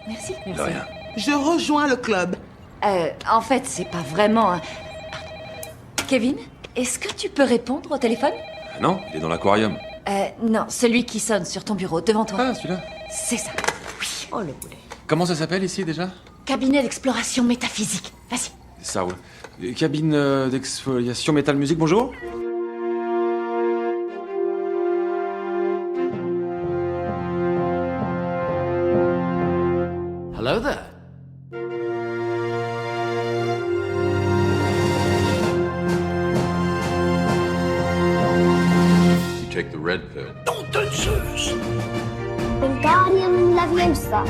Merci. De rien. Je rejoins le club. En fait, c'est pas vraiment un... Kevin, est-ce que tu peux répondre au téléphone? Non, il est dans l'aquarium. Non, celui qui sonne sur ton bureau, devant toi. Ah, celui-là. C'est ça. Oui. Oh, le boulet. Comment ça s'appelle ici déjà? Cabinet d'exploration métaphysique. Vas-y. Ça roule. Cabine d'exfoliation métal musique, bonjour. Hello there. You take the red pill. Wingardium Leviosa.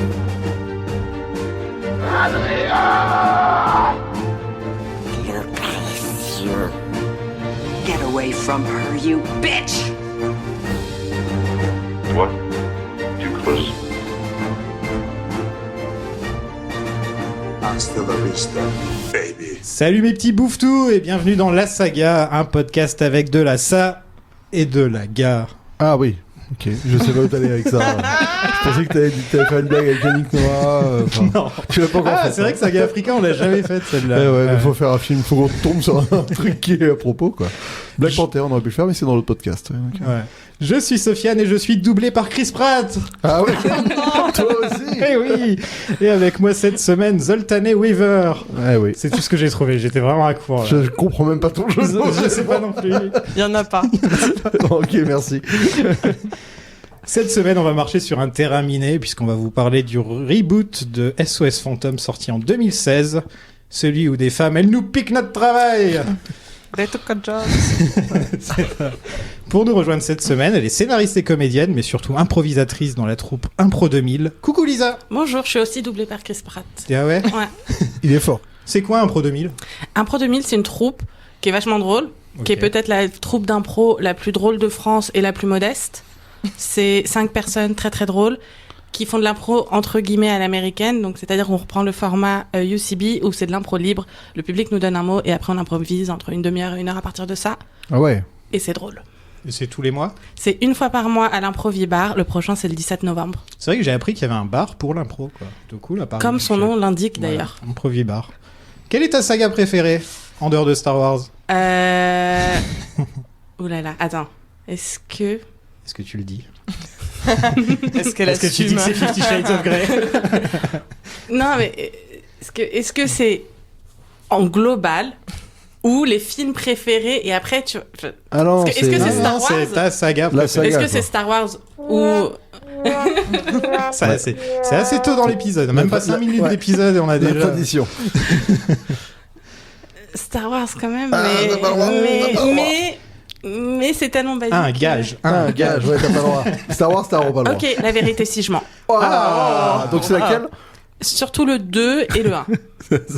Get away from her, you bitch! What? Too close. Hasta la vista, baby. Salut mes petits bouffetous et bienvenue dans La Saga, un podcast avec de la sa et de la gare. Ah oui, ok, je sais pas où t'allais avec ça. Je pensais que t'avais fait une blague avec Yannick Noah. Non, tu l'as pas encore fait. c'est vrai que Saga Africa on l'a jamais faite celle-là. Ouais, faut faire un film, faut qu'on tombe sur un truc qui est à propos quoi. Black Panther on aurait pu le faire mais c'est dans l'autre podcast. Ouais. Je suis Sofiane et je suis doublé par Chris Pratt. Ah ouais. Toi aussi. Eh oui. Et avec moi cette semaine Zoltane Weaver. Ouais oui. C'est tout ce que j'ai trouvé, j'étais vraiment à court. Je comprends même pas ton jeu. Je sais pas non plus. Il y en a pas. Ok, merci. Cette semaine, on va marcher sur un terrain miné puisqu'on va vous parler du reboot de SOS Fantôme sorti en 2016. Celui où des femmes, elles nous piquent notre travail. They took a job. C'est ça. Pour nous rejoindre cette semaine, elle est scénariste et comédienne, mais surtout improvisatrice dans la troupe Impro 2000. Coucou Lisa. Bonjour, je suis aussi doublée par Chris Pratt. Ah ouais. Ouais. Il est fort. C'est quoi Impro 2000? Impro 2000, c'est une troupe qui est vachement drôle, qui est peut-être la troupe d'impro la plus drôle de France et la plus modeste. C'est 5 personnes très très drôles qui font de l'impro entre guillemets à l'américaine, donc c'est-à-dire qu'on reprend le format UCB où c'est de l'impro libre, le public nous donne un mot et après on improvise entre une demi-heure et une heure à partir de ça. Ah ouais. Et c'est drôle. Et c'est tous les mois? C'est une fois par mois à l'Improvibar, le prochain c'est le 17 novembre. C'est vrai que j'ai appris qu'il y avait un bar pour l'impro, quoi. Plutôt cool à Paris. Comme son nom l'indique Voilà, d'ailleurs. Improvibar. Quelle est ta saga préférée en dehors de Star Wars? Ouh là là, attends. Est-ce que tu le dis? Est-ce qu'elle Est-ce que tu dis que c'est 50 Shades of Grey? Non, mais est-ce que c'est en global ou les films préférés et après tu... Ah non, est-ce que c'est Star Wars? C'est ta saga préférée. La saga, Est-ce que quoi. c'est Star Wars ou... C'est assez tôt dans l'épisode. Même pas 5 minutes ouais. d'épisode et on a La déjà... tradition. Star Wars quand même, Ah, on n'a pas le droit, on n'a pas le droit. mais c'est tellement basique. Un gage. Un gage, ouais, t'as pas le droit. Star Wars, t'as pas le droit. Ok, la vérité si je mens. Donc c'est laquelle? Surtout le 2 et le 1.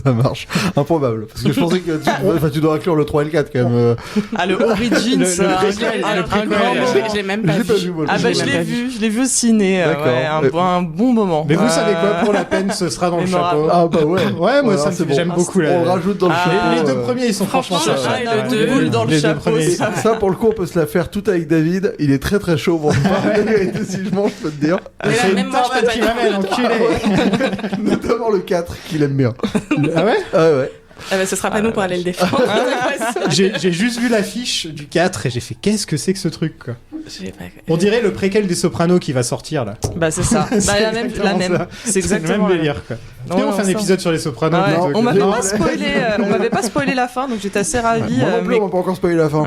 Ça marche. Improbable. Parce que je pensais que tu dois inclure le 3 et le 4 quand même. Ah, le Origins, le préquel, un le grand préquel. moment. Je l'ai même pas Je l'ai pas vu. vu, moi. Ah bah je l'ai vu au ciné, D'accord. un bon moment. Mais vous savez quoi, pour la peine, ce sera dans le chapeau. Ah bah ouais. Ouais, moi Voilà, ça me c'est fait... bon. j'aime beaucoup la... On le rajoute dans le chapeau. Les deux premiers, ils sont franchement Franchement, sympas. le 1 et le 2, dans le Les deux chapeau, premiers. ça. Ça, pour le coup, on peut se la faire tout avec David. Il est très très chaud pour parler la vérité si je mange, je peux te dire. Mais là, C'est même une moi, je peux tarte qui pas m'amène, enculé. Notamment le 4 qu'il aime bien. Ah ouais? Ah ouais. Ah bah, ce sera pas nous pour aller le défendre. J'ai juste vu l'affiche du 4 et j'ai fait qu'est-ce que c'est que ce truc, quoi. J'ai pas- On dirait le préquel des Sopranos qui va sortir là. Bah c'est ça. C'est la même. exactement ça. C'est exactement le même délire, quoi. Non, Et on non, fait un ça. épisode sur les Sopranos. Ouais, plutôt on que- m'avait Non. pas spoilé, la fin, donc j'étais assez ravie. Moi non plus, mais... on va pas encore spoiler la fin.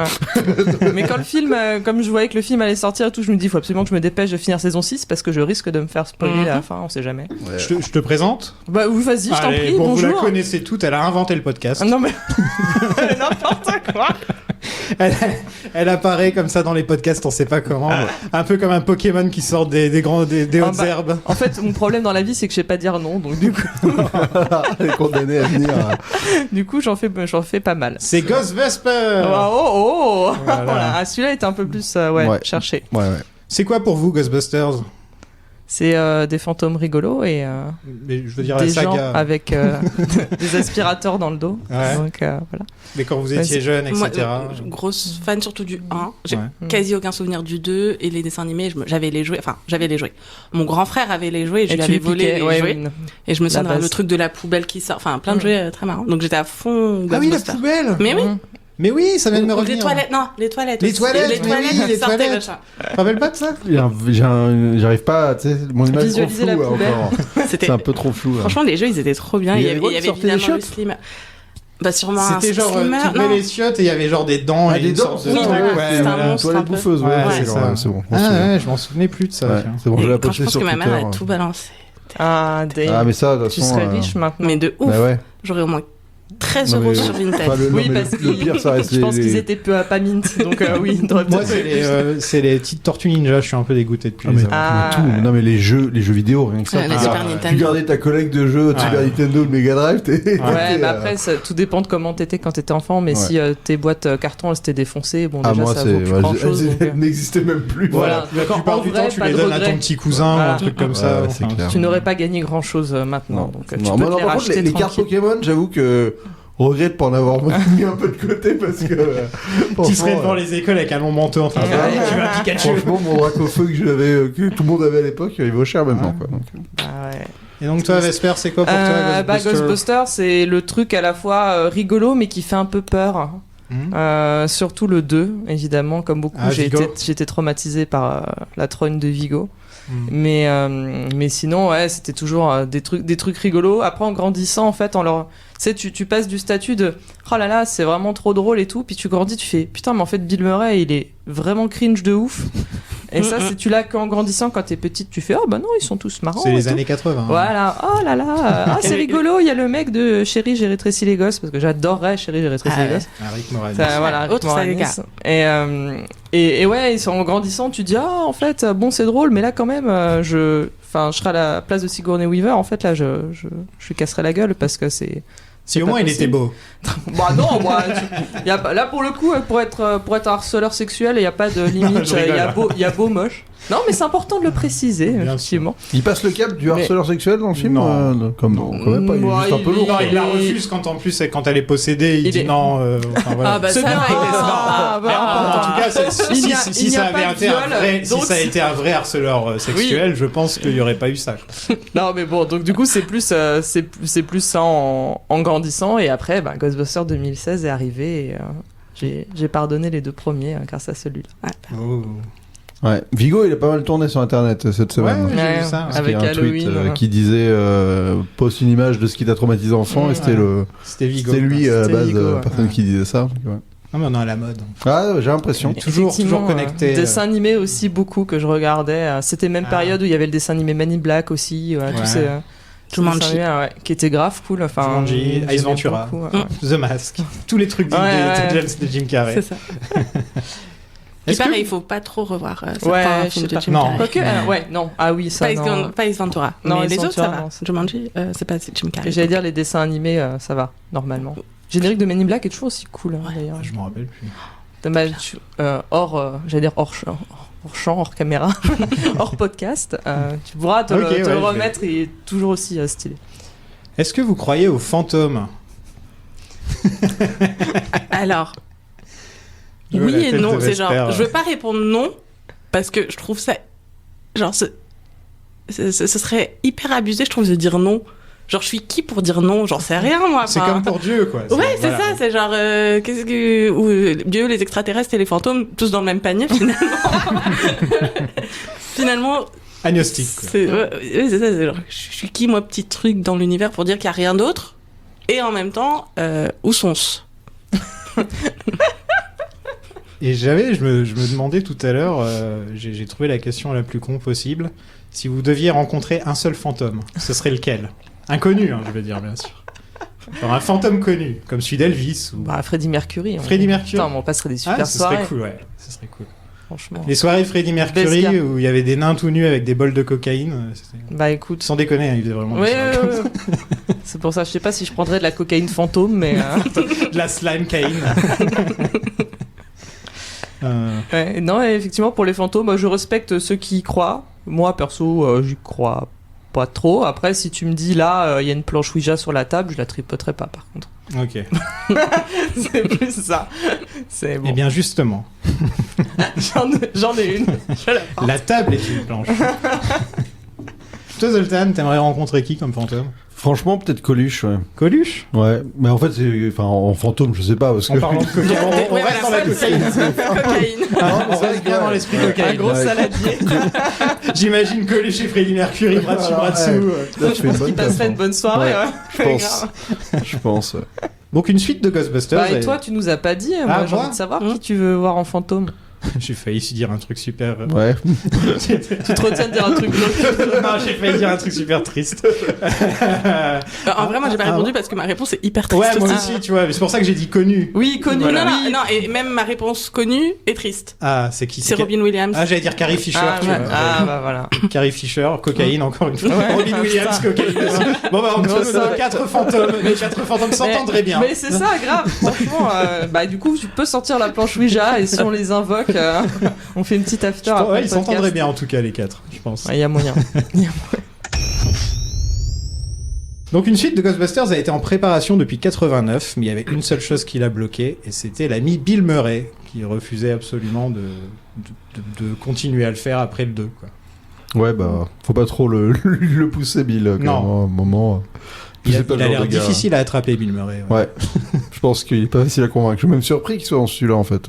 mais quand le film, comme je voyais que le film allait sortir et tout, je me dis, il faut absolument que je me dépêche de finir saison 6 parce que je risque de me faire spoiler la fin, on sait jamais. Ouais. Je te présente. Bah oui, vas-y, je t'en Allez, prie, bon, vous la bonjour. connaissez toutes, elle a inventé le podcast. Ah, non mais n'importe quoi. Elle apparaît comme ça dans les podcasts, on sait pas comment. Un peu comme un Pokémon qui sort des Ah hautes bah, herbes. En fait, mon problème dans la vie, c'est que je sais pas dire non, donc du Elle est condamnée à venir. coup, j'en fais pas mal. C'est Ghostbusters. Oh, Voilà. Voilà. Ah, celui-là était un peu plus Ouais. cherché. Ouais. C'est quoi pour vous Ghostbusters? C'est des fantômes rigolos et Mais je veux dire, des la gens saga. avec des aspirateurs dans le dos. Ouais. Donc voilà. Mais quand vous étiez jeune, etc. Moi, grosse fan surtout du 1. J'ai Ouais. quasi aucun souvenir du 2 et les dessins animés, j'avais les jouets. Enfin, j'avais les jouets. Mon grand frère avait les jouets et je lui tu avais les volé piquais, les ouais, jouets. oui. Et je me souviens base. le truc de la poubelle qui sort. Enfin, plein de jouets très marrants. Donc j'étais à fond. Ah oui, la Ghostbusters. poubelle. Mais oui. Mais oui, ça vient de me Ou revenir. les toilettes, non, les toilettes. Les aussi. toilettes, les mais toilettes oui, qui les sortaient, toilettes. machin. Tu te rappelles pas de ça? J'arrive pas, tu sais, mon image est trop Visualiser la floue poubelle. encore. C'était C'est un peu trop flou. là. Franchement, les jeux, ils étaient trop bien. Il Il y y avait avait, quoi il y qui avait sortait des évidemment le chiottes slimmer. Bah sûrement un C'était genre, slimmer. tu mets les chiottes et il y avait genre des dents Ah, et des une dents, sorte de... oui, voilà, ouais, c'était un voilà. monstre. Toilette un peu. bouffeuse, ouais, Ouais, c'est c'est genre, ça. ouais, c'est bon. Ah ouais, je m'en souvenais plus de ça. Ouais, tiens. c'est bon, je l'ai Et quand posté je pense sur que ma Twitter. mère a tout balancé. Ah, Dave. Ah, mais ça, de toute Tu façon. serais riche maintenant. Mais de ouf. Bah ouais. J'aurais au moins 13 Non, euros mais- sur Vinted. Enfin, le, Oui, non, mais parce le pire, ça reste je pense les- qu'ils étaient peu à pas mint, donc oui, t'aurais Moi, peut-être- c'est les petites tortues ninja, je suis un peu dégoûté depuis Ah, les mais, avoir. Ah. mais tout. Non, mais les jeux vidéo, rien que ça. La tu Super regardes- Nintendo. Tu gardais ta collecte de jeux de Super Ouais. Nintendo, de Mega Drive, t'es. Ouais, mais après, tout dépend de comment t'étais quand t'étais enfant, mais Ouais. si tes boîtes carton elles s'étaient défoncées, bon, Ah, déjà moi, ça c'est. vaut plus ouais, grand chose. elles n'existaient même plus. Voilà. La plupart En du vrai, temps, tu pas les de donnes à regret. ton petit cousin ou Voilà. un truc comme ça. Ouais, c'est enfin, clair. Tu n'aurais pas gagné grand chose maintenant, Non. donc tu Non, peux moi, te les par contre, racheter les cartes tranquille. Pokémon, j'avoue que. Regrette pas en avoir mis un peu de côté parce que. Qui serait devant franchement, les écoles avec un long manteau en train de Ouais. dire, tu vas Pikachu. Franchement, mon drac au feu que tout le monde avait à l'époque, il vaut cher maintenant. Quoi. Donc, Ah ouais. Et donc toi, Vesper, c'est quoi pour toi Ghostbusters, c'est le truc à la fois rigolo mais qui fait un peu peur. Surtout le 2, évidemment, comme beaucoup, Ah, j'ai Vigo. été traumatisé par la trogne de Vigo. Mm. Mais sinon, ouais, c'était toujours des trucs rigolos. Après, en grandissant, en fait, tu sais, tu passes du statut de oh là là, c'est vraiment trop drôle et tout, puis tu grandis, tu fais putain, mais en fait, Bill Murray, il est vraiment cringe de ouf. Et ça, c'est tu l'as qu'en grandissant, quand t'es petite, tu fais oh bah non, ils sont tous marrants. C'est et les tout. années 80. Voilà, oh là là, ah c'est rigolo, il y a le mec de Chérie, j'ai rétréci les gosses, parce que j'adorerais Chérie, j'ai rétréci les gosses. Ah, Rick Moranis. Ça, voilà, Rick Autre Moranis. saga. Et ouais, en grandissant, tu dis ah en fait bon c'est drôle, mais là quand même je serai à la place de Sigourney Weaver, en fait là je lui casserai la gueule parce que c'est Si au pas moins il possible. était beau. Bah non, moi, là pour le coup, pour être un harceleur sexuel, il n'y a pas de limite. je rigole. Il y a beau, moche. Non, mais c'est important de le préciser, Bien effectivement. il passe le cap du Mais- harceleur sexuel dans le film Non. Quand même pas, il est Ouais, juste un peu il- lourd. Non, quoi. il la refuse quand elle est possédée. Il Il dit est- non. Enfin, voilà. Ah bah C'est ça bien. va, il est sympa. En tout cas, Il n'y a- si il n'y ça a avait pas de été un viol, vrai, donc si ça a été un vrai harceleur sexuel, je pense qu'il n'y aurait pas eu ça. Non, mais bon, donc du coup, c'est plus ça en grandissant. Et après, Ghostbusters 2016 est arrivé. Et, j'ai pardonné les deux premiers grâce à celui-là. Ouais. Vigo, il a pas mal tourné sur internet cette semaine. Ouais, j'ai Ouais, vu ça. Parce avec qu'il y a un tweet Halloween, qui disait poste une image de ce qui t'a traumatisé enfant et c'était C'était Vigo. c'était lui à la C'était base, Vigo, ouais. personne qui disait ça. Donc, ouais. Non, mais on est à la mode. Ah, j'ai l'impression. Toujours Effectivement, connecté. Dessin animé aussi beaucoup que je regardais. C'était même Ah. période où il y avait le dessin animé Man in Black aussi. Tous ces Jumanji. dessins animés, ouais, qui étaient grave cool. Enfin, Jumanji, j'aimais Ace Ventura. beaucoup, ouais. The Mask. Tous les trucs Ouais, ouais. de Jim Carrey. C'est ça. Et Est-ce que- pareil, il faut pas trop revoir Ouais, certains je films sais de pas. Jim Non. Carrey. Quoique, ouais, non. Ah oui, ça, non. Pas Ace Ventura. Non, mais Ace les autres, ça Ventura, va. non, c'est- Jumanji, c'est pas Jim Carrey. Et j'allais dire les dessins animés, ça va, normalement. Générique de Men in Black est toujours aussi cool, hein, d'ailleurs. Je m'en rappelle plus. J'allais dire hors champ, hors caméra, hors podcast, tu pourras te Ok, le ouais, je vais. remettre, il est toujours aussi stylé. Est-ce que vous croyez aux fantômes? Alors, Je veux oui la et tête non. de C'est genre, Vesper. je veux pas répondre non parce que je trouve ça, genre, ce serait hyper abusé, je trouve, de dire non. Genre, je suis qui pour dire non? J'en sais rien, moi. C'est enfin. comme pour Dieu, quoi. Ouais, c'est voilà. ça, c'est genre, qu'est-ce que. Dieu, les extraterrestres et les fantômes, tous dans le même panier, finalement. Finalement. Agnostique, quoi. Ouais, c'est ça, c'est genre, je suis qui, moi, petit truc dans l'univers pour dire qu'il n'y a rien d'autre? Et en même temps, où sont-ce? Et je me demandais tout à l'heure, j'ai trouvé la question la plus con possible. Si vous deviez rencontrer un seul fantôme, ce serait lequel? Inconnu, hein, je veux dire, bien sûr. Genre un fantôme connu, comme celui d'Elvis ou... Freddie Mercury. Freddie Mercury. Putain, on passerait des super ce soirées. serait cool, ouais. Ce serait cool. Franchement. Les soirées Freddie Mercury Best gars. où il y avait des nains tout nus avec des bols de cocaïne. C'était... Écoute. Sans déconner, hein, il faisait vraiment des Ouais, soirées comme ça. C'est pour ça, je sais pas si je prendrais de la cocaïne fantôme, mais. De la slime caïne. Ouais, non, et effectivement, pour les fantômes, je respecte ceux qui y croient. Moi, perso, j'y crois pas trop. Après, si tu me dis là, il y a une planche Ouija sur la table, je la tripoterai pas, par contre. Ok. C'est plus ça. C'est bon. Eh bien, justement, J'en ai une. Je la porte. la table est une planche. Toi, Zoltan, t'aimerais rencontrer qui comme fantôme? Franchement, peut-être Coluche, ouais. Coluche? Ouais, mais en fait, en fantôme, je sais pas, parce que... En parlant de cocaïne, on Ouais, reste dans la voilà, cocaïne. Cocaïne. On reste bien dans l'esprit Un cocaïne. gros saladier. J'imagine Coluche et Freddie Mercury, bras dessus, bras dessous. Là, tu fais une Qui bonne passerait place, une bonne soirée, ouais. je pense. Je pense, ouais. Donc, une suite de Ghostbusters. Bah, et toi, tu nous as pas dit. Moi, j'ai moi envie de savoir qui tu veux voir en fantôme. J'ai failli se dire un truc super. Ouais. Tu te retiens de dire un truc glauque. Non, j'ai failli dire un truc super triste. En vrai, moi, j'ai pas répondu parce que ma réponse est hyper triste. Ouais, moi aussi. aussi, tu vois. Mais c'est pour ça que j'ai dit connu. Oui, connu. Non, Voilà. non, Oui. non, et même ma réponse connue est triste. Ah, c'est qui? C'est Robin Williams. Ah, j'allais dire Carrie Fisher. Ah, tu ouais. vois. Ah, bah voilà. Carrie Fisher, cocaïne, encore une fois. Ouais, Robin Williams, ça. cocaïne. Bon, bah, on Non, trouve ça- 4 fantômes. Les 4 fantômes s'entendraient bien. Mais c'est ça, grave. Franchement, bah du coup, tu peux sortir la planche Ouija et si on les invoque, on fait une petite after. après Ouais, le ils s'entendraient podcast. bien en tout cas, les 4, je pense. Il y a moyen. Donc une suite de Ghostbusters a été en préparation depuis 89, mais il y avait une seule chose qui l'a bloqué, et c'était l'ami Bill Murray, qui refusait absolument de continuer à le faire après le 2, quoi. Ouais, bah, faut pas trop le pousser, Bill, quand Non. même, à un moment... Il c'est a pas le genre l'air de gars. difficile à attraper, Bill Murray. Ouais, je pense qu'il est pas facile à convaincre. Je suis même surpris qu'il soit dans celui-là, en fait.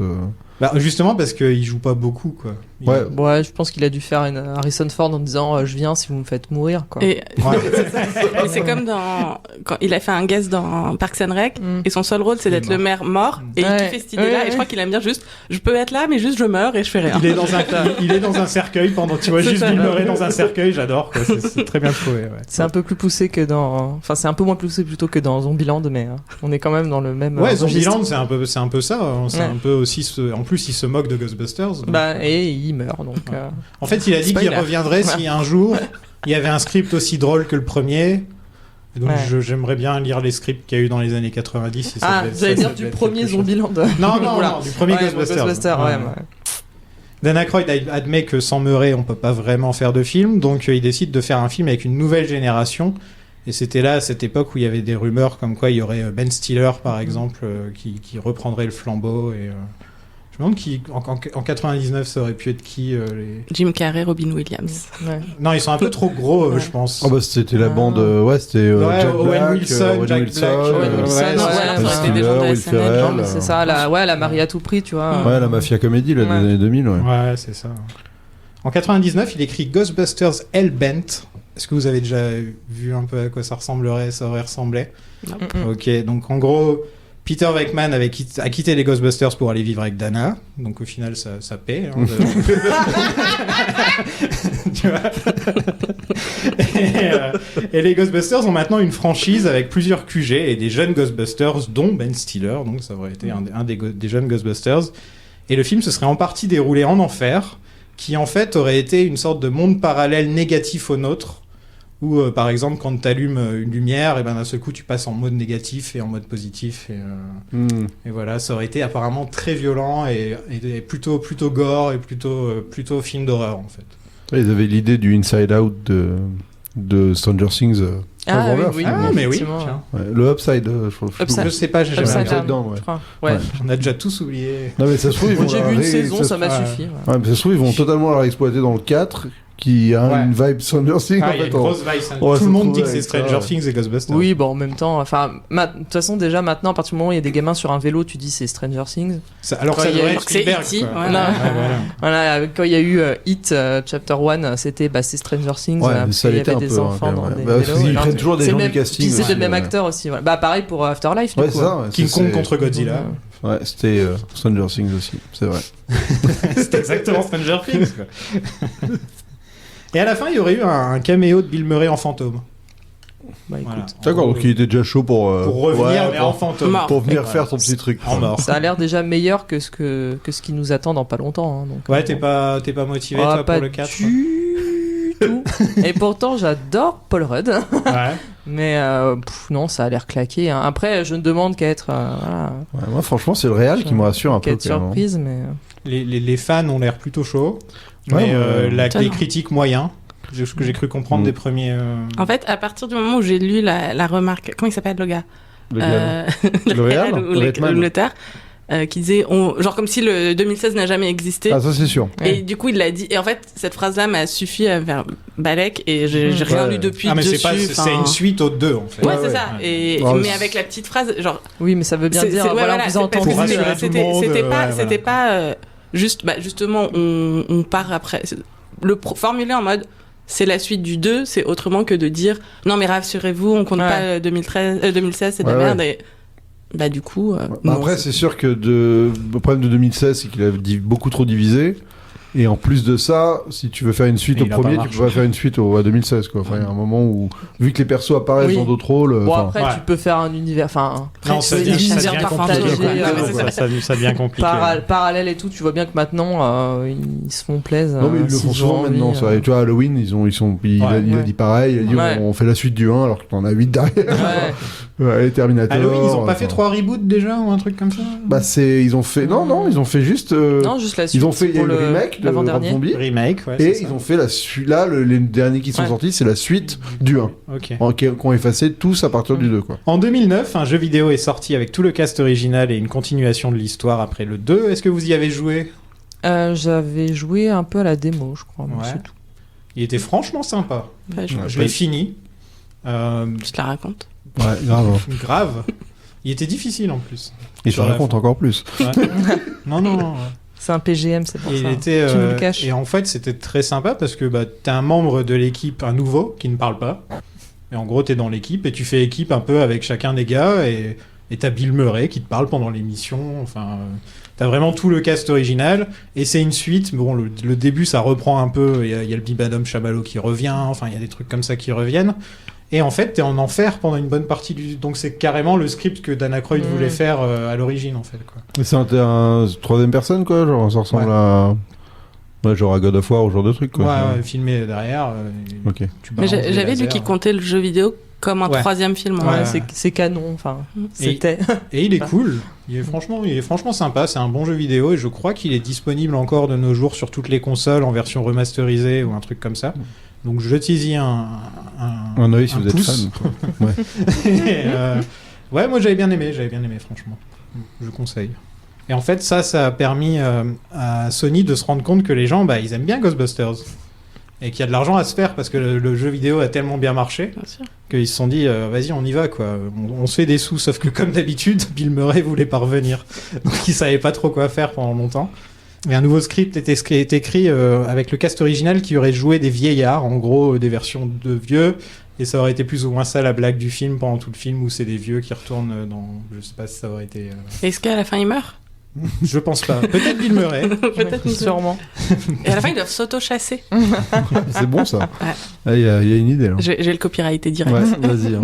Bah, justement parce qu'il joue pas beaucoup, quoi. Il- Ouais. Ouais, je pense qu'il a dû faire une Harrison Ford en disant je viens si vous me faites mourir, quoi. Et Ouais. et c'est comme quand il a fait un guest dans Parks and Rec, Mm. et son seul rôle c'est Il est d'être le maire mort, et Ouais. il kiffait cette idée-là, Ouais, et je crois qu'il aime bien juste, je peux être là, mais juste je meurs et je fais rien. Il est dans un cercueil pendant, tu vois, C'est juste ça. Bill Murray dans un cercueil, j'adore, quoi. C'est très bien trouvé, ouais. C'est un peu plus poussé que dans. Enfin, c'est un peu moins poussé plutôt que dans Zombieland, mais on est quand même dans le même. Ouais, registre. Zombieland, c'est un peu ça. Hein. C'est Ouais. un peu aussi. En plus, il se moque de Ghostbusters. donc- Bah, et il meurt donc. En fait, il a dit qu'il Spoiler. reviendrait si un jour il y avait un script aussi drôle que le premier. Et donc, Ouais. j'aimerais bien lire les scripts qu'il y a eu dans les années 90. et ça Ah, devait- j'allais ça dire devait du être premier quelque chose. Zombieland. Non, non, Voilà. non, du premier Ouais, Ghostbusters. Ghostbusters, ouais. Dan Aykroyd admet que sans Murray, on peut pas vraiment faire de film, donc il décide de faire un film avec une nouvelle génération. Et c'était là, à cette époque, où il y avait des rumeurs comme quoi il y aurait Ben Stiller, par exemple, qui reprendrait le flambeau. Et je me demande en 99, ça aurait pu être qui les... Jim Carrey, Robin Williams. Ouais. Non, ils sont un peu trop gros, je pense. Oh, bah, c'était la bande... ouais, c'était Ouais, Jack Owen Black, Wilson, Jack Black, Owen Wilson, ouais, non, c'est- ouais, Ben ça aurait été des gens Stiller, de Will SNL, Ferrell... Non, mais c'est ça, la Marie à tout prix, tu vois. Ouais, la mafia comédie, là, des Ouais. années 2000, ouais. Ouais, c'est ça. En 99, il écrit Ghostbusters Hellbent. Est-ce que vous avez déjà vu un peu à quoi ça aurait ressemblé? Ok, donc en gros, Peter Venkman a quitté les Ghostbusters pour aller vivre avec Dana. Donc au final, ça paie. Hein, Tu vois. Et les Ghostbusters ont maintenant une franchise avec plusieurs QG et des jeunes Ghostbusters, dont Ben Stiller. Donc ça aurait été un des jeunes Ghostbusters. Et le film se serait en partie déroulé en enfer, qui en fait aurait été une sorte de monde parallèle négatif au nôtre, où par exemple quand tu allumes une lumière, et ben d'un seul coup tu passes en mode négatif et en mode positif, et voilà, ça aurait été apparemment très violent et plutôt gore et plutôt film d'horreur en fait. Ouais, ils avaient l'idée du Inside Out de Stranger Things. Ah avant oui, l'heure, oui, finalement. Ah mais oui, effectivement. tiens. Ouais, le Upside, je crois. Upside. Je sais pas, j'ai jamais Upside regardé. dedans, ouais. Je crois. Ouais. On a déjà tous oublié. Non, mais ça se trouve, ils vont Moi, j'ai la vu une ré- saison, ça m'a ouais. suffi. ouais. Ouais, mais ça se trouve, ils vont totalement la réexploiter dans le 4, qui a Ouais. une vibe Stranger Things, Ah, en il y a fait. une grosse vibe. Ouais, Tout faut le monde dit trouver que c'est avec Stranger ça. Things et Ghostbusters. Oui, bon, en même temps, enfin, de toute façon, déjà maintenant, à partir du moment où il y a des gamins sur un vélo, tu dis c'est Stranger Things. Alors que ça Quand il y a- devrait être c'est Spielberg. E.T., quoi. voilà. Ouais, voilà. Voilà, quand il y a eu Hit Chapter 1, c'était c'est Stranger Things. Ouais, mais parce ça qu'il y l'était avait un des peu, hein, enfants quand dans même, des ouais. Bah, vélos. ils Alors, prennent toujours des c'est gens le du même- casting puis c'est aussi, le même ouais. acteur aussi. Voilà. Bah pareil pour Afterlife. du Ouais, coup, c'est ça. Ouais, King ça, Kong c'est- contre Godzilla. Ouais, c'était Stranger Things aussi, c'est vrai. C'est exactement Stranger Things. Quoi. Et à la fin, il y aurait eu un caméo de Bill Murray en fantôme. Bah écoute, Voilà. D'accord, donc il était déjà chaud pour Pour revenir, ouais, mais en fantôme. Mort. pour venir Ouais. faire son petit truc. En mort. ça a l'air déjà meilleur que ce qui nous attend dans pas longtemps. Hein, donc, Ouais, t'es pas motivé, toi, pas pour le 4 du tout. Et pourtant, j'adore Paul Rudd. Ouais. Mais non, ça a l'air claqué. Hein. Après, je ne demande qu'à être, voilà, Ouais, moi, franchement, c'est le réel qui me rassure un qu'à peu. être quand même, hein. surprise, mais Les fans ont l'air plutôt chauds, Ouais, mais ça les non. critiques moyens. C'est ce que j'ai cru comprendre des premiers. En fait, à partir du moment où j'ai lu la remarque, comment il s'appelle le gars Le gars. L'Oréal L'Oréal, ou Redman. le notaire qui disait genre comme si le 2016 n'a jamais existé. Ah, ça, c'est sûr. Et du coup, il l'a dit. Et en fait, cette phrase-là m'a suffi à faire Balek et j'ai rien Ouais. lu depuis. Ah, mais dessus, c'est une suite aux deux en fait. Ouais, Ouais, c'est ouais. ça. Et, Ouais, mais c'est- avec la petite phrase, genre. Oui, mais ça veut bien dire, ouais, voilà, vous c'est avez parce entendu. que Pour rassurer tout le monde, c'était ouais, pas juste, justement, on part après. Formuler en mode. C'est la suite du 2, c'est autrement que de dire non mais rassurez-vous, on compte pas 2016, c'est de la Ouais, merde. Et bah du coup. non, Après, c'est sûr que le problème de 2016, c'est qu'il a beaucoup trop divisé. Et en plus de ça, si tu veux faire une suite Et au il a premier, pas tu marché. peux pas faire une suite à 2016. Quoi. Enfin, il y a un moment où, vu que les persos apparaissent Oui. dans d'autres rôles. Bon, enfin, après, Ouais. tu peux faire un univers. Enfin, Non, ça c'est devient des ça univers devient partagés, compliqué. quoi. Ouais, Ouais, c'est ça devient compliqué. parallèle et tout, tu vois bien que maintenant, ils se font plaisir. non, mais ils le font souvent maintenant. Ça. Et tu vois, Halloween, il a dit pareil. Il a dit Ouais. on fait la suite du 1 alors que t'en as 8 derrière. Ouais. Ouais, Terminator. Halloween, ils ont pas fait enfin. 3 reboots déjà ou un truc comme ça? Bah, ils ont fait. Non, ils ont fait juste. Non, juste la suite. Ils ont fait. Il y a eu pour le remake de Rob l'avant-dernier. Zombie. Remake, ouais. Et c'est ils ça. ont fait la suite. Là, les derniers qui sont Ouais. sortis, c'est la suite du 1. Ok. Qui ont effacé tous à partir du 2, quoi. En 2009, un jeu vidéo est sorti avec tout le cast original et une continuation de l'histoire après le 2. Est-ce que vous y avez joué? J'avais joué un peu à la démo, je crois. mais Ouais. c'est tout. Il était franchement sympa. Ouais, Je l'ai fini. je te la raconte. Ouais, grave. Grave. Il était difficile en plus. Et je Sur la raconte fin. encore plus. Ouais. non. Ouais. C'est un PGM, c'est pour Et ça. il était, Tu nous le caches. et en fait, c'était très sympa parce que t'es un membre de l'équipe, un nouveau, qui ne parle pas. Et en gros, t'es dans l'équipe et tu fais équipe un peu avec chacun des gars. Et t'as Bill Murray qui te parle pendant l'émission. Enfin, t'as vraiment tout le cast original. Et c'est une suite. Bon, le début, ça reprend un peu. Il y a le Bibadom Chabalot qui revient. Enfin, il y a des trucs comme ça qui reviennent. Et en fait, t'es en enfer pendant une bonne partie du... Donc c'est carrément le script que Dan Aykroyd voulait faire à l'origine, en fait, quoi. Et c'est un troisième personne, quoi. Genre, ça ressemble Ouais. à. Ouais, genre à God of War ou genre de truc, quoi. Ouais, filmé derrière. Ok. Tu Mais balances des j'avais lu lasers. qu'il comptait le jeu vidéo comme un Ouais. troisième film. Ouais, Ouais. c'est canon. Enfin, c'était. Et il est cool. Il est franchement sympa. C'est un bon jeu vidéo et je crois qu'il est disponible encore de nos jours sur toutes les consoles en version remasterisée ou un truc comme ça. Donc jetez-y un œil si vous êtes pouce. fan. Ouais. Et, ouais, moi j'avais bien aimé, franchement. Je conseille. Et en fait, ça a permis à Sony de se rendre compte que les gens, ils aiment bien Ghostbusters. Et qu'il y a de l'argent à se faire parce que le jeu vidéo a tellement bien marché Bien sûr. qu'ils se sont dit, vas-y, on y va, quoi. On se fait des sous, sauf que comme d'habitude, Bill Murray voulait pas revenir. Donc il savait pas trop quoi faire pendant longtemps. Et un nouveau script était écrit avec le cast original qui aurait joué des vieillards, en gros des versions de vieux. Et ça aurait été plus ou moins ça la blague du film pendant tout le film où c'est des vieux qui retournent dans... Je sais pas si ça aurait été... Est-ce qu'à la fin il meurt? Je pense pas. Peut-être Bill Murray. Peut-être Sûrement. Et à la fin ils doivent s'auto-chasser. C'est bon, ça. Ouais. Ah, il y a une idée, là. J'ai le copyrighté direct. Ouais, vas-y. Hein.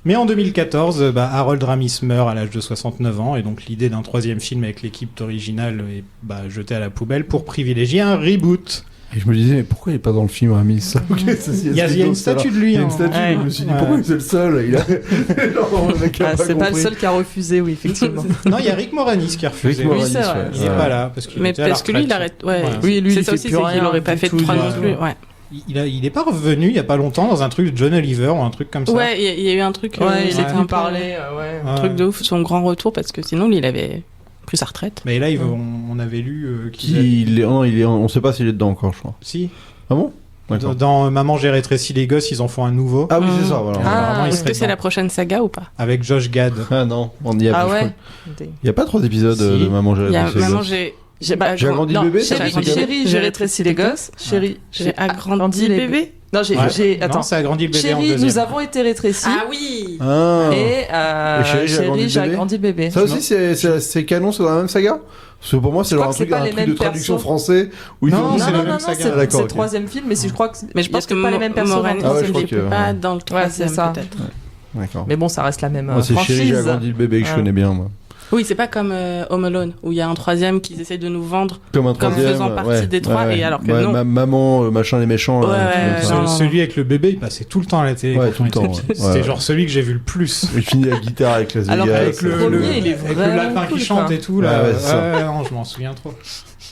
Mais en 2014, Harold Ramis meurt à l'âge de 69 ans et donc l'idée d'un troisième film avec l'équipe originale est jetée à la poubelle pour privilégier un reboot. Et je me disais, mais pourquoi il est pas dans le film, Ramis? Il y a une statue de lui. Il y a une hein. statue, Ouais. je me suis dit, Ouais. pourquoi c'est le seul? Il a... Genre, le mec a Ah, pas c'est pas le compris. seul qui a refusé, oui, effectivement. Non, il y a Rick Moranis qui a refusé. Rick Oui, Moranis, c'est vrai. ouais. Il est pas là parce qu'il Mais était à la parce que lui il retraite. arrête. Ouais. Oui, lui, c'est il ça fait aussi, plus c'est rien qu'il aurait pas du fait tout, de 3 du non tout. plus. Ouais. Il est pas revenu il y a pas longtemps dans un truc de John Oliver ou un truc comme ça. Ouais, il y a eu un truc. Ouais, il c'était était un peu parlé, ouais. un truc de ouf, son grand retour parce que sinon lui il avait pris sa retraite. Mais là, on avait lu qu'il On sait pas s'il est dedans encore, je crois. Si. Ah bon? D'accord. Dans Maman, j'ai rétréci les gosses, ils en font un nouveau. Ah oui, c'est ça, voilà. Apparemment, il Est-ce serait que c'est dedans. la prochaine saga ou pas? Avec Josh Gad. Ah non, on y a Ah plus, je ouais. crois. Il y a pas 3 épisodes Si. de Maman, j'ai Il y a rétréci les Maman, gosses. j'ai J'ai agrandi le non, bébé, Chérie, ça, c'est chérie, j'ai rétréci les gosses. Chérie, j'ai agrandi le bébé. Non, Ouais. attends. Non, ça a grandi le bébé en Chérie, deuxième. nous avons été rétrécis. Ah oui. Ah. Et Chérie, j'ai agrandi le j'ai bébé. agrandi le bébé. Ça aussi, c'est canon, c'est dans la même saga? Parce que pour moi, c'est Je genre crois un que c'est truc, pas un les truc de mêmes traduction persos. français où ils Non, font c'est la même non, saga. c'est D'accord, le ok. troisième film, mais je crois que Mais je pense que pas les mêmes personnages. Moranis, Ah ouais, je il crois n'était que- pas dans le Ouais, c'est troisième ça. peut-être. D'accord. Mais bon, ça reste la même Moi, c'est Chérie, j'ai franchise. agrandi le bébé que je Ouais. connais bien, moi. Oui, c'est pas comme Home Alone, où il y a un troisième qu'ils essayent de nous vendre Comme un comme troisième, faisant partie des trois, et alors que non. Maman, machin les méchants. Ouais, là, ouais, comme ça. non. Celui avec le bébé, il passait tout le temps à la télé. Ouais, quand tout on le temps, était petit. ouais. C'était Ouais. genre celui que j'ai vu le plus. Il finit la guitare avec Las Alors Vegas. qu'avec le premier, il est avec le vraiment lapin cool, qui chante quoi. et tout là. Ouais, ouais, c'est ça. Ouais, non, je m'en souviens trop.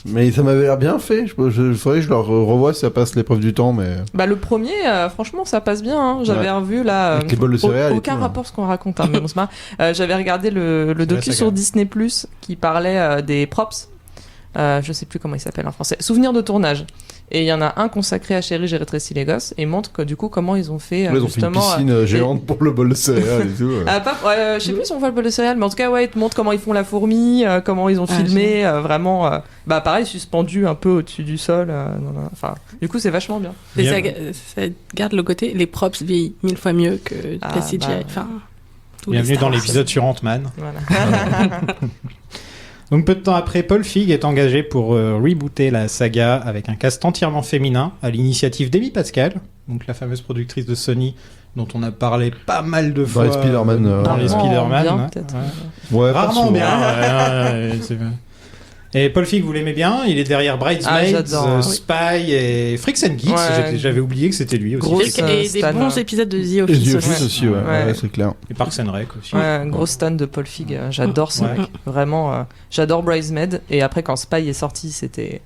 Mais ça m'avait l'air bien fait. Il faudrait que je le revoie si ça passe l'épreuve du temps, mais. Bah, le premier, franchement, ça passe bien. Hein. J'avais Ouais. revu là. Avec les bols de céréales et Aucun tout, rapport ce qu'on raconte, hein, mais on se marre. J'avais regardé le la docu saga. sur Disney qui parlait des props. Je sais plus comment il s'appelle en français. Souvenirs de tournage. Et il y en a un consacré à Chérie, j'ai rétréci les gosses et montre que du coup comment ils ont fait Là, ils ont fait une justement. piscine géante pour le bol de céréales et tout. Je sais plus si on voit le bol de céréales, mais en tout cas, ouais, ils te montrent comment ils font la fourmi, comment ils ont filmé, vraiment, bah pareil, suspendu un peu au-dessus du sol. Enfin, du coup, c'est vachement bien. Et Bien. ça garde le côté, les props vieillent 1000 fois mieux que Ah, la CGI. bah, Enfin, tous Bienvenue les dans stars. l'épisode sur Ant-Man. Voilà. Donc peu de temps après, Paul Feig est engagé pour rebooter la saga avec un cast entièrement féminin à l'initiative d'Amy Pascal, donc la fameuse productrice de Sony dont on a parlé pas mal de fois les Spider-Man, dans les Rarement Spider-Man. bien, Ouais. peut-être. Ouais. Ouais, Rarement pas bien. souvent. C'est bien. Et Paul Feig, vous l'aimez bien, il est derrière Bridesmaids, j'adore, oui. Spy et Freaks and Geeks. Ouais. J'avais oublié que c'était lui aussi. Grosse, Et des Stan. bons épisodes de The Et Office The aussi. Office aussi, ouais, Ouais. ouais, c'est clair. Et Parks and Rec aussi. Ouais, un gros stan de Paul Feig, j'adore ce Ouais. mec. Vraiment, j'adore Bridesmaid. Et après, quand Spy est sorti, c'était.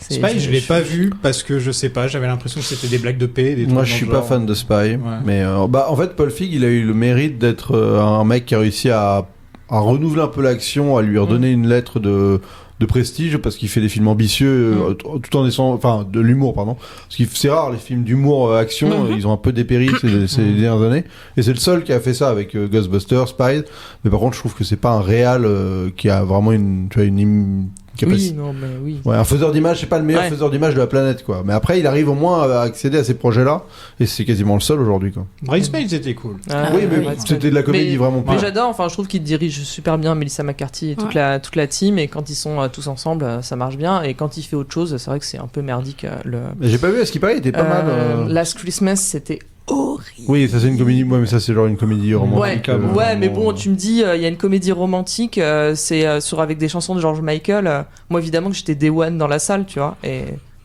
Spy, je l'ai pas vu parce que je sais pas, j'avais l'impression que c'était des blagues de paix. Des Moi, trucs je dans suis le pas genre. fan de Spy, mais en fait, Paul Feig, il a eu le mérite d'être un mec qui a réussi à renouveler un peu l'action, à lui redonner une lettre de prestige parce qu'il fait des films ambitieux tout en essayant, enfin de l'humour pardon, parce que c'est rare les films d'humour action, ils ont un peu dépéri ces dernières années, et c'est le seul qui a fait ça avec Ghostbusters, Spy, mais par contre je trouve que c'est pas un réal qui a vraiment une capacité. Oui, non, mais oui. Ouais, un faiseur d'image, c'est pas le meilleur Ouais. faiseur d'image de la planète, quoi. Mais après, il arrive au moins à accéder à ces projets-là, et c'est quasiment le seul aujourd'hui, quoi. Bridesmaids c'était cool. Oui, mais c'était de la comédie, Mais- vraiment. Mais j'adore, enfin, je trouve qu'il dirige super bien Melissa McCarthy et toute la team, et quand ils sont tous ensemble, ça marche bien, et quand il fait autre chose, c'est vrai que c'est un peu merdique. Mais j'ai pas vu, à ce qui paraît, il était pas mal. Last Christmas, c'était horrible. Oui, ça c'est une comédie, mais ça c'est genre une comédie romantique. Ouais, mais bon, tu me dis, il y a une comédie romantique, c'est avec des chansons de George Michael. Moi, évidemment, que j'étais Day One dans la salle, tu vois, et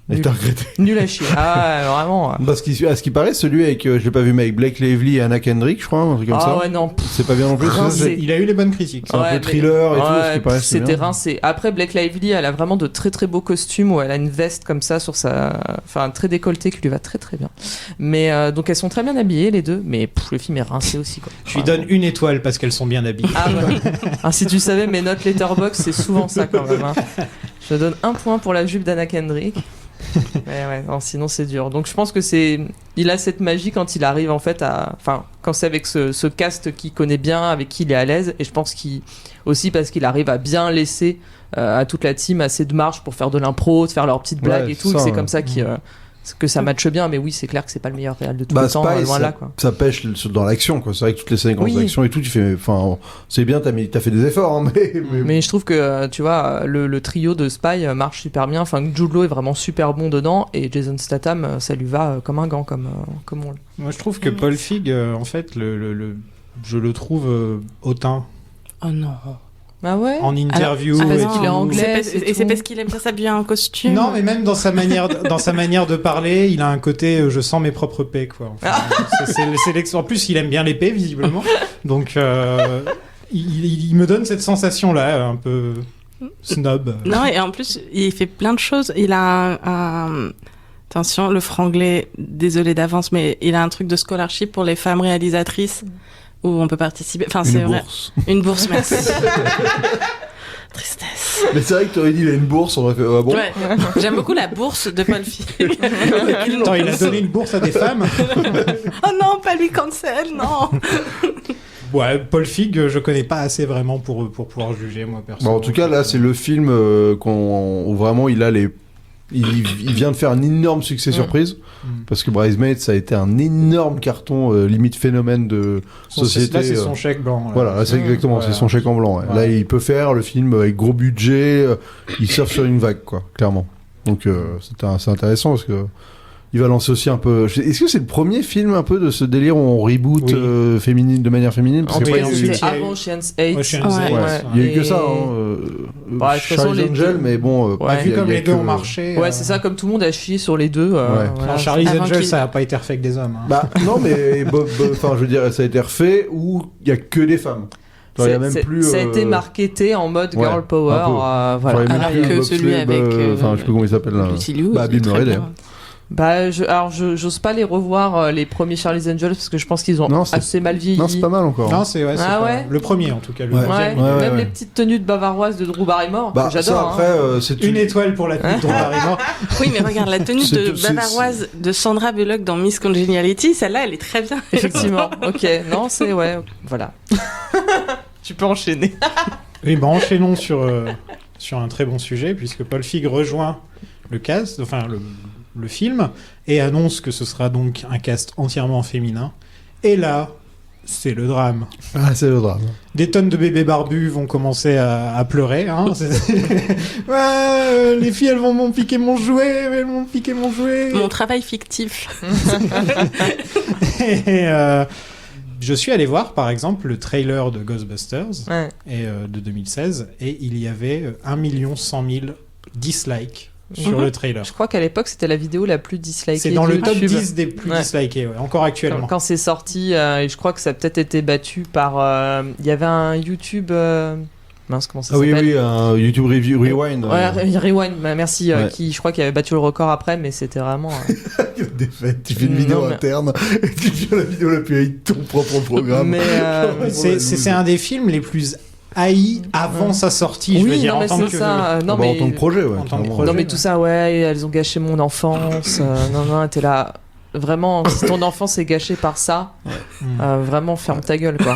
Et t'as regretté. nul à chier. Ah, ouais, vraiment. Parce qu'à ce qui paraît, celui avec, je l'ai pas vu, mais avec Blake Lively et Anna Kendrick, je crois, un truc comme ça. Ah ouais, non. C'est pas bien non plus. Rincé. Il a eu les bonnes critiques. C'est un peu thriller et tout, ce qui paraît. c'est C'était bien. rincé. Après, Blake Lively, elle a vraiment de très très beaux costumes où elle a une veste comme ça sur sa. Enfin, très décolletée qui lui va très très bien. Mais donc, elles sont très bien habillées, les deux, mais le film est rincé aussi, quoi. Je lui donne une étoile parce qu'elles sont bien habillées. Ah ouais. Ah, si tu savais, mes notes Letterboxd, c'est souvent ça quand même. Hein. Je donne 1 point pour la jupe d'Anna Kendrick. Ouais, non, sinon c'est dur. Donc je pense que il a cette magie quand il arrive en fait enfin, quand c'est avec ce cast qu'il connaît bien, avec qui il est à l'aise, et je pense aussi parce qu'il arrive à bien laisser à toute la team assez de marge pour faire de l'impro, de faire leurs petites blagues et tout, et c'est comme ça que ça matche bien. Mais oui, c'est clair que c'est pas le meilleur réal de tout le temps, Spy, loin ça, là, quoi. ça pêche dans l'action, quoi. C'est vrai que toutes les séquences Oui. d'action et tout, tu fais, enfin, c'est bien, t'as fait des efforts, hein, Mais je trouve que, tu vois, le trio de Spy marche super bien. Enfin, Jude Law est vraiment super bon dedans, et Jason Statham, ça lui va comme un gant, comme on. Moi, je trouve que Paul Feig, en fait, je le trouve hautain. Oh non. Ah ouais. En interview. Alors, et parce qu'il est tout. anglais. C'est parce qu'il aime bien s'habiller en costume. Non, mais même dans sa manière de parler, il a un côté je sens mes propres paix, quoi. Enfin, en plus, il aime bien les paix, visiblement. Donc, il me donne cette sensation-là, un peu snob. Non, et en plus, il fait plein de choses. Il a attention, le franglais, désolé d'avance, mais il a un truc de scholarship pour les femmes réalisatrices où on peut participer. Enfin, c'est vrai. Une bourse, merci. Tristesse. Mais c'est vrai que t'aurais dit il a une bourse, on aurait fait ah bon. Ouais. J'aime beaucoup la bourse de Paul Feig. Attends, il a donné une bourse à des femmes. Oh non, pas lui cancel, non. Ouais, Paul Feig, je connais pas assez vraiment pour pouvoir juger, moi, perso. Bon, en tout cas, là, c'est le film où vraiment il a il vient de faire un énorme succès surprise, parce que Bridesmaids, ça a été un énorme carton, limite phénomène de société. Là, c'est son chèque blanc. Là. Voilà, là, c'est exactement, ouais. c'est son chèque en blanc. Ouais. Ouais. Là, il peut faire le film avec gros budget, il surfe sur une vague, quoi, clairement. Donc, c'est intéressant parce que il va lancer aussi un peu. Est-ce que c'est le premier film un peu de ce délire où on reboot Oui. féminine de manière féminine? Parce En que tout Oui, cas, ensuite, c'était il y a eu- avant Ocean's 8. Ocean's Ouais. 8, Ouais. Il y a eu que ça. Bah, de toute façon, Charlie's les Angel, deux- mais bon. Ouais. Vu il y a- comme il y a les deux que- ont marché. Ouais, c'est ça, comme tout le monde a chié sur les deux. Ouais. voilà. Non, Charlie's Avant Angel, qu'il- ça n'a pas été refait avec des hommes. Hein. Bah non, mais enfin, je veux dire, ça a été refait où il y a que des femmes. Genre, il y a même plus. Ça a été marketé en mode ouais, girl power. un peu. voilà. Genre, il y a même Alors plus que Bobsleigh, celui avec, Enfin, je sais plus comment il s'appelle là. Lucy Liu, Bah, c'est Bill très Murray, bien. d'ailleurs. Bah, j'ose pas les revoir les premiers Charlie's Angels parce que je pense qu'ils ont Non, c'est- assez mal vieilli. Non, c'est pas mal encore. Non, c'est Ah pas- ouais le premier en tout cas. Le Ouais. deuxième. Ouais, Ouais, même ouais. les petites tenues de bavaroise de Drew Barrymore, Bah, que j'adore. ça, après, c'est Une étoile pour la tenue de Drew Barrymore. Oui, mais regarde, la tenue C'est de tout- c'est- bavaroise de Sandra Bullock dans Miss Congeniality, celle-là, elle est très bien. Effectivement. Ok, non, c'est ouais, voilà. Tu peux enchaîner. Oui, bah enchaînons sur un très bon sujet, puisque Paul Feig rejoint le cast, enfin le film, et annonce que ce sera donc un cast entièrement féminin. Et là, c'est le drame. Ah, c'est le drame. Des tonnes de bébés barbus vont commencer à pleurer. Hein. Ouais, les filles, elles vont m'ont piqué mon jouet, elles m'ont piqué mon jouet. Mon travail fictif. Et, je suis allé voir, par exemple, le trailer de Ghostbusters Ouais. de 2016, et il y avait 1 100 000 dislikes sur Mhm. le trailer. Je crois qu'à l'époque, c'était la vidéo la plus dislikée. C'est dans de le top YouTube. 10 des plus Ouais. dislikés, ouais, encore actuellement. Quand c'est sorti, et je crois que ça a peut-être été battu par. Il y avait un YouTube. Mince, comment ça Ah oui, s'appelle oui, un YouTube Review Rewind. Ouais, Rewind, bah, merci, Ouais. qui je crois qu'il avait battu le record après, mais c'était vraiment. Des fêtes, tu fais une Non, vidéo mais- interne et tu fais la vidéo la plus haïe de ton propre programme. Mais, C'est un des films les plus haïs avant sa sortie, je veux oui, dire, non, en mais tant c'est que... ça. Non, Bah, mais... en tant que projet, ouais. En tant que clairement. projet. Non, mais tout ça, ouais, elles ont gâché mon enfance. Non, t'es là. Vraiment, si ton enfance est gâchée par ça, vraiment, ferme ta gueule, quoi.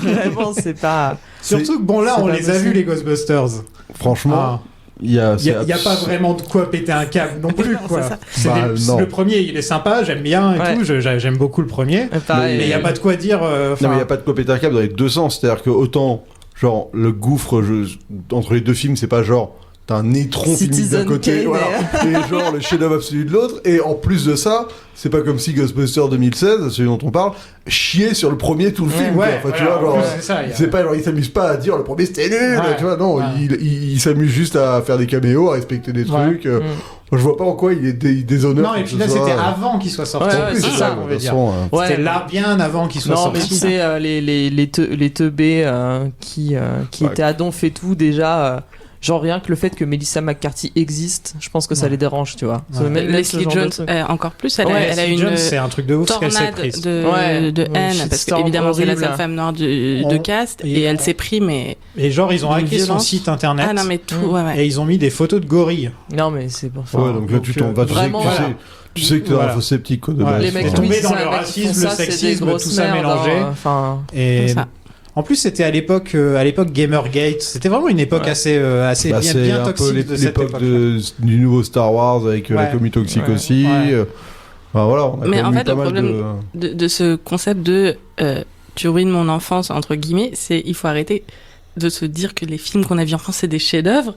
Vraiment, c'est pas. Surtout que bon, là, c'est on pas les a possible. vus, les Ghostbusters. Franchement, Ah. il y a. Il n'y a pas vraiment de quoi péter un câble non plus, quoi. c'est ça. C'est Bah, non. le premier, il est sympa, j'aime bien et Ouais. tout, j'aime beaucoup le premier. Pareil. Mais il n'y a pas de quoi dire... Non, mais il n'y a pas de quoi péter un câble dans les deux sens. C'est-à-dire que autant, genre, le gouffre entre les deux films, c'est pas genre. T'as un étron filmique Citizen d'un côté, Kane, voilà, et genre le chef-d'œuvre absolu de l'autre. Et en plus de ça, c'est pas comme si Ghostbusters 2016, celui dont on parle, chiait sur le premier tout le film. Ouais, quoi. Enfin, tu voilà, vois, en genre, plus, c'est ça, il y a- c'est pas genre, il s'amuse pas à dire le premier c'était nul, Ouais. tu vois, non, Ouais. il s'amuse juste à faire des caméos, à respecter des Ouais. trucs. Moi, je vois pas en quoi il est déshonneur. Non, et puis là, c'était avant qu'il soit sorti. Ouais, En plus, c'est c'est ça, ça qu'on de veut toute dire. façon, Ouais. C'était là bien avant qu'il soit Non, mais sorti. tu sais, les teubés qui Ouais. étaient à donf et tout, déjà. Genre rien que le fait que Melissa McCarthy existe, je pense que ça Ouais. les dérange, tu vois. Ouais. Même ce Leslie genre de Jones, truc. encore plus, elle Ouais, a Leslie une Jones, c'est un truc de ouf ce qu'elle s'est tornade prise. Ouais. de Ouais, haine, parce shitstorm qu'évidemment c'est la horrible. seule femme noire du cast, et et elle on- s'est pris, mais... Et genre, ils ont D'une hacké son violence. site internet. Ah non, mais tout, ouais, ouais. Et ils ont mis des photos de gorilles. Non, mais c'est bon. Ouais, donc là, tu tombes. Bah, tu sais que vraiment, tu sais que t'es un Voilà. faux sceptique, quoi, de Ouais, base. les mecs Faut qui tomber disent dans ça, le les mecs qui racisme, font le ça, c'est des sexisme, grosses tout ça merdes, mélangé. hein. Enfin, Et C'est ça. en plus, c'était à l'époque Gamergate. C'était vraiment une époque Ouais. assez Bah, bien, c'est bien un peu toxique de cette l'époque époque. du nouveau Star Wars avec la Ouais. commu toxique Ouais. aussi. Ouais. Enfin, voilà, on a Mais quand en même eu fait, pas le mal problème de ce concept de tu ruines mon enfance, entre guillemets, c'est il faut arrêter de se dire que les films qu'on a vus enfant, c'est des chefs-d'œuvre.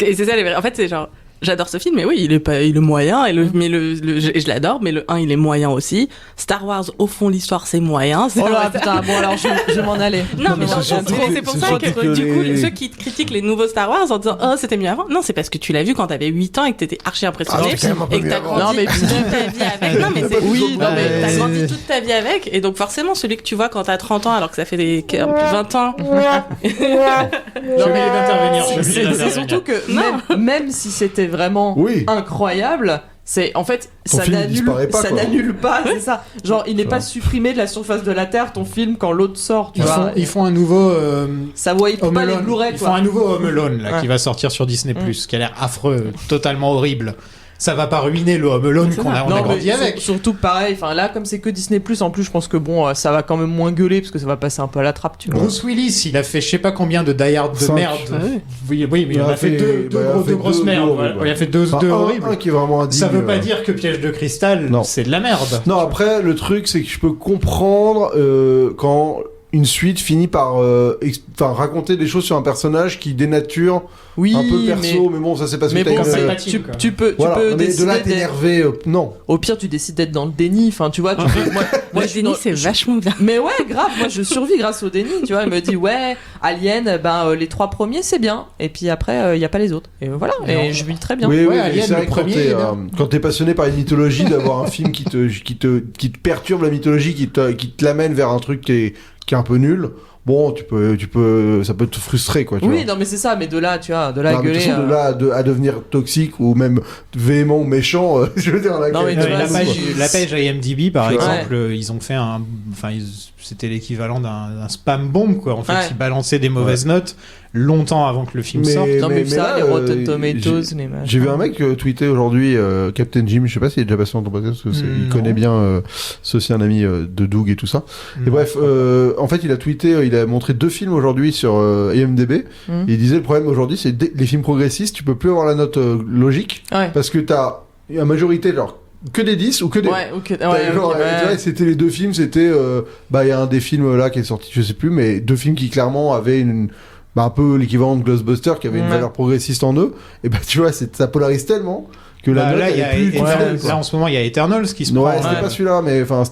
Et c'est ça, en fait, c'est genre. J'adore ce film, mais oui, il est moyen, et mais je l'adore, mais le 1, il est moyen aussi. Star Wars, au fond, l'histoire, c'est moyen. oh là, putain, bon, alors je vais m'en aller. Non, mais mais dans le c'est sens où surtout- c'est pour c'est ça surtout que, que du coup, les- ceux qui critiquent les nouveaux Star Wars en disant oh c'était mieux avant, non, c'est parce que tu l'as vu quand t'avais 8 ans et que t'étais archi impressionné c'était quand même un peu et que mieux t'as avant. grandi Non, mais- toute ta vie avec. Non, mais c'est Oui, non, mais t'as c'est- grandi toute ta vie avec, et donc forcément celui que tu vois quand t'as 30 ans alors que ça fait 20 ans. Je vais d'intervenir. C'est surtout que même si c'était vraiment Oui. incroyable, c'est en fait Ton film disparaît pas, ça quoi. n'annule pas, c'est ça. Genre il n'est Ça. pas supprimé de la surface de la Terre ton film quand l'autre sort, tu vois. Ils font un nouveau Ça wipe Home pas les Alone. Blu-ray Ils font quoi. un nouveau Home Alone là, Ouais. qui va sortir sur Disney+, qui a l'air affreux, totalement horrible. Ça va pas ruiner le Home Alone qu'on a, on a Non, grandi mais avec. surtout pareil, enfin là comme c'est que Disney+, en plus je pense que bon ça va quand même moins gueuler parce que ça va passer un peu à la trappe, tu vois. Bruce Willis, il a fait je sais pas combien de Die Hard de 5. merde. Oui, mais il en a fait deux grosses merdes. horribles, Il a fait deux Enfin, horribles. un qui est vraiment indigne. Ça veut pas dire que Piège de cristal, Non. c'est de la merde. Non, après, le truc, c'est que je peux comprendre quand une suite finit par raconter des choses sur un personnage qui dénature Oui, un peu le perso, mais bon, ça c'est parce que mais t'as bon, une... tu peux Voilà, mais de décider là d'être- t'énerver, non. Au pire, tu décides d'être dans le déni. Enfin, tu vois, moi, Le je suis déni, dans- c'est vachement bien. Mais ouais, grave, moi je survis grâce au déni, tu vois. Elle me dit, ouais, Alien, les 3 premiers c'est bien, et puis après, il n'y a pas les autres. Et voilà, et je vis très bien. Oui, Ouais, oui, Alien, c'est vrai le que quand premier, t'es, il est bien. quand t'es passionné par une mythologie, d'avoir un film qui te perturbe la mythologie, qui te l'amène vers un truc qui est un peu nul, bon, ça peut te frustrer, quoi. Tu Oui, vois. non, mais c'est ça, mais de là, tu vois, de là à Non, mais de gueuler. toute façon, de là à devenir toxique ou même véhément ou méchant, je veux dire, là, Non, mais quand tu même, vois, La page IMDb, par Ouais. exemple, ils ont fait c'était l'équivalent d'un spam bomb, quoi. En fait, Ouais. ils balançaient des mauvaises notes longtemps avant que le film sorte. Non, mais ça, là, les Rotten Tomatoes, les machins. j'ai vu un mec tweeter aujourd'hui, Captain Jim, je sais pas s'il est déjà passé dans ton podcast, parce que il Non. connaît bien, c'est aussi un ami de Doug et tout ça. Et Non. bref, en fait, il a tweeté, il a montré 2 films aujourd'hui sur IMDb. Mm. Et il disait le problème aujourd'hui, c'est les films progressistes, tu peux plus avoir la note logique, Ouais. parce que t'as la majorité, genre, que des 10 ou que des... Ouais, ok. T'as Ouais, genre, ok, ouais. tu vois, c'était les 2 films, c'était il y a un des films là qui est sorti, je sais plus, mais 2 films qui clairement avaient un peu l'équivalent de Ghostbusters, qui avait une Ouais. valeur progressiste en eux. Et bah tu vois, ça polarise tellement que la note là, il y elle a est plus fidèle, quoi. là, en ce moment, il y a Eternals qui se Ouais, prend. c'était ouais. pas celui-là, mais enfin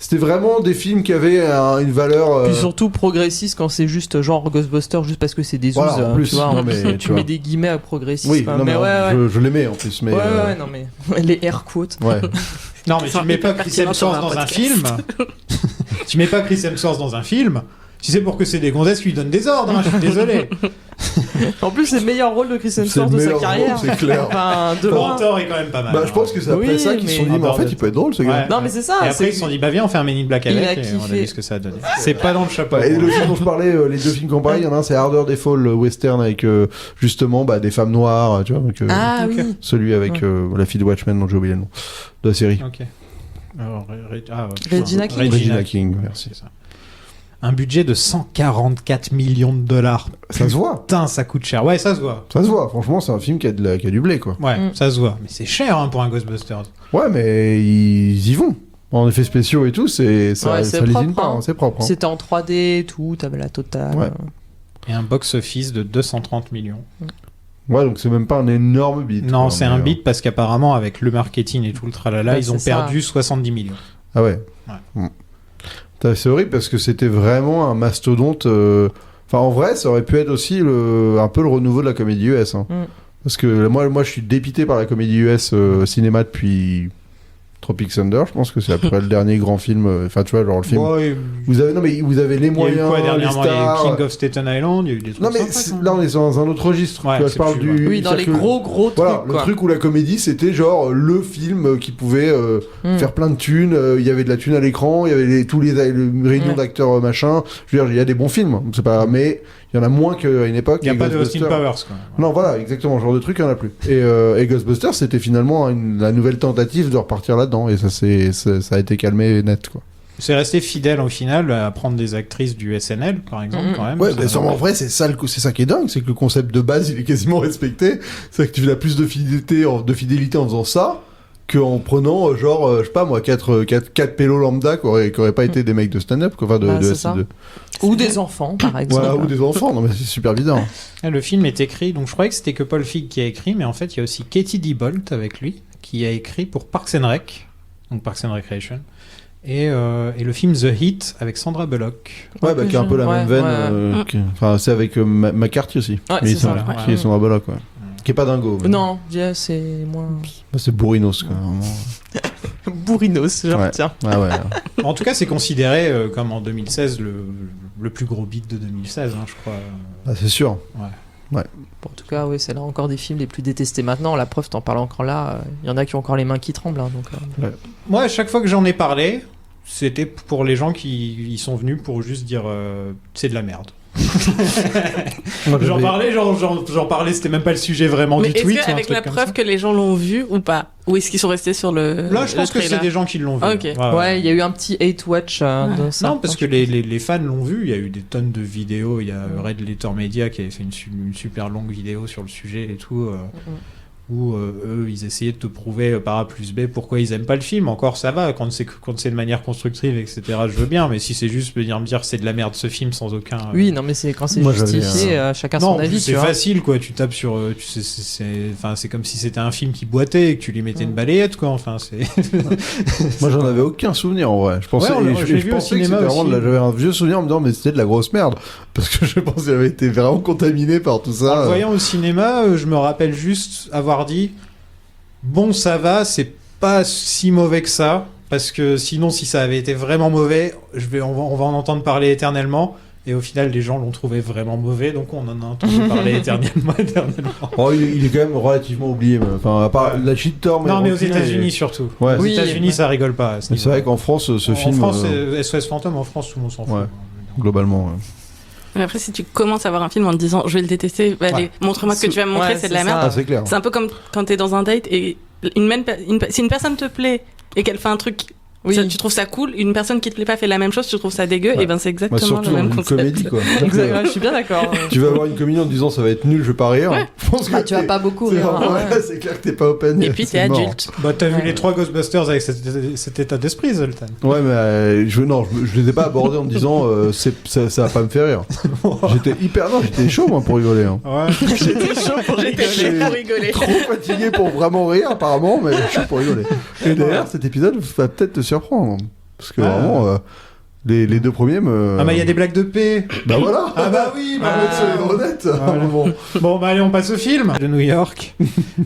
c'était vraiment des films qui avaient une valeur. Puis surtout progressiste quand c'est juste genre Ghostbusters, juste parce que c'est des Voilà, ouzes, en plus, tu vois. non, mais, tu tu mets vois. des guillemets à progressiste. Oui, hein, non, mais ouais. je l'aimais en plus, mais. Ouais, non, mais les air quotes. Ouais. Non, mais tu mets pas Chris pertinent sur Hemsworth un dans un podcast. film. Tu mets pas Chris Hemsworth dans un film. Si c'est pour que c'est des gonzesses qui lui donnent des ordres, hein, je suis désolé. En plus, c'est le meilleur rôle de Chris C'est Hemsworth le de sa meilleur carrière. rôle, c'est clair. Enfin, de Bon, loin. Thor est quand même pas mal. Bah, je pense que c'est après Oui, ça qu'ils se sont mais- dit, mais en fait, il peut être drôle ce gars. Ouais. Non, mais c'est ça. Et après, c'est- ils se sont dit, bah viens, on fait un Men in Black Il avec, a et on a kiffé. vu ce que ça a donné. C'est pas dans le chapeau. Et le film dont je parlais, les 2 films qu'on parlait, il y en a un, c'est Harder Day Fall, le western avec justement des femmes noires, tu vois, donc, Ah Ok. oui. celui avec la fille de Watchmen dont j'ai oublié le nom de la série. Ok. Alors, Regina King. Regina King, merci. C'est ça. Un budget de 144 millions de dollars. Ça se voit. Putain, ça coûte cher. Ouais, ça se voit. Ça se voit, franchement, c'est un film qui a du blé, quoi. Ouais, Mm. ça se voit. Mais c'est cher pour un Ghostbusters. Ouais, mais ils y vont. En effets spéciaux et tout, ça Ouais, c'est lésine propre, pas, hein. hein, c'est propre. Hein. C'était en 3D et tout, t'avais la totale. Ouais. Et un box-office de 230 millions. Ouais, donc c'est même pas un énorme beat. Non, quoi, c'est mais, un beat parce qu'apparemment, avec le marketing et tout le tralala, Ouais, ils ont c'est ça. perdu 70 millions. Ah ouais. Ouais. C'est horrible parce que c'était vraiment un mastodonte. Enfin, en vrai, ça aurait pu être aussi un peu le renouveau de la comédie US. Hein. Mm. Parce que moi, je suis dépité par la comédie US cinéma depuis Tropic Thunder. Je pense que c'est après le dernier grand film. Enfin, tu vois, genre le film. Ouais, Vous avez les il y a eu moyens, quoi les dernièrement? Il y a stars. eu King of Staten Island, il y a eu des trucs Non mais sympas, quand là même. on est dans un autre registre. Ouais, Tu vois, c'est je parle plus, du. Oui, dans les c'est-à-dire que- gros Voilà, trucs, le quoi. truc où la comédie c'était genre le film qui pouvait faire plein de thunes. Il y avait de la thune à l'écran, il y avait tous les réunions Ouais. d'acteurs machin. Je veux dire, il y a des bons films, c'est pas. Mais il y en a moins qu'à une époque. Il n'y a et pas de Austin Ghostbusters- Powers, quoi. Non, voilà, exactement, ce genre de truc, il n'y en a plus. Et Ghostbusters, c'était finalement la nouvelle tentative de repartir là-dedans, et ça a été calmé net, quoi. C'est resté fidèle au final à prendre des actrices du SNL, par exemple, quand même. Ouais, Ça- mais en vrai, c'est ça qui est dingue, c'est que le concept de base, il est quasiment respecté. C'est que tu as plus de fidélité en faisant ça, qu'en prenant, je sais pas moi, 4 pélos lambda qui auraient pas été des mecs de stand-up, quoi, enfin Bah, c'est ça. Ou des enfants, par exemple. Voilà, ou des enfants, non mais c'est super bizarre. Ah, le film est écrit, donc je croyais que c'était que Paul Feig qui a écrit, mais en fait il y a aussi Katie Dibolt avec lui, qui a écrit pour Parks and Rec, donc Parks and Recreation, et le film The Heat avec Sandra Bullock. Ouais, bah, qui est un peu la même veine. ouais. Enfin, c'est avec McCarthy aussi. Ouais, mais c'est ça, qui ouais. est son là, quoi. Qui est pas dingo. mais- Non, c'est moins. Bah, c'est bourrinos, quoi. Vraiment. Bourrinos, genre, Ouais. tiens. Ah ouais. En tout cas, c'est considéré comme en 2016 le plus gros beat de 2016, hein, je crois. Ah, c'est sûr. Bon, en tout cas, oui, c'est là encore des films les plus détestés maintenant. La preuve, t'en parles encore là. Il y en a qui ont encore les mains qui tremblent. Hein, donc, Moi, à chaque fois que j'en ai parlé, c'était pour les gens qui y sont venus pour juste dire c'est de la merde. J'en parlais, c'était même pas le sujet vraiment Mais du est-ce tweet. ou un qu'avec truc la comme preuve ça. que les gens l'ont vu ou pas? Ou est-ce qu'ils sont restés sur le. Là, je le pense que c'est trailer des gens qui l'ont vu. Ok. ouais, il y a eu un petit hate watch de ça. Non, parce que les fans l'ont vu. Il y a eu des tonnes de vidéos. Il y a Red Letter Media qui avait fait une super longue vidéo sur le sujet et tout. où eux, ils essayaient de te prouver par A plus B pourquoi ils aiment pas le film. Encore, ça va, quand c'est de manière constructive, etc., je veux bien, mais si c'est juste venir me dire c'est de la merde ce film sans aucun... Oui, non, mais c'est quand c'est Moi, justifié, chacun Non, son avis, c'est tu vois. facile, quoi. Tu tapes sur... c'est comme si c'était un film qui boitait et que tu lui mettais une balayette, quoi. Enfin, c'est... Moi, j'en avais aucun souvenir, en vrai. Je pensais, Ouais, je l'ai vu au pensais que cinéma c'était vraiment aussi. j'avais un vieux souvenir en me disant, mais c'était de la grosse merde. Parce que je pense qu'il avait été vraiment contaminé par tout ça. En le voyant au cinéma, je me rappelle juste avoir dit bon, ça va, c'est pas si mauvais que ça, parce que sinon, si ça avait été vraiment mauvais, on va en entendre parler éternellement. Et au final, les gens l'ont trouvé vraiment mauvais, donc on en a entendu parler éternellement. Oh, il est quand même relativement oublié. Enfin, à part la shitstorm. Non, mais aux Routine, États-Unis surtout. Ouais. Aux Oui, États-Unis, ça rigole pas. à ce Mais c'est vrai niveau-là. qu'en France, ce film. En France, SOS Fantôme, en France, tout le monde s'en fout. Ouais. Globalement. Ouais. Mais après, si tu commences à voir un film en te disant je vais le détester, allez, montre-moi ce que tu vas me montrer, Ouais, c'est de la c'est merde. ça. Ah, c'est clair. C'est un peu comme quand t'es dans un date et si une personne te plaît et qu'elle fait un truc, Oui. tu trouves ça cool, une personne qui te plaît pas fait la même chose, tu trouves ça dégueu, Ouais. et ben c'est Bah, exactement surtout le dans même une concept. comédie, quoi. Exactement, je suis bien d'accord. Tu vas voir une comédie en te disant ça va être nul, je vais pas rire. Ouais. Je pense Bah, que tu vas pas beaucoup c'est rire. vraiment- hein. ouais, c'est clair que t'es pas open. Et puis c'est t'es mort. adulte. Bah, t'as vu les 3 Ghostbusters avec cet état d'esprit, Zoltan. Ouais, mais je les ai pas abordés en me disant ça va pas me faire rire. J'étais chaud moi pour rigoler. Hein. Ouais. J'étais chaud pour rigoler. pour rigoler. Trop fatigué pour vraiment rire apparemment, mais je suis pour rigoler. Et d'ailleurs, cet épisode va peut-être te surprendre. Parce que vraiment, les 2 premiers me... Ah, bah, il y a des blagues de paix. Bah voilà. Ah, bah oui, bah, On va être sur les honnêtes. Voilà. Bon, bah, allez, on passe au film. De New York.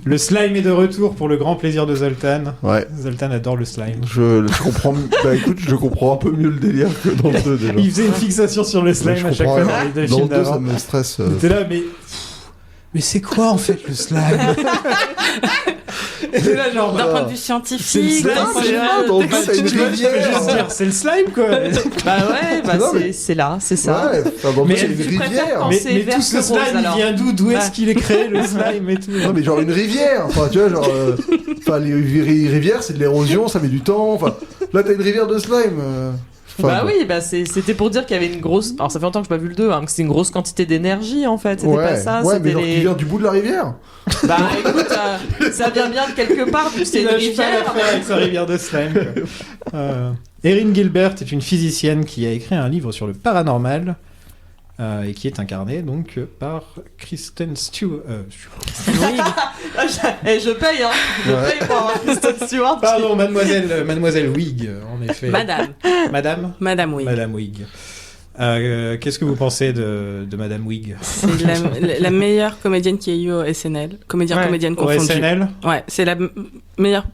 Le slime est de retour pour le grand plaisir de Zoltan. Ouais. Zoltan adore le slime. Je comprends... Bah écoute, je comprends un peu mieux le délire que dans le 2 déjà. Il faisait une fixation sur le slime Je à chaque comprends fois rien. dans les 2 Dans le films 2, ça d'avant. me stresse. T'es là, mais c'est quoi en fait le slime? Et t'es là, genre, D'un bah, point de vue c'est le scientifique, slime, d'un point de c'est vue- là, dans le bah, c'est une tu peux rivière. juste dire, c'est le slime quoi. Bah ouais, bah Non, mais- c'est là, c'est ça. Ouais, enfin, bon, Mais c'est une tu préfères rivière. penser Mais vert tout ce que rose, slime, il alors. vient d'où est-ce Ouais. qu'il est créé le slime et tout? Non mais genre une rivière, enfin tu vois genre, enfin les rivières c'est de l'érosion, ça met du temps, enfin là t'as une rivière de slime. Enfin, Bah oui, bah c'était pour dire qu'il y avait une grosse. Alors ça fait longtemps que j'ai pas vu le 2, hein, que c'était une grosse quantité d'énergie en fait. C'était ouais, pas ça, ouais, mais c'était genre qui vient du bout de la rivière. Bah écoute, ça vient bien de quelque part, vu que c'est Il une a pas rivière. l'affaire avec sa rivière de slime. Quoi. Erin Gilbert est une physicienne qui a écrit un livre sur le paranormal et qui est incarnée donc par Kristen Stewart. Et je paye, hein. Je Ouais. paye pour avoir Kristen Stewart. Pardon, mademoiselle Wig, en effet. Madame. Madame Oui. Madame Wig. Qu'est-ce que vous pensez de Madame Wig? C'est la meilleure comédienne qui ait eu au SNL. Comédienne Au confondue. SNL? Ouais, c'est la meilleure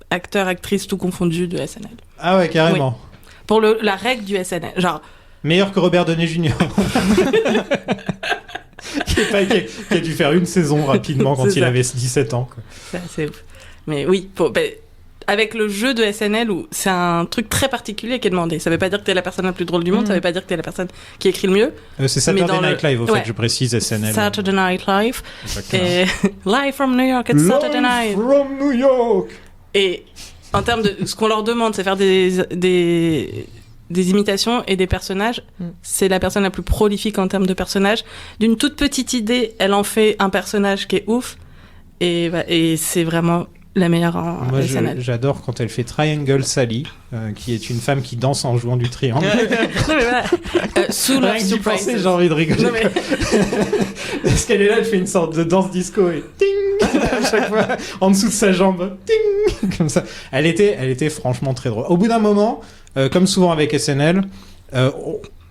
acteur, actrice tout confondu de SNL. Ah ouais, carrément. Pour la règle du SNL. Genre, Meilleur que Robert Downey Jr. qui a dû faire une saison rapidement quand C'est il ça. avait 17 ans. Quoi. c'est assez ouf. Mais oui, avec le jeu de SNL, où c'est un truc très particulier qui est demandé. Ça veut pas dire que t'es la personne la plus drôle du monde, ça veut pas dire que t'es la personne qui écrit le mieux. C'est Saturday dans Night Live, au ouais. fait, je précise SNL. Saturday Night Live. Exactement. Et Live from New York, it's Saturday Night. From New York. Et en termes de ce qu'on leur demande, c'est faire des imitations et des personnages. C'est la personne la plus prolifique en termes de personnages. D'une toute petite idée, elle en fait un personnage qui est ouf. Et c'est vraiment la meilleure en Moi, SNL. j'adore quand elle fait Triangle Sally, qui est une femme qui danse en jouant du triangle. Non, mais voilà. Sous Rien Love que d'y penser, Surprises. j'ai envie de rigoler. Non, mais- Parce qu'elle est là, elle fait une sorte de danse disco et ting à chaque fois en dessous de sa jambe, ting comme ça. Elle était franchement très drôle. Au bout d'un moment, comme souvent avec SNL,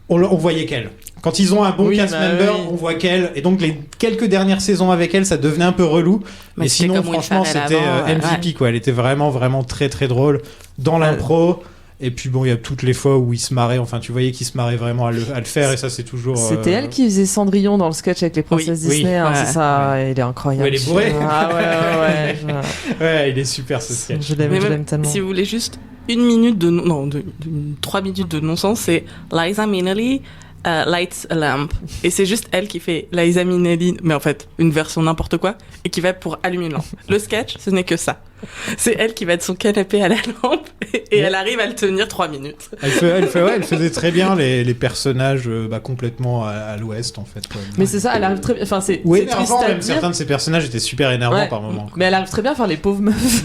on voyait qu'elle. Quand ils ont un bon Oui, cast bah member, oui. on voit qu'elle. Et donc les quelques dernières saisons avec elle, ça devenait un peu relou. Mais c'était sinon, comme Will franchement, Ferrell c'était avant, MVP quoi. Elle était vraiment vraiment très très drôle dans l'impro. Et puis bon, il y a toutes les fois où il se marrait. Enfin, tu voyais qu'il se marrait vraiment à le faire. Et ça, c'est toujours. C'était elle qui faisait Cendrillon dans le sketch avec les princesses Oui, Disney, hein, ouais. c'est ça, elle est incroyable. Ouais, elle est bourrée. Ah ouais, Ouais, il est super ce sketch. je Mais l'aime même tellement. si vous voulez juste une minute de 3 minutes de non-sens, c'est Liza Minnelli lights a lamp. Et c'est juste elle qui fait Liza Minnelli, mais en fait, une version n'importe quoi, et qui va pour allumer une lampe. Le sketch, ce n'est que ça. C'est elle qui va de son canapé à la lampe et elle arrive à le tenir 3 minutes. Elle faisait très bien les personnages complètement à l'ouest en fait. Quoi. Mais c'est ça, elle arrive très bien. Enfin, c'est Oui, triste avant, à même dire. certains de ces personnages étaient super énervants Ouais. par moments. Mais elle arrive très bien à faire les pauvres meufs.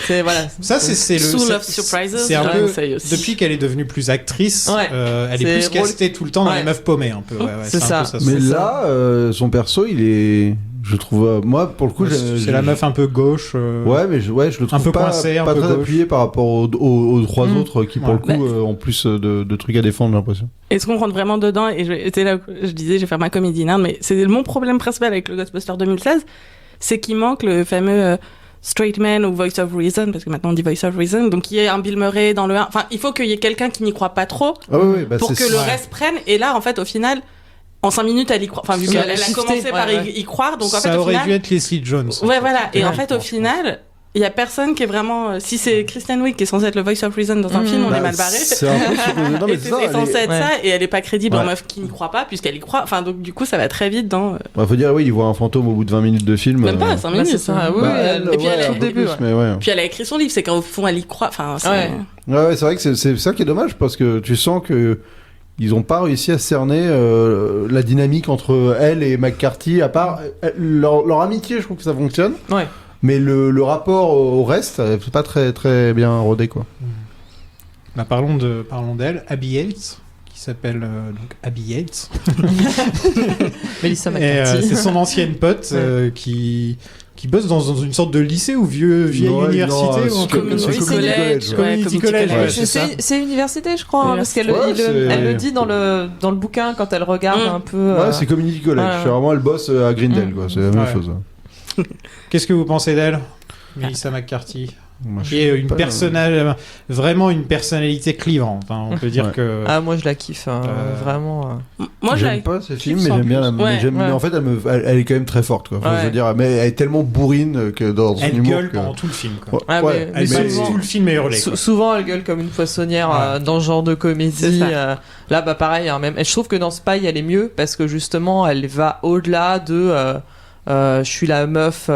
c'est voilà. Ça, c'est le. Sous Love c'est- Surprises, C'est un je peu. l'conseille aussi. Depuis qu'elle est devenue plus actrice, Ouais. elle est C'est plus castée tout le temps dans Ouais. les meufs paumées un peu. Ouais, C'est un ça. peu Mais C'est là, son perso, il est. Je trouve. Moi, pour le coup, c'est la meuf un peu gauche. Ouais, mais je le trouve peu pas, coincé, un pas peu très gauche. appuyé par rapport aux trois autres qui, pour Ouais. le coup, ont plus de trucs à défendre, j'ai l'impression. Et ce qu'on rentre vraiment dedans, et c'était là où je disais, je vais faire ma comédie nerd, mais c'est mon problème principal avec le Ghostbuster 2016, c'est qu'il manque le fameux straight man ou voice of reason, parce que maintenant on dit voice of reason, donc il y ait un Bill Murray dans le 1. Enfin, il faut qu'il y ait quelqu'un qui n'y croit pas trop Ah oui, bah pour que le reste prenne. Et là, en fait, au final, en 5 minutes, elle y croit. Enfin, vu qu'elle a commencé par y croire, donc en fait, ça au aurait final. dû être Leslie Jones. Ouais, voilà. Et Ouais, en fait, au final, il y a personne qui est vraiment. Si c'est Kristen Wiig qui est censée être le voice of reason dans un film, on est mal barré. C'est un peu supposé. Non, mais Et c'est ça. c'est censé être Ouais. ça, et elle est pas crédible en Ouais. meuf qui n'y croit pas, puisqu'elle y croit. Enfin, donc du coup, ça va très vite dans. Bah, faut dire, oui, il voit un fantôme au bout de 20 minutes de film. Même pas 5 Bah, minutes. c'est ça. Oui, Bah, oui, elle, Et puis elle a un le peu début, plus, ouais. mais ouais. Puis elle a écrit son livre, c'est qu'au fond, elle y croit. Enfin, c'est. Ouais. Ouais, c'est vrai que c'est ça qui est dommage parce que tu sens que ils ont pas réussi à cerner la dynamique entre elle et McCarthy. À part leur amitié, je trouve que ça fonctionne. Ouais. Mais le rapport au reste, c'est pas très très bien rodé quoi. Bah, parlons d'elle, Abby Yates, qui s'appelle donc Abby Yates. Melissa Et McCarthy. c'est son ancienne pote qui bosse dans une sorte de lycée ou vieille Non, université non, ou un c'est truc comme ça. community college, ouais. Community college, ouais, C'est c'est ça. c'est université, je crois, hein, parce qu'elle Ouais, c'est- elle le dit dans le bouquin quand elle regarde un peu. Ouais, c'est community college. voilà. C'est vraiment elle bosse à Greendale quoi. C'est la même Ouais. chose. Qu'est-ce que vous pensez d'elle, Melissa McCarthy, Moi, je qui est sais pas, vraiment une personnalité clivante. Hein. On peut dire Ouais. que. Ah, moi je la kiffe, vraiment. Moi, j'aime pas ces films, mais sans j'aime bien. plus. Ouais. Mais en fait, elle est quand même très forte. Quoi. Enfin, Ouais. je veux dire, mais elle est tellement bourrine que dans son Elle humour. gueule que- pendant tout le film. Quoi. Ah, Ouais. mais Elle souvent- tout le film est hurlé. quoi. Souvent, elle gueule comme une poissonnière Ouais. dans ce genre de C'est comédie. ça. Là, bah pareil, hein, même. Et je trouve que dans Spy, elle est mieux parce que justement, elle va au-delà de. Je suis la meuf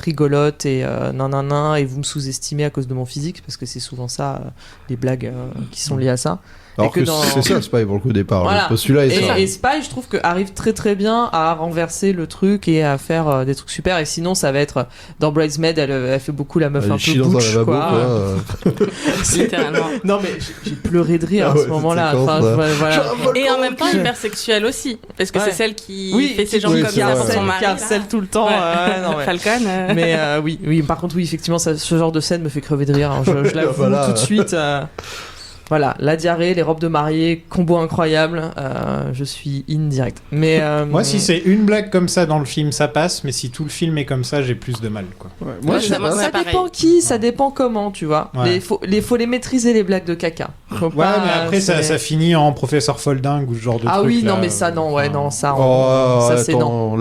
rigolote et nan et vous me sous-estimez à cause de mon physique parce que c'est souvent ça, les blagues qui sont liées à ça. Alors Et que dans- c'est ça, c'est pas pour le coup au départ. Voilà. Celui-là est ça. Et Spy, je trouve que arrive très très bien à renverser le truc et à faire des trucs super. Et sinon, ça va être dans Bridesmaid, elle fait beaucoup la meuf Elle un chie peu dans un butch, lavabo, quoi. quoi. littéralement. Non mais j'ai pleuré de rire Ah à ouais, ce moment-là. cette séquence, Enfin, là. voilà. Et en même temps, hyper sexuelle aussi. Parce que Ouais. c'est celle qui Oui, fait ses jambes oui, comme c'est ça vrai, pour ouais. son mari. qui harcèle tout le temps. Ouais. Non, ouais. Falcon. Mais oui, par contre, oui, effectivement, ce genre de scène me fait crever de rire. hein. Je l'avoue Voilà. tout de suite. Voilà, la diarrhée, les robes de mariée, combo incroyable. Je suis in direct. Mais Moi, si c'est une blague comme ça dans le film, ça passe. Mais si tout le film est comme ça, j'ai plus de mal. Quoi. Moi, Ouais, je sais ça- moi, pas. ça- ça pareil. dépend qui, ça dépend comment, tu vois. Ouais. Faut les maîtriser les blagues de caca. Faut Ouais, pas, mais après, ça c'est- finit en professeur folding ou ce genre de Ah truc. oui, là. non, mais ça, non, ouais, Enfin, non, ça, Oh, ça c'est non. attends,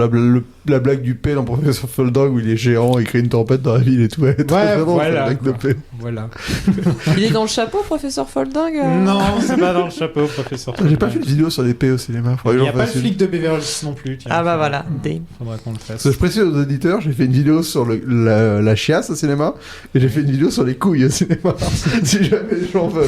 la blague du P dans Professeur Folding où il est géant, il crée une tempête dans la ville et tout. Ouais, voilà, blague de quoi. P. Voilà. Il est dans le chapeau, professeur Folding Non, c'est pas dans le chapeau, professeur. J'ai pas fait de vidéo sur les P au cinéma. Il n'y a pas le flic de Beverly Hills non plus. Tiens. Ah bah voilà, Dame. Faudra qu'on le fasse. Parce que je précise aux auditeurs, j'ai fait une vidéo sur la chiasse au cinéma et j'ai fait une vidéo sur les couilles au cinéma. Si jamais les gens veulent.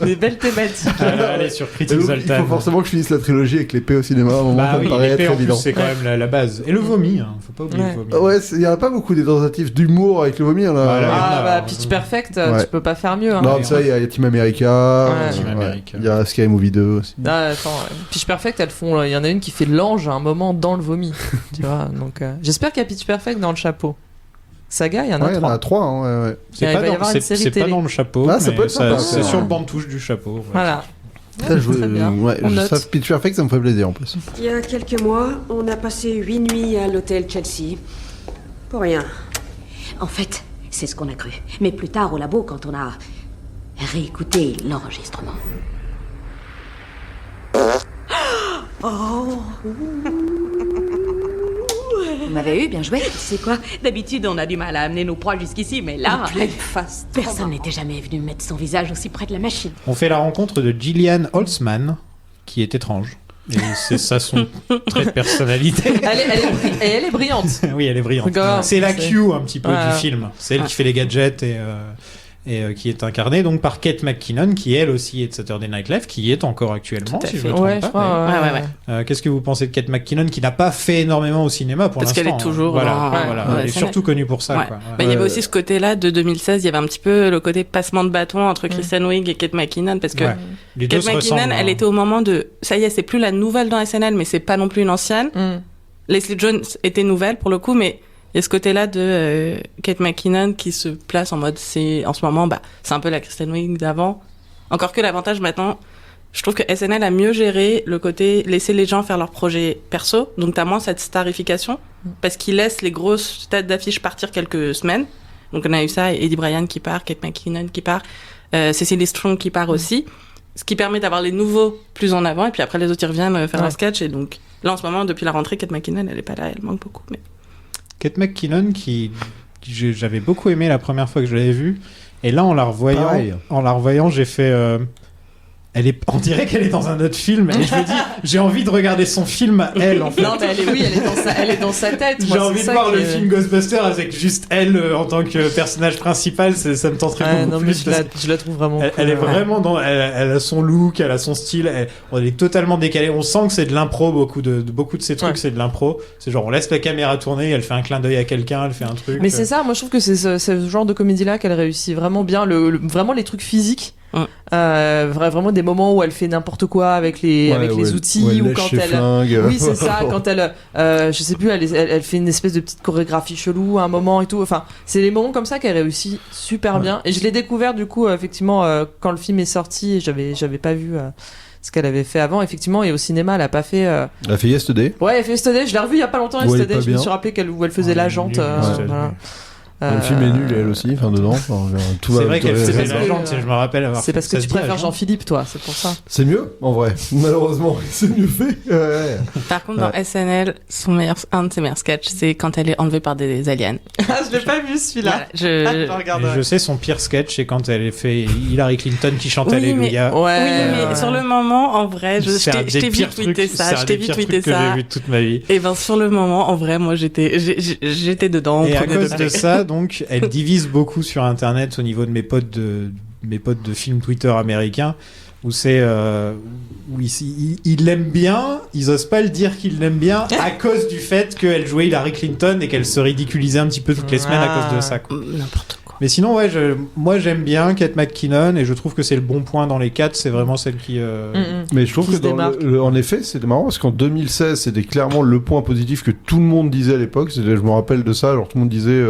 Des belles thématiques. Allez, sur Et Critique donc, il Zoltan. faut forcément que je finisse la trilogie avec les P au cinéma. À un moment, Bah ça oui, me paraît l'épée être en plus, évident. c'est quand même la base. Et le vomi, hein. Faut pas oublier Ouais. le vomi. Ouais, il y a pas beaucoup des tentatives d'humour avec le vomi. Là. Voilà. Ah Ah, bah ouais. Pitch Perfect, Ouais. tu peux pas faire mieux. Hein. Non, ça, il y a Team America. Ouais. Team ouais. America. Il y a Scary Movie 2 aussi. Ah, attends, Pitch Perfect, elles font. Il y en a une qui fait l'ange à un moment dans le vomi. Tu vois, donc j'espère qu'il y a Pitch Perfect dans le chapeau. Saga, il y en a Ouais, il y en trois. a 3. Hein, ouais, ouais. C'est Il pas va y dans- avoir une c'est- série c'est pas télé. dans le chapeau. Ah, ça mais peut être sympa, c'est ouais. sur le banc de touche du chapeau. ouais. Voilà. Ça, je Très bien. ouais, On note. ça, Pitch Perfect, ça me ferait plaisir en plus. Il y a quelques mois, on a passé 8 nuits à l'hôtel Chelsea. Pour rien. En fait, c'est ce qu'on a cru. Mais plus tard, au labo, quand on a réécouté l'enregistrement. Vous m'avez eu, bien joué. C'est quoi? D'habitude, on a du mal à amener nos proies jusqu'ici, mais là, Personne n'était jamais venu mettre son visage aussi près de la machine. On fait la rencontre de Gillian Holtzman, qui est étrange. Et c'est ça son trait de personnalité. Elle est brillante. Oui, elle est brillante. Regarde, c'est la c'est- Q un petit peu Ouais. du film. C'est elle qui fait les gadgets et qui est incarnée donc par Kate McKinnon, qui elle aussi est de Saturday Night Live, qui y est encore actuellement, Tout à si je fait. me trompe Ouais, pas. je crois. Qu'est-ce que vous pensez de Kate McKinnon, qui n'a pas fait énormément au cinéma pour Parce l'instant, qu'elle est toujours voilà, dans- voilà. ouais, Elle est c'est surtout connue pour ça. Ouais. Quoi. Bah, il y avait aussi ce côté-là de 2016, il y avait un petit peu le côté passement de bâton entre Kristen Wiig et Kate McKinnon, parce que Ouais. Les deux Kate se McKinnon, ressemblent, elle hein. était au moment de, ça y est, c'est plus la nouvelle dans SNL, mais c'est pas non plus une ancienne. Leslie Jones était nouvelle pour le coup, mais il y a ce côté-là de Kate McKinnon qui se place en mode, en ce moment, c'est un peu la Kristen Wiig d'avant. Encore que l'avantage maintenant, je trouve que SNL a mieux géré le côté laisser les gens faire leurs projets perso, donc t'as moins cette starification, parce qu'ils laissent les grosses têtes d'affiche partir quelques semaines. Donc on a eu ça, Eddie Bryan qui part, Kate McKinnon qui part, Cecily Strong qui part aussi, ce qui permet d'avoir les nouveaux plus en avant, et puis après les autres ils reviennent faire un sketch, et donc là en ce moment, depuis la rentrée, Kate McKinnon, elle est pas là, elle manque beaucoup. Mais... Kate McKinnon, j'avais beaucoup aimé la première fois que je l'avais vue, et là en la revoyant, j'ai fait... on dirait qu'elle est dans un autre film, et je me dis, j'ai envie de regarder son film à elle, en fait. Non, mais elle est dans sa tête. J'ai envie de voir le film Ghostbusters avec juste elle en tant que personnage principal, ça me tenterait beaucoup plus. Je la trouve vraiment cool. Elle est vraiment dans. Elle a son look, elle a son style, elle est totalement décalée. On sent que c'est de l'impro, beaucoup de ces trucs, c'est de l'impro. C'est genre, on laisse la caméra tourner, elle fait un clin d'œil à quelqu'un, elle fait un truc. Mais c'est ça, moi je trouve que c'est ce genre de comédie-là qu'elle réussit vraiment bien, vraiment les trucs physiques. Vraiment des moments où elle fait n'importe quoi avec les outils, ou quand elle oui c'est ça, quand elle je sais plus, elle fait une espèce de petite chorégraphie chelou à un moment et tout, enfin c'est les moments comme ça qu'elle réussit super bien, et je l'ai découvert du coup effectivement quand le film est sorti, et j'avais pas vu ce qu'elle avait fait avant, effectivement, et au cinéma elle a pas fait Elle a fait Yesterday. Ouais, elle fait Yesterday, je l'ai revu il y a pas longtemps. Ouais, Yesterday, je me bien. suis rappelé où elle faisait l'agente, voilà. Le film est nul, elle aussi, dedans. C'est vrai qu'elle faisait l'agente, je me rappelle avoir C'est parce que ça tu se dit, préfères agent. Jean-Philippe, toi, c'est pour ça. C'est mieux, en vrai. Malheureusement, c'est mieux fait. Ouais. Par contre, dans SNL, un de ses meilleurs sketchs, c'est quand elle est enlevée par des aliens. Ah, je l'ai pas vu celui-là. Voilà, Je sais, son pire sketch, c'est quand elle fait Hillary Clinton qui chante Alléluia. Oui, mais sur le moment, en vrai, je C'est un t'ai des vite pires tweeté trucs, ça. c'est Je un t'ai des vite pires tweeté trucs que ça. j'ai vu toute ma vie. Et ben sur le moment, en vrai, moi j'étais dedans. Et à premier cause degré. de ça, donc, elle divise beaucoup sur Internet au niveau de mes potes de films Twitter américains, où c'est où ils l'aiment bien, ils osent pas le dire qu'ils l'aiment bien à cause du fait qu'elle jouait Hillary Clinton et qu'elle se ridiculisait un petit peu toutes les semaines à cause de ça. Quoi. N'importe quoi. Mais sinon, ouais, moi j'aime bien Kate McKinnon, et je trouve que c'est le bon point dans les 4, c'est vraiment celle qui. Mais je trouve Qui que se démarque. en effet, c'était marrant parce qu'en 2016, c'était clairement le point positif que tout le monde disait à l'époque. Je me rappelle de ça, genre tout le monde disait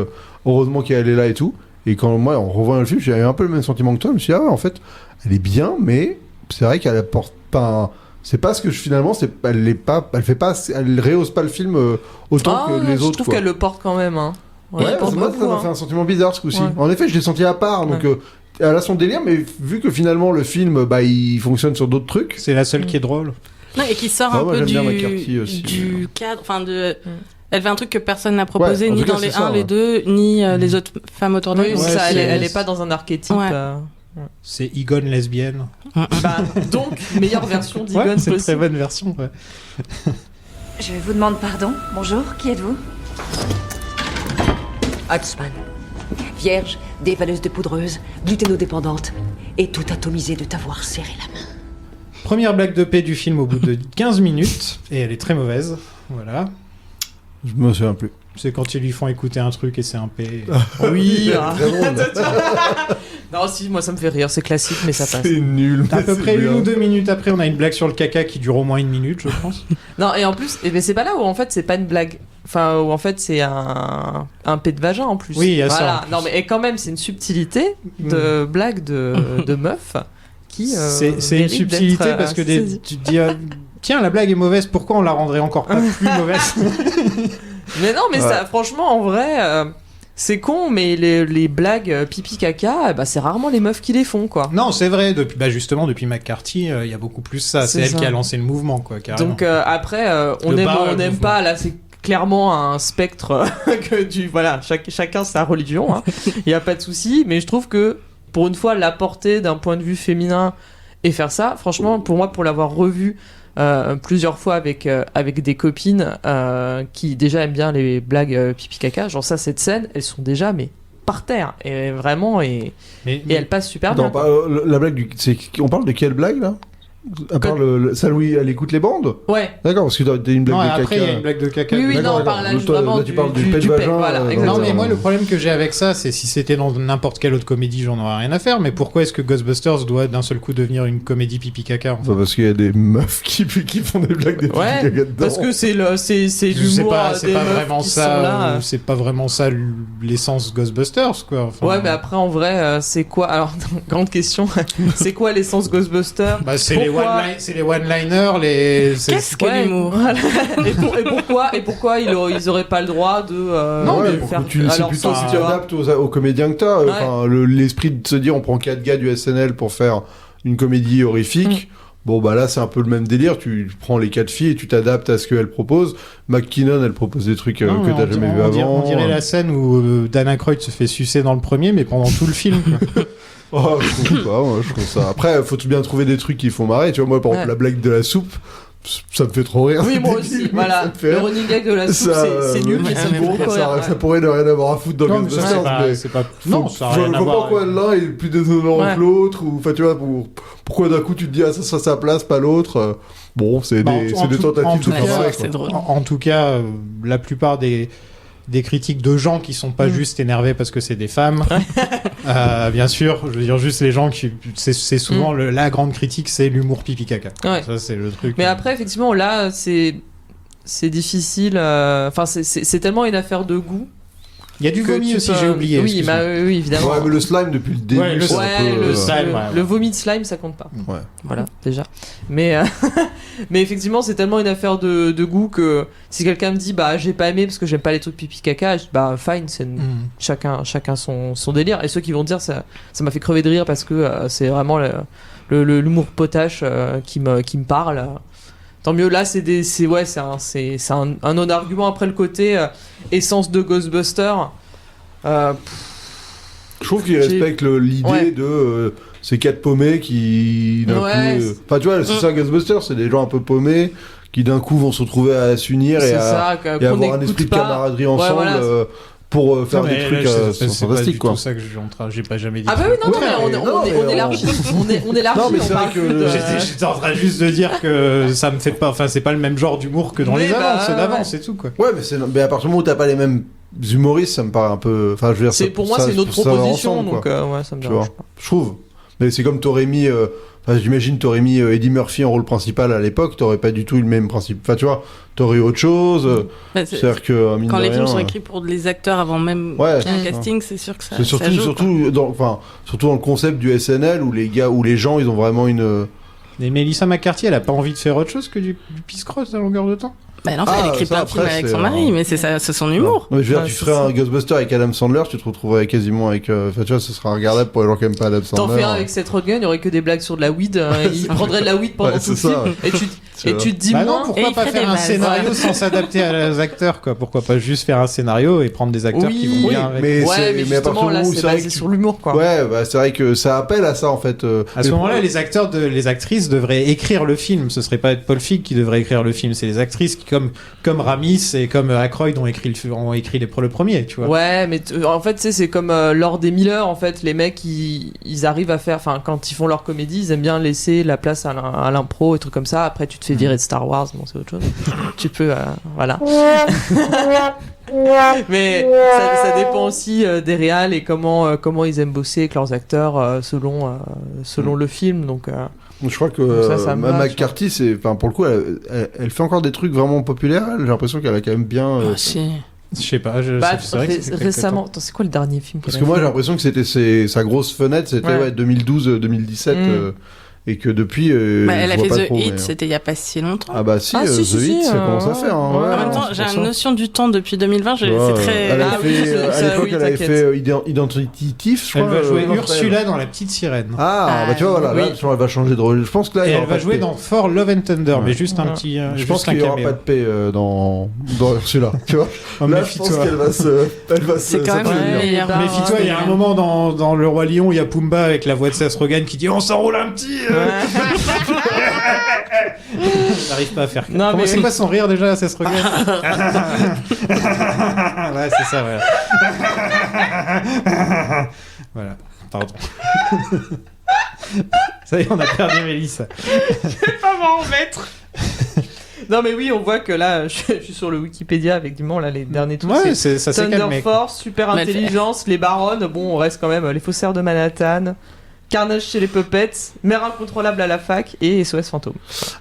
heureusement qu'elle est là et tout. Et quand moi, en revoyant le film, j'ai eu un peu le même sentiment que toi. Je me suis dit, en fait, elle est bien, mais c'est vrai qu'elle apporte pas. C'est pas ce que finalement, elle rehausse pas le film autant que les autres. Je trouve quoi. qu'elle le porte quand même. Hein. Ouais, elle porte moi, beaucoup, ça m'a hein. fait un sentiment bizarre ce coup-ci. Ouais. En effet, je l'ai senti à part, donc elle a son délire, mais vu que finalement le film, il fonctionne sur d'autres trucs. C'est la seule qui est drôle. Non, et qui sort Ah, un moi, peu j'aime bien McCarthy aussi, du cadre, enfin de. Elle fait un truc que personne n'a proposé, Ouais, en ni tout cas, dans les c'est ça, 1, les ouais. 2, ni les autres femmes autour d'elle. Oui, c'est ça, elle est pas dans un archétype. Ouais. C'est Egon lesbienne. Donc, meilleure version d'Egon Ouais, c'est une possible. très bonne version. Ouais. Je vous demande pardon. Bonjour, qui êtes-vous? Axman. Vierge, dévaleuse de poudreuse, gluténodépendante, et tout atomisé de t'avoir serré la main. Première blague de paix du film au bout de 15 minutes, et elle est très mauvaise. Voilà. Je me souviens plus. C'est quand ils lui font écouter un truc et c'est un P. Oui. Très drôle. Non, si, moi ça me fait rire, c'est classique, mais ça passe. C'est nul. À mais peu c'est près bien. 1 ou 2 minutes après, on a une blague sur le caca qui dure au moins 1 minute, je pense. Non, et en plus, mais c'est pas là où en fait c'est pas une blague. Enfin, où en fait c'est un P de vagin en plus. Oui, il y a ça, voilà. en plus. Non, mais et quand même, c'est une subtilité de blague de meuf qui. C'est une mérite subtilité d'être, parce que saisie. tu te dis, tiens, la blague est mauvaise, pourquoi on la rendrait encore pas plus mauvaise? Mais non, mais Ouais. ça, franchement, en vrai, c'est con, mais les blagues pipi caca, c'est rarement les meufs qui les font, quoi. Non, c'est vrai, justement, depuis McCarthy, il y a beaucoup plus ça. C'est elle ça. qui a lancé le mouvement, quoi, carrément. Donc après, on Le aime bas, ou on le n'aime mouvement. pas, là c'est clairement un spectre que voilà, chacun sa religion, hein. Il y a pas de souci, mais je trouve que pour une fois l'apporter d'un point de vue féminin et faire ça, franchement, pour moi, pour l'avoir revu plusieurs fois avec des copines qui déjà aiment bien les blagues pipi caca. Genre ça, cette scène, elles sont déjà mais par terre et vraiment et elles passent super bien. La blague on parle de quelle blague là? À part celle où elle écoute les bandes? Ouais. D'accord, parce que t'as une blague Non, de caca. après il y a une blague de caca. Oui, non, on parle là vraiment tu parles du du pet de vagin. voilà, Non, exactement. mais moi le problème que j'ai avec ça, c'est si c'était dans n'importe quelle autre comédie, j'en aurais rien à faire. Mais pourquoi est-ce que Ghostbusters doit d'un seul coup devenir une comédie pipi caca en fait? Parce qu'il y a des meufs qui font des blagues des pipi Ouais, caca dedans. parce que c'est l'humour C'est des pas meufs vraiment qui sont ça. là. C'est pas vraiment ça l'essence Ghostbusters quoi. Enfin, Ouais, mais après en vrai, c'est quoi? Alors grande question. C'est quoi l'essence Ghostbusters? bah, c'est Pourquoi les one-liners, Qu'est-ce que Ouais, l'humour? voilà. et pourquoi ils auraient pas le droit de Non, de mais faire tu à sais leur plutôt sauce, si tu tu vois. adaptes aux comédiens que t'as. Ouais. Enfin, l'esprit de se dire on prend 4 gars du SNL pour faire une comédie horrifique. Bon bah là c'est un peu le même délire, tu prends les 4 filles et tu t'adaptes à ce qu'elles proposent. McKinnon elle propose des trucs Non, que t'as jamais vu avant. On dirait la scène où Dan Aykroyd se fait sucer dans le premier, mais pendant tout le film. Quoi. Oh, je trouve pas, moi, je trouve ça. Après, faut tout bien trouver des trucs qui font marrer. Tu vois, moi, par exemple, la blague de la soupe, ça me fait trop rire. Oui, moi Débile, aussi, mais voilà. ça me fait Le rire. running gag de la soupe, Ça, c'est nul, mais ça me bon, fait trop rire. ça pourrait ne rien avoir à foutre dans Non, mais ça, Ghostbusters, c'est pas. Non, ça a rien à je vois voir. pas pourquoi l'un est plus déshonneur Ouais. que l'autre, ou enfin, tu vois, pourquoi d'un coup tu te dis, ah, ça sera sa place, pas l'autre. Bon, c'est Bah, des en tout tentatives de cas, faire ça, c'est quoi. drôle. En tout cas, la plupart des critiques de gens qui sont pas juste énervés parce que c'est des femmes. Bien sûr, je veux dire juste les gens qui c'est souvent la grande critique, c'est l'humour pipi caca. Ouais. Ça c'est le truc. Mais après, effectivement, là, c'est difficile. Enfin, c'est tellement une affaire de goût. Il y a du que vomi tu aussi, peux- j'ai oublié. Oui, excuse-moi. oui, évidemment. Ouais, mais le slime depuis le début, Ouais, c'est un Ouais, peu. le slime, ouais. le vomi de slime, ça compte pas. Ouais. Voilà, déjà. Mais, mais effectivement, c'est tellement une affaire de goût que si quelqu'un me dit, bah, j'ai pas aimé parce que j'aime pas les trucs pipi caca, je dis, bah, fine, c'est chacun son délire. Et ceux qui vont dire, ça m'a fait crever de rire parce que c'est vraiment l'humour potache qui me parle. Tant mieux, là, c'est un non-argument. Après le côté essence de Ghostbusters. Je trouve qu'il respecte l'idée Ouais. de ces 4 paumés qui d'un Ouais, coup. Enfin, tu vois, c'est ça Ghostbusters, c'est des gens un peu paumés qui d'un coup vont se retrouver à s'unir et C'est à ça, et qu'on avoir un n'écoute esprit de pas. camaraderie ensemble voilà. pour faire Non, des mais trucs là, c'est pas fantastiques, du quoi. tout ça que j'ai pas jamais dit. Ah bah oui, non, Ouais, mais non, mais on élargit. On élargit, Non, mais on c'est parle vrai que plus de... J'étais en train juste de dire que ça me fait pas. Enfin, c'est pas le même genre d'humour que dans Oui, les bah, avant, c'est d'avant, ouais. c'est tout quoi. Ouais, mais à partir du moment où t'as pas les mêmes humoristes, ça me paraît un peu. Enfin, je veux dire, Pour moi, ça- c'est une autre ça va proposition, ensemble, donc quoi. ouais, ça me Tu dérange vois, pas. je trouve. Mais c'est comme t'aurais mis. Enfin, j'imagine t'aurais mis Eddie Murphy en rôle principal à l'époque, t'aurais pas du tout eu le même principe. Enfin, tu vois, t'aurais eu autre chose. Bah, c'est- C'est-à-dire que mine Quand de les rien, films sont écrits pour les acteurs avant même Ouais, qu'il y ait c'est un ça. casting, c'est sûr que ça, c'est ça surtout, joue, quoi. surtout dans le concept du SNL où les gens ils ont vraiment une. Et Melissa McCarthy, elle a pas envie de faire autre chose que du Peace-Cross à longueur de temps. Bah non, Ah, elle écrit ça, plein de films après, avec c'est son mari, mais c'est son humour. Non, mais je veux dire, Ouais, tu c'est ferais ça. un Ghostbuster avec Adam Sandler, tu te retrouverais quasiment avec. Enfin, tu vois, ce sera regardable pour les gens qui aiment pas Adam Sandler. T'en fais un avec Seth Rogen, il y aurait que des blagues sur de la weed. Il prendrait de la weed pendant Ouais, tout le c'est ça. film. Et tu te dis Bah non, moins. Et pourquoi il pas ferait faire des un vannes. scénario sans s'adapter aux acteurs quoi? Pourquoi pas juste faire un scénario et prendre des acteurs qui vont Oui, bien avec. mais Ouais, mais mais à partir justement, du là, moment où c'est c'est vrai basé que sur l'humour, quoi. Ouais, bah, c'est vrai que ça appelle à ça en fait. À ce moment-là, les actrices devraient écrire le film. Ce serait pas Paul Feig qui devrait écrire le film. C'est les actrices qui, comme Ramis et comme Aykroyd, ont écrit le premier, tu vois. Ouais, mais en fait, tu sais, c'est comme lors des Miller, en fait, les mecs, ils arrivent à faire, enfin, quand ils font leur comédie, ils aiment bien laisser la place à l'impro et trucs comme ça. Après, tu te fais virer de Star Wars, bon, c'est autre chose. Tu peux, voilà. Mais ça dépend aussi des réals et comment ils aiment bosser avec leurs acteurs selon le film, donc... Je crois que Donc ça me va, McCarthy, pour le coup, elle fait encore des trucs vraiment populaires. J'ai l'impression qu'elle a quand même bien. Ah, si. Je sais pas. Bah, c'est vrai que ça fait récemment, quelque attends, c'est quoi le dernier film Parce qu'elle que a moi, fait j'ai l'impression que c'était sa grosse fenêtre, c'était Ouais. 2012-2017. Et que depuis. Bah, elle a je vois fait pas The trop, Hit, mais- c'était il y a pas si longtemps. Ah bah si, Ah, si, The si, Hit, si, ça commence à faire. Hein, ouais. ouais, En même temps, c'est j'ai pour une ça. notion du temps depuis 2020, Tu vois, c'est très. elle a Ah oui, fait, ça, à l'époque, oui, elle avait t'inquiète. fait Identity Thief, je Elle crois. va jouer non, Ursula dans La Petite Sirène. Ah, bah tu vois, voilà, oui. là, elle va changer de rôle. Je pense que là, Et il y elle aura va pas de jouer paix. dans Thor Love and Thunder, Ouais. mais juste un Ouais. petit. Je juste pense un qu'il n'y aura caméo. pas de paix dans Ursula, tu vois. Oh, Là, je pense méfie-toi. qu'elle va se. Elle va C'est se. quand même s'affaiblir. le meilleur. Méfie-toi, il y a un moment dans Le Roi Lion, il y a Pumba avec la voix de Seth Rogen qui dit on s'enroule un petit. J'arrive pas à faire. Non, mais c'est oui. quoi son rire déjà? Ça se regarde. Ouais, c'est ça, voilà. Voilà, pardon. Ça y est, on a perdu Mélissa. Je vais pas m'en remettre. Non mais oui, on voit que là, je suis sur le Wikipédia avec là les derniers trucs. Ouais, c'est ça s'est Thunder calmé. Force, Super Mais Intelligence, les Baronnes. Bon, on reste quand même les Faussaires de Manhattan, Carnage chez les Puppets, Mère Incontrôlable à la fac et SOS Fantôme.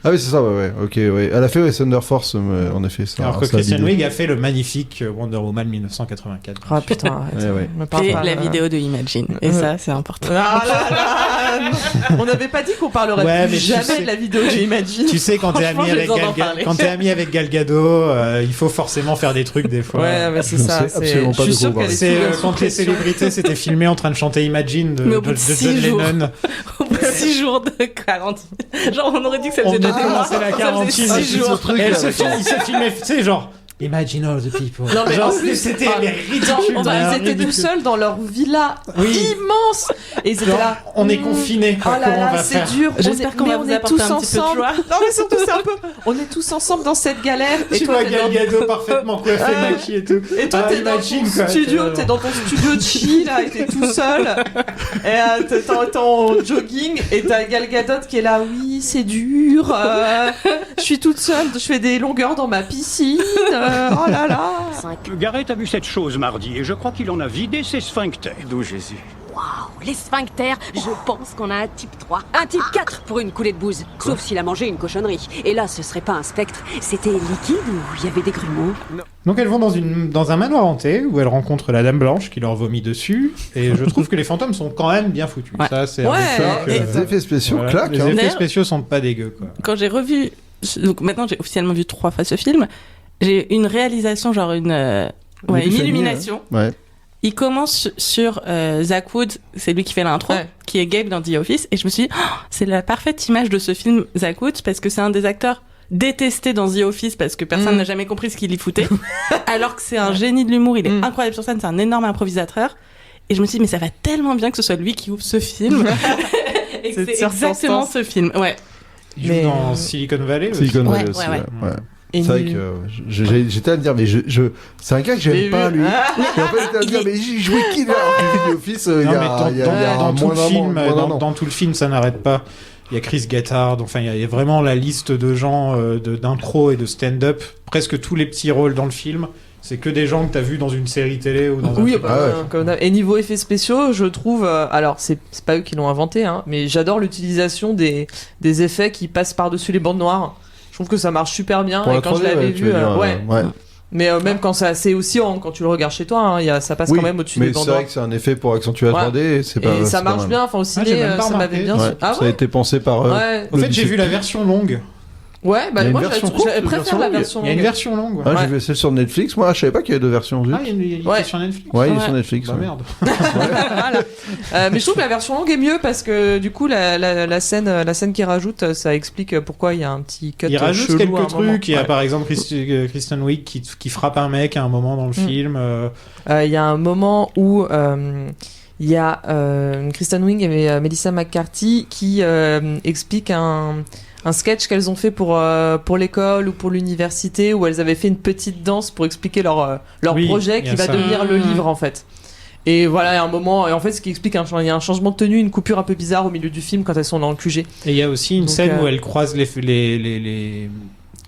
Ah oui, c'est ça, ouais, ok, ouais. Elle a fait Thunder Force, en effet. Ça, Alors que ça a Kristen bidé. Wiig a fait le magnifique Wonder Woman 1984. Ah putain, arrête. Ouais. Me parle Et pas, la vidéo de Imagine. Et ça, c'est important. Ah là là. On n'avait pas dit qu'on parlerait Ouais, plus mais tu jamais sais- de la vidéo de Imagine. Tu sais, quand t'es Franchement, ami, j'ai avec besoin d'en parler. quand t'es ami avec Gal Gadot, il faut forcément faire des trucs des fois. Ouais, mais c'est Je ça. sais absolument Je pas suis de quoi sûr on parle. qu'elle est C'est sous quand les pression. célébrités s'étaient filmées en train de chanter Imagine Mais au de bout de John 6 jours. Lennon. Au bout de 6 jours de quarantaine. Genre, on aurait dit que ça On faisait a 2 mois. commencé la Ça quarantaine. faisait 6 jours. Et elle se il se filmait, tu sais, genre Imagine all the people. Non, mais genre, en plus, c'était ah, mais ridicule. Ils étaient ridicule. tout seuls dans leur villa Oui. immense. Et ils étaient Genre, là. on est confinés. Oh là Comment on là, va c'est faire dur. J'espère qu'on va vous apporter un petit peu de joie. Non, mais surtout, c'est un peu. On est tous ensemble dans cette galère. Et Tu toi, vois t'es Gal dans... Gadot parfaitement coiffée, maquillée et tout. Et toi, Ah, t'es dans Imagine, ton quoi. studio, t'es dans ton studio de chi, là, et t'es tout seul. Et t'es en jogging, et t'as Gal Gadot qui est là, oui, c'est dur. Je suis toute seule, je fais des longueurs dans ma piscine. Oh là là. Garrett a vu cette chose mardi et je crois qu'il en a vidé ses sphincters. D'où Jésus? Les sphincters, je pense qu'on a un type 3. Un type 4 pour une coulée de bouse. Sauf s'il a mangé une cochonnerie. Et là, ce serait pas un spectre. C'était liquide ou il y avait des grumeaux? Donc elles vont dans un manoir hanté où elles rencontrent la Dame Blanche qui leur vomit dessus. Et je trouve que les fantômes sont quand même bien foutus. Ouais. Ça, c'est Ouais, un truc, Les effets spéciaux voilà. claquent. Les hein. effets D'ailleurs- spéciaux sont pas dégueux, quoi. Quand j'ai revu, donc maintenant j'ai officiellement vu 3 fois ce film, j'ai une réalisation, genre une illumination. Ouais. Il commence sur Zach Wood, c'est lui qui fait l'intro, Ouais. qui est Gabe dans The Office, et je me suis dit, oh, c'est la parfaite image de ce film, Zach Wood, parce que c'est un des acteurs détestés dans The Office parce que personne n'a jamais compris ce qu'il y foutait, alors que c'est un génie de l'humour, il est incroyable sur scène, c'est un énorme improvisateur. Et je me suis dit, mais ça va tellement bien que ce soit lui qui ouvre ce film. Et que c'est exactement ce film, ouais. Il joue dans Silicon Valley aussi. Silicon Ouais, Valley aussi, ouais, ouais. Et C'est vrai nul. que j'étais à me dire, mais c'est un gars que J'ai j'aime pas, vu. lui. Et en fait, j'étais à me dire, mais j'ai joué qui là en Office il y Non, mais a dans tout moins le d'un film, mois, moins d'un an. dans tout le film, ça n'arrête pas. Il y a Chris Gethard, enfin il y a vraiment la liste de gens d'impro et de stand-up. Presque tous les petits rôles dans le film, c'est que des gens que t'as vus dans une série télé ou dans un Oui, film. bah, et niveau effets spéciaux, je trouve. Alors, c'est pas eux qui l'ont inventé, hein, mais j'adore l'utilisation des effets qui passent par-dessus les bandes noires. Je trouve que ça marche super bien. Pour Et la quand 3D, je l'avais ouais, tu vu, veux dire, ouais. ouais. Mais même quand c'est aussi quand tu le regardes chez toi, hein, ça passe Oui, quand même au-dessus mais des bandes c'est noires. vrai que c'est un effet pour accentuer la Ouais. 3D et c'est pas. Et c'est ça pas marche mal. bien. Enfin, au j'ai ciné, même pas ça m'avait remarqué. bien. Ouais, Ah ça a ouais. été pensé par. Ouais. En fait, j'ai vu la version longue. Ouais, bah Il y a moi une version courte, je une préfère version la longue. version Il y a une longue. version longue. Ouais. Ah, Ouais. j'ai vu celle sur Netflix. Moi, je savais pas qu'il y avait 2 versions. Ah, il est Ouais. sur Netflix. Ouais, il est Ouais. sur Netflix. Bah ouais. merde. Voilà. Mais je trouve que la version longue est mieux parce que du coup la scène qu'il rajoute, ça explique pourquoi il y a un petit cut. Il rajoute chelou à un quelques moment. trucs. Il y a Ouais. par exemple Kristen Wiig qui frappe un mec à un moment dans le film. Il y a un moment où il y a Kristen Wiig et Melissa McCarthy qui expliquent un sketch qu'elles ont fait pour l'école ou pour l'université où elles avaient fait une petite danse pour expliquer leur Oui, projet il y a qui va ça. devenir le livre en fait. Et voilà, il y a un moment, et en fait, ce qui explique il y a un changement de tenue, une coupure un peu bizarre au milieu du film quand elles sont dans le QG. Et il y a aussi une Donc, scène où elle croise les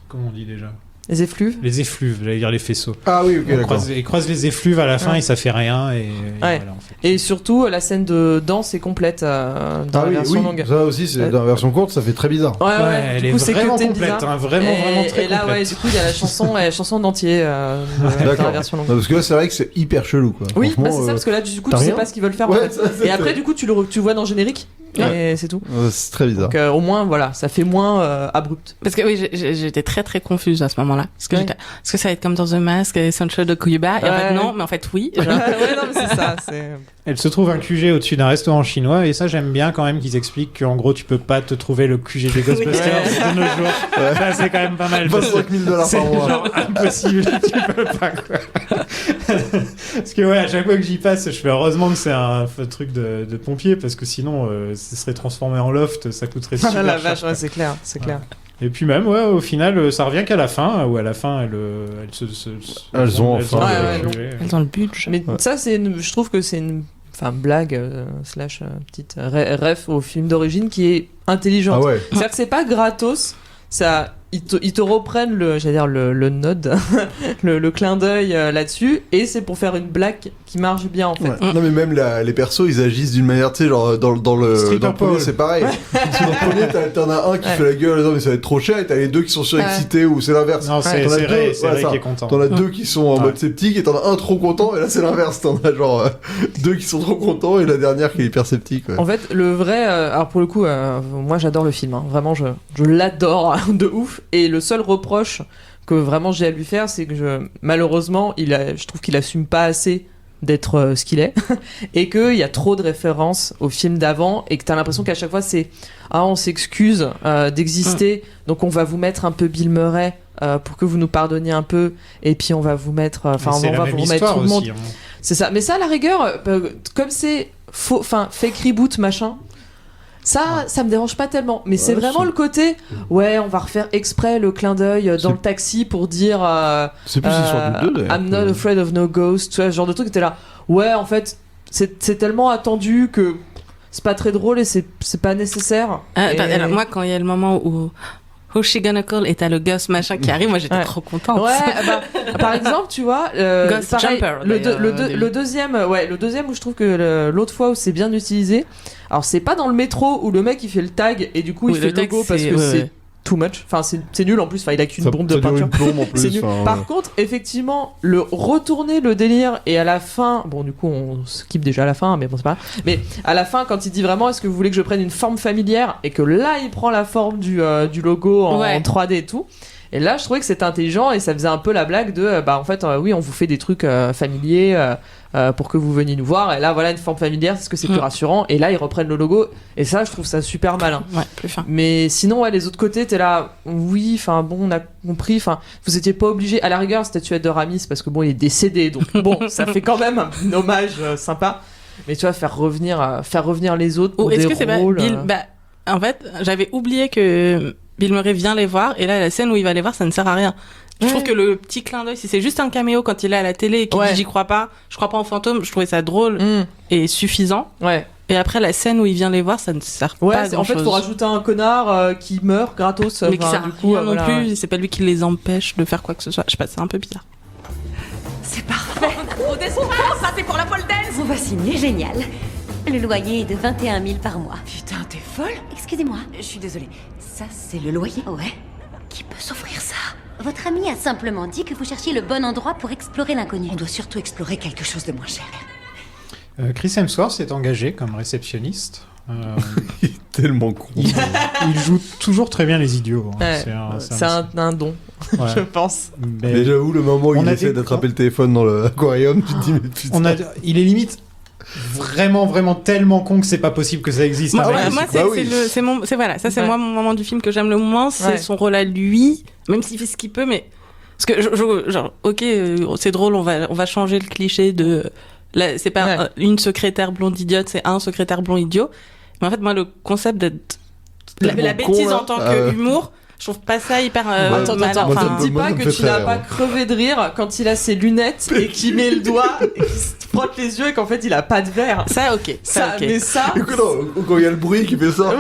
comment on dit déjà? Les effluves. Les effluves, j'allais dire les faisceaux. Ah oui, ok, Elle d'accord. croise les effluves à la fin Ouais. et ça fait rien. Et Ouais. voilà, en fait. Et surtout, la scène de danse est complète dans Ah la oui, version oui, longue. ça aussi, c'est dans la version courte, ça fait très bizarre. Ouais, elle du est coup, c'est vraiment que t'es complète, bizarre. hein, vraiment très Et là, complète. ouais, du coup, il y a la chanson d'entier dans la D'accord. version longue. Non, parce que là, c'est vrai que c'est hyper chelou, quoi. Oui, Franchement, bah c'est ça, parce que là, du coup, t'as tu sais rien pas ce qu'ils veulent faire. Ouais, en fait. ça, c'est Et après, vrai. du coup, tu le vois dans le générique. Ouais. Et c'est tout. c'est très bizarre. Donc, au moins, voilà, ça fait moins abrupt. Parce que oui, j'étais très très confuse à ce moment-là. Parce que est-ce que ça va être comme dans The Mask, Essential de Cuba? Et en fait, non, mais en fait, oui. Genre. Ouais, non, mais c'est ça. Elle se trouve un QG au-dessus d'un restaurant chinois et ça j'aime bien quand même qu'ils expliquent qu'en gros tu peux pas te trouver le QG des Ghostbusters de nos jours. Ça c'est quand même pas mal. 25 000 $ C'est par mois. genre impossible, tu peux pas quoi. Parce que ouais, à chaque fois que j'y passe, je fais heureusement que c'est un truc de pompier parce que sinon ce serait transformé en loft, ça coûterait Ah super la cher. vache, ouais, c'est clair, c'est clair. Et puis même, ouais, au final, ça revient qu'à la fin, où à la fin, Elles ont enfin Elles ont le budget. Mais ça, je trouve que c'est une blague slash petite ref au film d'origine qui est intelligente. Ah ouais. C'est-à-dire que c'est pas gratos, ça, ils te reprennent le nod, le clin d'œil là-dessus, et c'est pour faire une blague qui marche bien en fait. Ouais. Non mais même les persos ils agissent d'une manière, tu sais, genre dans le premier c'est pareil. Parce que dans le premier t'en as un qui fait la gueule, non mais ça va être trop cher, et t'as les deux qui sont surexcités, ou c'est l'inverse. Non, c'est Ray qui est content. T'en as deux qui sont en mode sceptique, et t'en as un trop content, et là c'est l'inverse, t'en as genre deux qui sont trop contents, et la dernière qui est hyper sceptique. Ouais. En fait, le vrai, alors pour le coup, moi j'adore le film, hein. Vraiment je l'adore de ouf, et le seul reproche que vraiment j'ai à lui faire, c'est que malheureusement je trouve qu'il assume pas assez d'être ce qu'il est et qu'il y a trop de références au film d'avant et que t'as l'impression qu'à chaque fois c'est on s'excuse d'exister, donc on va vous mettre un peu Bill Murray pour que vous nous pardonniez un peu, et puis on va vous mettre on va vous remettre tout le monde aussi, hein. C'est ça, mais ça à la rigueur comme c'est faux, fake reboot machin, ça me dérange pas tellement, mais c'est vraiment le côté on va refaire exprès le clin d'œil dans le taxi pour dire c'est plus l'histoire du 2 d'ailleurs. I'm not afraid of no ghost, tu vois, ce genre de truc, t'es là en fait c'est tellement attendu que c'est pas très drôle et c'est pas nécessaire. Alors, moi quand il y a le moment où Who's She Gonna Call et t'as le Ghost machin qui arrive, moi j'étais trop contente. Par exemple, tu vois, Ghost pareil, Jumper, le deuxième où je trouve que l'autre fois où c'est bien utilisé, alors c'est pas dans le métro où le mec il fait le tag et du coup il fait le logo parce que c'est too much, c'est nul en plus, il a qu'une bombe de peinture, c'est nul. Par contre effectivement retourner le délire, et à la fin, bon du coup on skip déjà à la fin, mais bon c'est pas grave, mais à la fin quand il dit vraiment est-ce que vous voulez que je prenne une forme familière, et que là il prend la forme du logo en 3D et tout, et là je trouvais que c'était intelligent et ça faisait un peu la blague de en fait oui on vous fait des trucs familiers pour que vous veniez nous voir, et là voilà une forme familière, c'est ce que c'est plus rassurant, et là ils reprennent le logo, et ça je trouve ça super malin. Plus fin. Mais sinon les autres côtés t'es là on a compris, vous étiez pas obligé, à la rigueur statuette de Ramis parce que bon il est décédé, donc bon ça fait quand même un hommage sympa, mais tu vois faire revenir les autres pour est-ce des que c'est rôles en fait j'avais oublié que Bill Murray vient les voir, et là la scène où il va les voir ça ne sert à rien. Je trouve que le petit clin d'œil, si c'est juste un caméo quand il est à la télé et qu'il dit je crois pas en fantôme, je trouvais ça drôle et suffisant. Et après la scène où il vient les voir, ça ne sert pas à grand chose. En fait faut rajouter un connard qui meurt gratos, mais qui sert du coup non plus, c'est pas lui qui les empêche de faire quoi que ce soit. Je sais pas, c'est un peu bizarre. C'est parfait. Trop décevant, ça c'est pour la pole dance. On va signer, génial. Le loyer est de 21 000 par mois. Putain, t'es folle? Excusez-moi, je suis désolée. Ça, c'est le loyer? Ouais. Qui peut s'offrir ça? Votre ami a simplement dit que vous cherchiez le bon endroit pour explorer l'inconnu. On doit surtout explorer quelque chose de moins cher. Chris Hemsworth s'est engagé comme réceptionniste. Il est tellement con. Il joue toujours très bien les idiots. C'est un don, je pense. Mais j'avoue, le moment où il essaie d'attraper le téléphone dans l'aquarium, tu te dis mais putain. Il est limite vraiment tellement con que c'est pas possible que ça existe. Moi c'est moi mon moment du film que j'aime le moins, c'est son rôle à lui, même s'il fait ce qu'il peut, mais parce que genre ok c'est drôle, on va changer le cliché de c'est pas une secrétaire blonde idiote, c'est un secrétaire blond idiot, mais en fait moi le concept d'être la bêtise en tant que humour, je trouve pas ça hyper Attends, ne dis pas que tu n'as pas crevé de rire quand il a ses lunettes et qu'il met le doigt et qu'il se frotte les yeux et qu'en fait il a pas de verre. Ça ok. Mais ça quand il y a le bruit qui fait ça,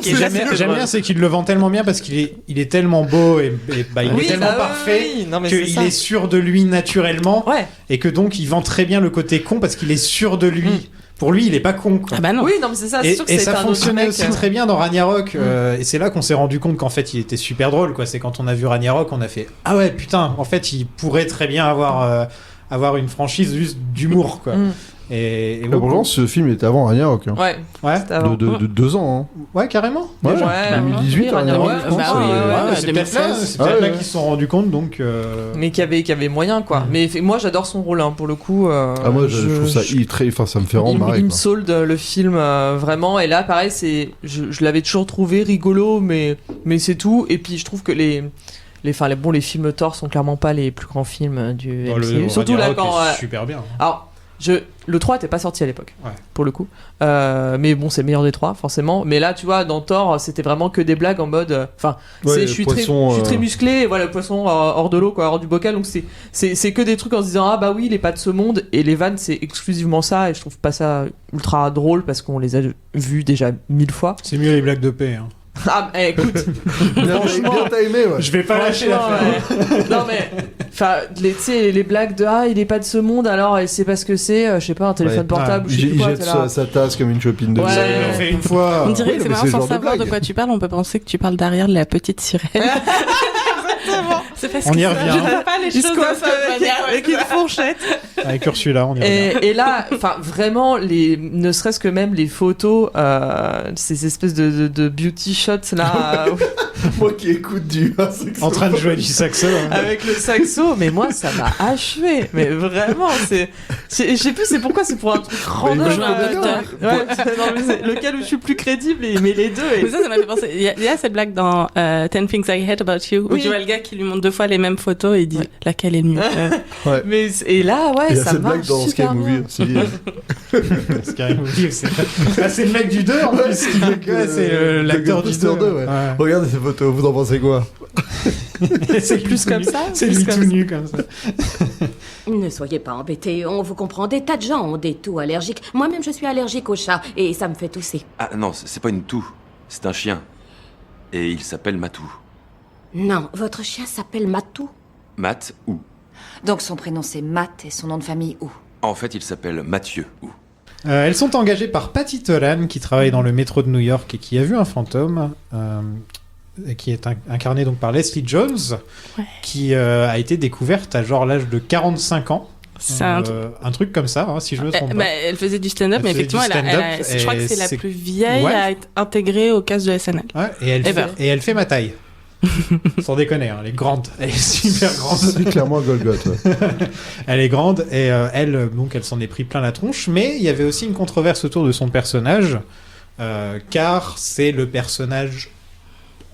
j'aime bien, c'est qu'il le vend tellement bien parce qu'il est tellement beau et il est tellement parfait qu'il est sûr de lui naturellement, et que donc il vend très bien le côté con parce qu'il est sûr de lui. Pour lui, il est pas con, quoi. Ah bah non. Oui, non, mais c'est ça. C'est sûr que et c'est ça un fonctionnait autre aussi mec. très bien dans Ragnarok. Et c'est là qu'on s'est rendu compte qu'en fait, il était super drôle, quoi. C'est quand on a vu Ragnarok, on a fait ah ouais, putain. En fait, il pourrait très bien avoir une franchise juste d'humour, quoi. Et pourtant, ce film était avant Ragnarok. Hein. Ouais. De 2 ans. Hein. Ouais, carrément. Ouais, 2018, Ragnarok. C'est peut-être là qu'ils se sont rendus compte, donc. Mais qu'il y avait moyen, quoi. Mais moi, j'adore son rôle, pour le coup. Moi, je trouve ça ça me fait rendre marrer. Il me solde le film vraiment. Et là, pareil, je l'avais toujours trouvé rigolo, mais c'est tout. Et puis, je trouve que les films Thor sont clairement pas les plus grands films du MCU. Surtout là, quand. Super bien. Alors, Le 3 était pas sorti à l'époque, Ouais. pour le coup. Mais bon, c'est le meilleur des 3, forcément. Mais là, tu vois, dans Thor, c'était vraiment que des blagues en mode. Enfin, Ouais, je suis très musclé, et voilà, le poisson hors de l'eau, quoi, hors du bocal. Donc c'est que des trucs en se disant, ah bah oui, il est pas de ce monde. Et les vannes, c'est exclusivement ça. Et je trouve pas ça ultra drôle parce qu'on les a vus déjà 1000 fois. C'est mieux les blagues de paix. Hein. Ah, écoute, Bien t'as aimé, ouais. Je vais pas lâcher l'affaire. ouais. Non mais, enfin, tu sais, les blagues de il est pas de ce monde, alors c'est parce que c'est, je sais pas, un téléphone portable ou je sais plus Il quoi. jette sa tasse comme une copine de Ouais. vie. Ils l'ont fait une fois. On dirait Oui, que c'est mais marrant, c'est sans le genre de savoir de blague. quoi tu parles, on peut penser que tu parles derrière de la petite sirène. C'est parce On que y ça, revient. je ne fais pas les Il se choses de coiffe cette manière. avec une fourchette. Avec Ursula, on y revient. Et là, enfin, vraiment, ne serait-ce que même les photos, ces espèces de beauty shots là, Moi qui écoute du. En train de jouer du saxo. Hein. avec le saxo, mais moi, ça m'a achevé. Mais vraiment, je sais plus, c'est pourquoi, c'est pour un truc random. Jouer un docteur. Ouais, non, mais c'est lequel où je suis plus crédible, mais les deux. Mais ça m'a fait penser. Il y a cette blague dans 10 Things I Hate About You où Oui. tu vois le gars qui lui montre 2 fois les mêmes photos et il dit laquelle est mieux. Ouais. Mais, et là, ouais, Il y a ça cette marche blague dans Sky super bien. Movie aussi. Sky Movie, c'est le mec du 2 en plus. C'est l'acteur du 2. Ouais. Regardez ces photos, vous en pensez quoi? C'est plus comme ça, C'est plus lui comme tout ça. nu comme ça. Ne soyez pas embêtés, on vous comprend. Des tas de gens ont des toux allergiques. Moi-même, je suis allergique aux chats et ça me fait tousser. Ah non, c'est pas une toux, c'est un chien. Et il s'appelle Matou. Non, votre chien s'appelle Matou. Matt ou. Donc son prénom c'est Matt et son nom de famille où? En fait, il s'appelle Mathieu ou. Elles sont engagées par Patty Tolan, qui travaille dans le métro de New York et qui a vu un fantôme, et qui est incarné donc par Leslie Jones, qui a été découverte à genre l'âge de 45 ans. C'est un truc comme ça, hein, si je me trompe pas. Elle faisait du stand-up, Elle mais faisait du effectivement, stand-up, je crois que c'est la c'est- plus vieille Ouais. à être intégrée au cast de SNL. Ouais, et elle fait ma taille. Sans déconner, hein, elle est grande. Elle est super grande. C'est clairement un Golgoth. Ouais. Elle est grande et elle s'en est pris plein la tronche. Mais il y avait aussi une controverse autour de son personnage, car c'est le personnage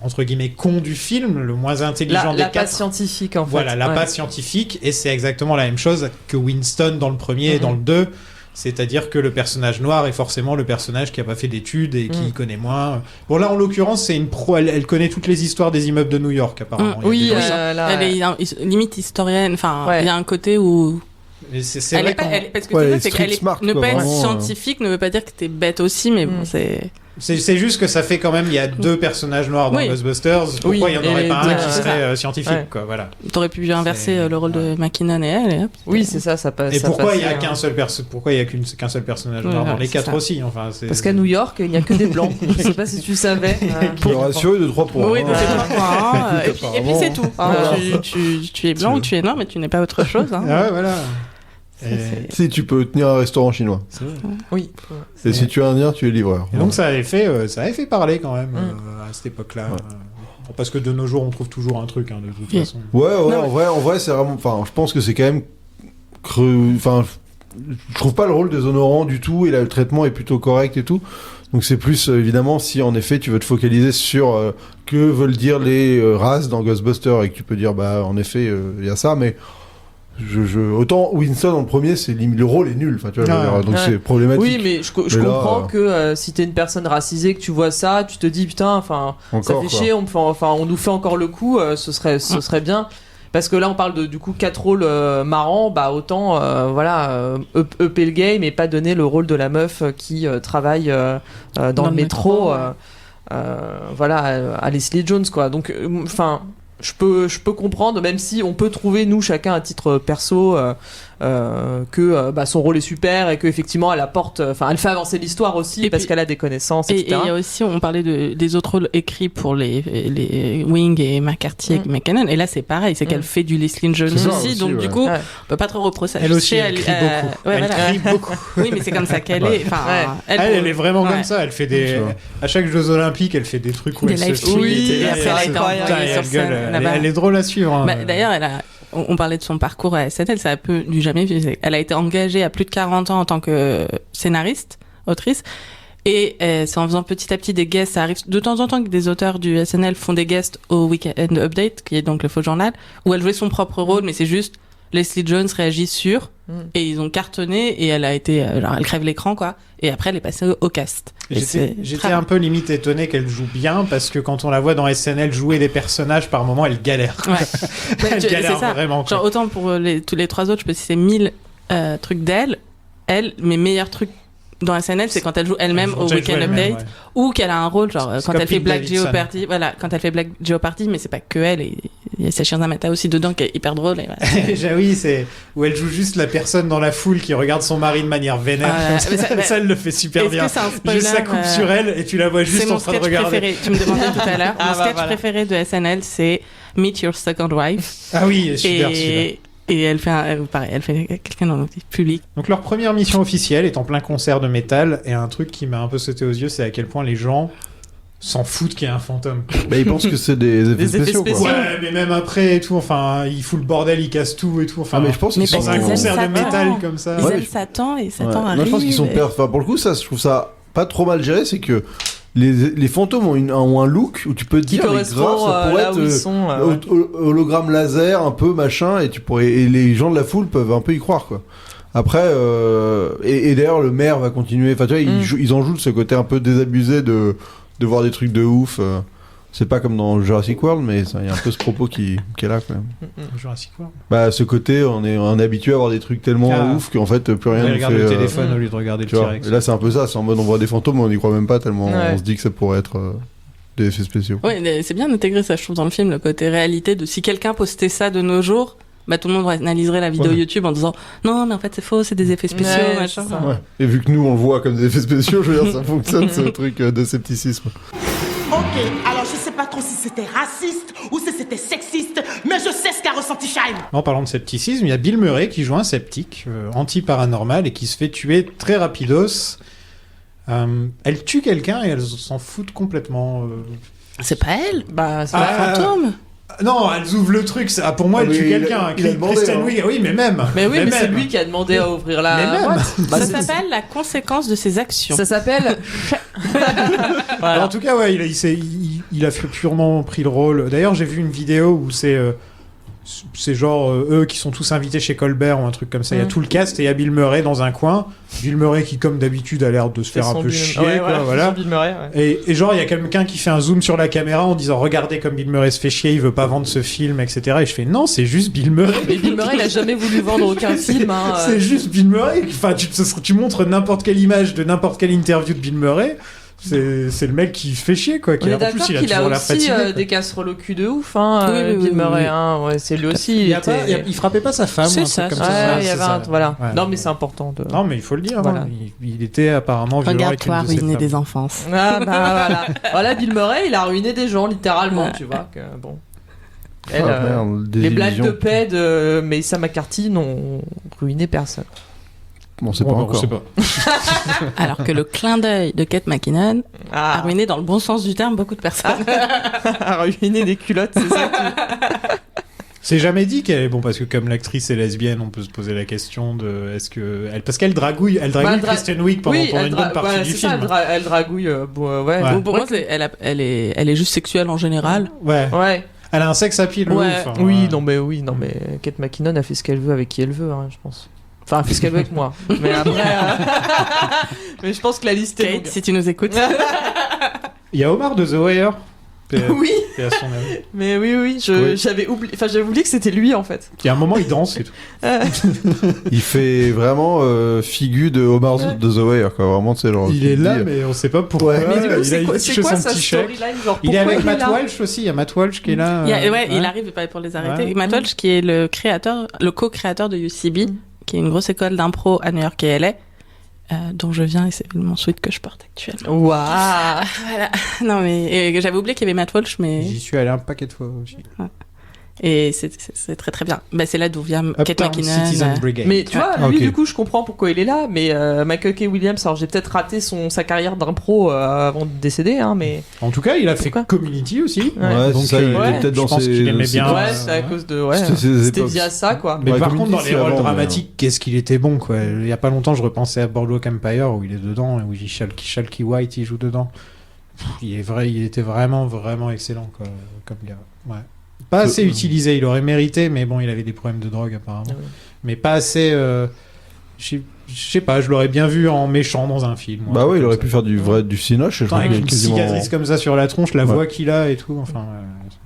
entre guillemets con du film, le moins intelligent des La quatre. passe scientifique, en fait. Voilà, la Ouais. passe scientifique, et c'est exactement la même chose que Winston dans le premier et dans le 2. C'est-à-dire que le personnage noir est forcément le personnage qui a pas fait d'études et qui connaît moins. Bon, là, en l'occurrence, c'est une pro. Elle connaît toutes les histoires des immeubles de New York, apparemment. Il y a Oui, des gens- Elle est limite historienne. Enfin, Ouais. il y a un côté où. Mais c'est Elle vrai est pas, qu'on- parce que Ouais, c'est elle ça, est c'est qu'elle street smart, ne quoi, pas être vraiment, scientifique ne veut pas dire que t'es bête aussi, mais bon, c'est. C'est juste que ça fait quand même, il y a deux personnages noirs dans Oui. Ghostbusters. Pourquoi Oui, il n'y en aurait et pas un deux, qui c'est serait ça. scientifique, Ouais. quoi, voilà. T'aurais pu inverser C'est- le rôle de McKinnon et elle, et hop. Oui, c'est ça, ça passe. Et ça pourquoi il passait, y a hein. pourquoi il y a qu'un seul personnage noir Ouais, dans les c'est 4 ça. aussi, enfin, c'est... Parce qu'à New York, il n'y a que des blancs. Je sais pas si tu savais. Le ratio est de 3 points. Oui, donc c'est 3 points. Hein, et puis Apparemment. c'est tout. Hein. Tu es blanc ou tu es noir, mais tu n'es pas autre chose. Hein. Ah ouais, voilà. Si tu peux tenir un restaurant chinois. Oui. Et si tu es indien, tu es livreur. Et donc ça avait fait parler quand même à cette époque-là. Parce que de nos jours, on trouve toujours un truc, hein, de toute façon. Ouais, Non, en vrai, c'est vraiment. Enfin, je pense que c'est quand même creux. Enfin, je trouve pas le rôle déshonorant du tout et là, le traitement est plutôt correct et tout. Donc c'est plus évidemment si en effet tu veux te focaliser sur que veulent dire les races dans Ghostbusters et que tu peux dire bah en effet il y a ça, mais autant Winston dans le premier c'est le rôle est nul. Enfin tu vois, je veux dire, donc Ouais. c'est problématique. Oui, mais je Mais là, comprends que si t'es une personne racisée, que tu vois ça, tu te dis putain, enfin, ça Encore, fait quoi. chier, on nous fait encore le coup, ce serait bien. Parce que là, on parle de du coup 4 rôles marrants, bah autant upper le game et pas donner le rôle de la meuf qui travaille dans le métro, à Leslie Jones quoi. Donc, enfin. Je peux comprendre, même si on peut trouver nous chacun à titre perso que son rôle est super et que effectivement elle apporte, elle fait avancer l'histoire aussi Et parce puis- qu'elle a des connaissances, Et etc. il y a aussi, on parlait des autres rôles écrits pour les Wing et McCarthy et McKinnon, et là c'est pareil, c'est qu'elle fait du Leslie Jones C'est ça aussi, aussi, donc ouais. du coup, Ouais. on peut pas trop reprocher. Elle aussi, elle crie beaucoup. Ouais, Elle voilà. crie beaucoup. Oui, mais c'est comme ça qu'elle est. Enfin, Ouais. Elle est vraiment Ouais. comme ça. Elle fait Tu vois. à chaque Jeux Olympiques, elle fait des trucs où Des elle se live filme, tweets, et et après, elle elle se- est envoyée putain, et sur elle gueule. scène, là-bas. Elle est drôle à suivre. hein. Bah, d'ailleurs, on parlait de son parcours à SNL, ça a peu du jamais vu. Elle a été engagée à plus de 40 ans en tant que scénariste, autrice. Et c'est en faisant petit à petit des guests, ça arrive de temps en temps que des auteurs du SNL font des guests au Weekend Update, qui est donc le faux journal, où elle jouait son propre rôle, mais c'est juste Leslie Jones réagit sur, et ils ont cartonné, et elle a été, genre, elle crève l'écran, quoi, et après elle est passée au cast. Et J'étais un peu limite étonné qu'elle joue bien, parce que quand on la voit dans SNL jouer des personnages, par moment, elle galère. Ouais. Elle galère c'est ça. vraiment. Quoi. Genre, autant pour tous les trois autres, je peux citer 1000 trucs d'elle, mes meilleurs trucs dans SNL, c'est quand elle joue elle-même au Weekend Update, ou qu'elle a un rôle, genre quand elle fait Black Jeopardy, voilà, quand elle fait Black Jeopardy, mais c'est pas que elle, et il y a Sachir Zamata aussi dedans qui est hyper drôle. Et voilà. Oui, c'est où elle joue juste la personne dans la foule qui regarde son mari de manière vénère. Ça, elle le fait super bien. Juste ça coupe sur elle et tu la vois juste en train de regarder. Préféré. Tu me demandais tout à l'heure. Mon sketch préféré de SNL, c'est Meet Your Second Wife. Ah oui, super. Et elle fait elle fait quelqu'un dans le public. Donc leur première mission officielle est en plein concert de métal, et un truc qui m'a un peu sauté aux yeux, c'est à quel point les gens s'en foutent qu'il y ait un fantôme. Bah, ils pensent que c'est des effets spéciaux, quoi. Ouais, mais même après et tout, enfin, il fout le bordel, il casse tout et tout. Enfin, mais je pense qu'ils sont dans un concert de métal comme ça. Ils aiment Satan et Satan arrive. Non, je pense qu'ils sont enfin, pour le coup, ça, je trouve ça pas trop mal géré, c'est que les fantômes ont un look où tu peux te dire, mais grave, ça pourrait être hologramme laser, un peu machin, et les gens de la foule peuvent un peu y croire, quoi. Après, et d'ailleurs, le maire va continuer, enfin, tu vois, ils en jouent de ce côté un peu désabusé de voir des trucs de ouf. C'est pas comme dans Jurassic World, mais il y a un peu ce propos qui est là, quand même. Jurassic World. Bah, ce côté, on est habitué à voir des trucs tellement ouf qu'en fait, plus rien ne fait... On regarde le téléphone au lieu de regarder le T-Rex. Et là, c'est un peu ça, c'est en mode on voit des fantômes, on n'y croit même pas tellement on se dit que ça pourrait être des effets spéciaux. Ouais, c'est bien intégré ça, je trouve, dans le film, le côté réalité de si quelqu'un postait ça de nos jours, bah tout le monde analyserait la vidéo YouTube en disant non, mais en fait c'est faux, c'est des effets spéciaux, machin. Ouais. Et vu que nous on le voit comme des effets spéciaux, je veux dire, ça fonctionne, ce truc de scepticisme. Ok, alors je sais pas trop si c'était raciste ou si c'était sexiste, mais je sais ce qu'a ressenti Shine. En parlant de scepticisme, il y a Bill Murray qui joue un sceptique anti-paranormal et qui se fait tuer très rapidos. Elle tue quelqu'un et elle s'en fout complètement. C'est pas elle, bah c'est un fantôme. Non, elles ouvrent le truc. Pour moi, elle tue quelqu'un. Christian Wiig, oui, mais même. Mais oui, mais c'est lui qui a demandé à ouvrir la boîte. Ça s'appelle la conséquence de ses actions. Ça s'appelle. Voilà. En tout cas, ouais, il a purement pris le rôle. D'ailleurs, j'ai vu une vidéo où c'est genre eux qui sont tous invités chez Colbert ou un truc comme ça. Il y a tout le cast et il y a Bill Murray dans un coin. Bill Murray qui, comme d'habitude, a l'air de se faire un peu chier. Voilà. Bill Murray, ouais. Et genre, il y a quelqu'un qui fait un zoom sur la caméra en disant regardez comme Bill Murray se fait chier, il veut pas vendre ce film, etc. Et je fais non, c'est juste Bill Murray. Mais Bill Murray, il a jamais voulu vendre aucun film. Hein. C'est juste Bill Murray. Enfin, tu montres n'importe quelle image de n'importe quelle interview de Bill Murray. C'est le mec qui se fait chier, quoi. On est d'accord qu'il a aussi des casseroles au cul de ouf, hein, Bill Murray. Hein, ouais, c'est lui aussi. Il frappait pas sa femme. C'est ça. Comme ça. Il y avait voilà. Ouais. Non, mais c'est important. Non, mais il faut le dire. Voilà. Hein. Il était apparemment violent. Regarde-toi ruiner des enfances. Ah bah voilà. Voilà, Bill Murray, il a ruiné des gens littéralement, tu vois. Que, bon. Elle, les blagues de paix de Melissa McCarthy n'ont ruiné personne. Bon, c'est pas encore. On sait pas. Alors que le clin d'œil de Kate McKinnon a ruiné dans le bon sens du terme beaucoup de personnes. A ruiné des culottes, c'est ça. C'est jamais dit qu'elle est bon parce que comme l'actrice est lesbienne, on peut se poser la question de est-ce que elle parce qu'elle dragouille Kristen Wiig pendant une bonne partie du film. Elle dragouille. Ouais. Pour moi, elle est juste sexuelle en général. Ouais. Elle a un sexe appeal. Ouais. Oui, non mais Kate McKinnon a fait ce qu'elle veut avec qui elle veut, hein, je pense. Enfin, fait ce qu'elle veut avec moi. Mais après. Mais je pense que la liste est longue. Si tu nous écoutes. Il y a Omar de The Wire. Oui. À son avis. Mais oui. J'avais oublié que c'était lui en fait. Il y a un moment, il danse et tout. Il fait vraiment figure de Omar de The Wire, quoi. Vraiment, c'est genre. Il est là, mais on sait pas pourquoi. Ouais. Mais du coup, c'est quoi sa storyline, genre, il est avec Matt Walsh aussi. Il y a Matt Walsh qui est là. Il arrive pour les arrêter. Matt Walsh qui est le co-créateur de UCB. Qui est une grosse école d'impro à New York et LA, dont je viens et c'est mon sweat que je porte actuellement. Waouh. Voilà. Non mais j'avais oublié qu'il y avait Matt Walsh, mais j'y suis allé un paquet de fois aussi. Ouais. Et c'est très très bien. Bah, c'est là d'où vient Kate McKinnon. Mais tu vois, lui du coup je comprends pourquoi il est là, mais Michael K. Williams, alors j'ai peut-être raté sa carrière d'impro avant de décéder, hein, mais... En tout cas, il a fait Community aussi. Ouais, donc ça, il est peut-être dans ses... qu'il aimait bien. Ouais, c'est à cause de... Ouais, c'était via ça, quoi. Mais par contre, dans les rôles dramatiques, qu'est-ce qu'il était bon, quoi. Il y a pas longtemps, je repensais à Boardwalk Empire, où il est dedans, où Shalky White, il joue dedans. Il était vraiment, vraiment excellent, quoi, comme gars. Ouais. Pas assez utilisé, il aurait mérité, mais bon, il avait des problèmes de drogue apparemment. Ah oui. Mais pas assez. Je sais pas, je l'aurais bien vu en méchant dans un film. Bah ouais, il aurait pu faire du cinoche. Avec une cicatrice comme ça sur la tronche, la voix qu'il a et tout. Enfin,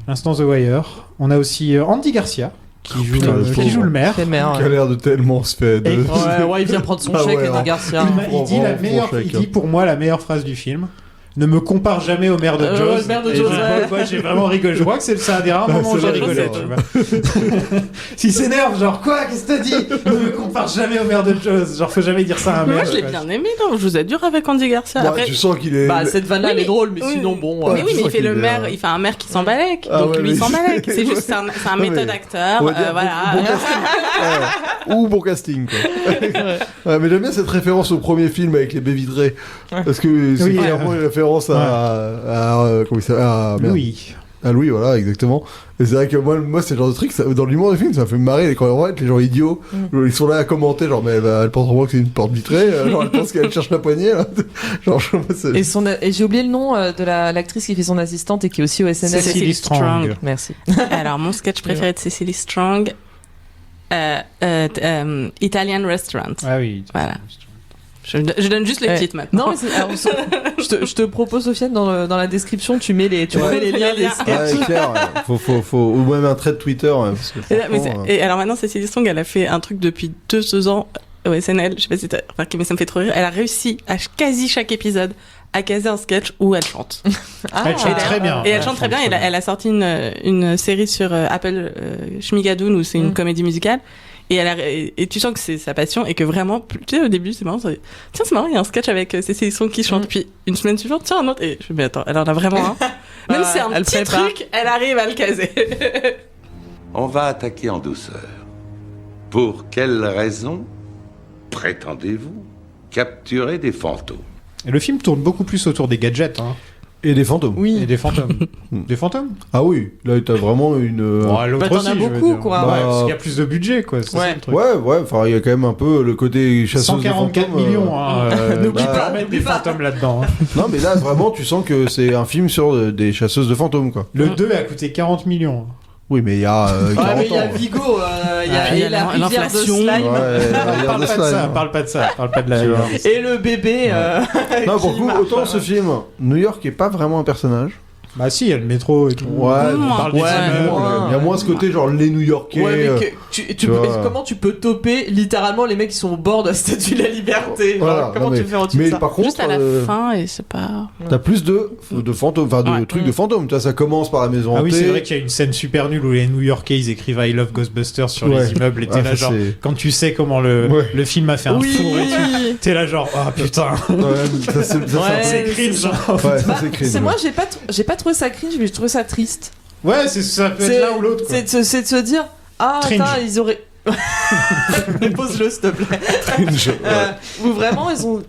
l'instant The Wire. On a aussi Andy Garcia qui joue le maire. C'est maire, Qui a l'air de tellement se faire. Ouais, il vient prendre son chèque, Andy Garcia. Il dit pour moi la meilleure phrase du film. Ne me compare jamais au maire de Jaws. Le maire de Jaws, Moi, j'ai vraiment rigolé. Je crois que c'est un des rares moments où j'ai rigolé. Tu vois. S'il s'énerve, genre quoi, qu'est-ce que t'as dit? Ne me compare jamais au maire de Jaws. Genre, faut jamais dire ça à un maire. Moi, je l'ai bien aimé, non? Je vous ai dur avec Andy Garcia. Après, tu sens qu'il est. Bah, cette vanne-là, elle est drôle, mais sinon, bon. Mais oui, mais il fait le maire, il fait un maire qui s'en balèque. Donc lui, il s'en balèque. C'est juste, c'est un méthode acteur. Voilà. Ou bon casting, quoi. Ouais, mais j'aime bien cette référence au premier film avec les baies vitrées. Parce que c'est clairement une référence comment il s'appelle, Louis. À Louis, voilà, exactement. Et c'est vrai que moi c'est le genre de truc, dans l'humour du film, ça me fait marrer quand on voit les gens idiots. Ils sont là à commenter, genre, mais elle pense vraiment que c'est une porte vitrée, genre, elle pense qu'elle cherche la poignée, là. Genre, Et j'ai oublié le nom de l'actrice qui fait son assistante et qui est aussi au SNL. Cecily Strong. Merci. Alors, mon sketch préféré de Cecily Strong, Italian Restaurant. Ah oui. Voilà. Je donne juste les titres maintenant. Non, mais je te propose, Sofiane, dans la description, tu mets les liens des sketchs. Ouais, clair, faut ou même un trait de Twitter. Parce que et alors maintenant, Cecily Strong, elle a fait un truc depuis 2 ans au SNL. Je sais pas si mais ça me fait trop rire. Elle a réussi à quasi chaque épisode à caser un sketch où elle chante. Elle chante très bien. Et elle chante très bien. Elle a sorti une série sur Apple Schmigadoon où c'est une comédie musicale. Et tu sens que c'est sa passion et que vraiment, tu sais, au début, c'est marrant. Tiens, c'est marrant, il y a un sketch avec Cécile Strong qui chante. Puis une semaine suivante, tiens, un autre. Et je me dis, mais attends, elle en a vraiment un. Même si c'est un petit truc, elle arrive à le caser. On va attaquer en douceur. Pour quelle raison prétendez-vous capturer des fantômes? Et le film tourne beaucoup plus autour des gadgets. Hein. Et des fantômes. Oui. Et des fantômes. Des fantômes? Ah oui, là t'as vraiment une. L'autre t'en aussi, as beaucoup, quoi. Bah, parce qu'il y a plus de budget, quoi. C'est ça, le truc. Ouais, enfin il y a quand même un peu le côté chasseuse 144 de fantômes. millions, hein. N'oublie pas de mettre des fantômes là-dedans. Hein. Non, mais là vraiment tu sens que c'est un film sur des chasseuses de fantômes, quoi. Le 2 a coûté 40 millions. Oui, mais il y a 40 ans. Mais il y a Vigo, il y a la rivière de slime. Parle pas de ça. Parle pas de la. Et le bébé. Non, pour le coup, autant ce film, New York est pas vraiment un personnage. Bah si, il y a le métro et tout. Ouais, on parle des immeubles. Il y a moins ce côté genre les New-Yorkais. Ouais, mais comment tu peux toper littéralement les mecs qui sont au bord de la Statue de la Liberté? Voilà, comment tu fais au-dessus de ça? Par contre, juste à la fin et c'est pas. T'as plus de fantômes, enfin de trucs de fantômes. Ça commence par la maison hantée. Ah oui, c'est vrai qu'il y a une scène super nulle où les New-Yorkais ils écrivent I love Ghostbusters sur les immeubles et t'es là genre quand tu sais comment le film a fait un four et tout, t'es là genre ah putain. C'est cringe. C'est moi j'ai pas trouvé ça cringe, mais j'ai trouvé ça triste. Ouais, ça peut être l'un ou l'autre. C'est de se dire ah attends, ils auraient. Pose-le s'il te plaît. Ou vraiment ils ont.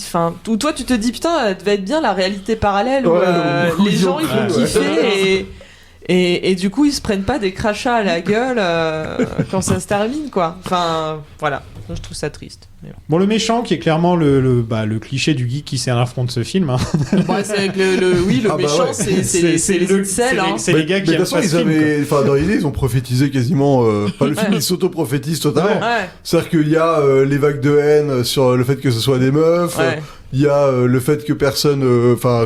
Enfin, toi tu te dis putain, elle devait être bien la réalité parallèle où les gens ils vont kiffer et du coup ils se prennent pas des crachats à la gueule quand ça se termine quoi. Enfin voilà, je trouve ça triste. Bon, le méchant qui est clairement le cliché du geek qui sert l'affront de ce film. Hein. Ouais, c'est avec le méchant, c'est les incels. C'est les gars qui aiment pas ce film. Enfin, dans l'idée, ils ont prophétisé quasiment. Le film, il s'auto-prophétise totalement. Ouais. C'est-à-dire qu'il y a les vagues de haine sur le fait que ce soit des meufs. Ouais. Il y a le fait que personne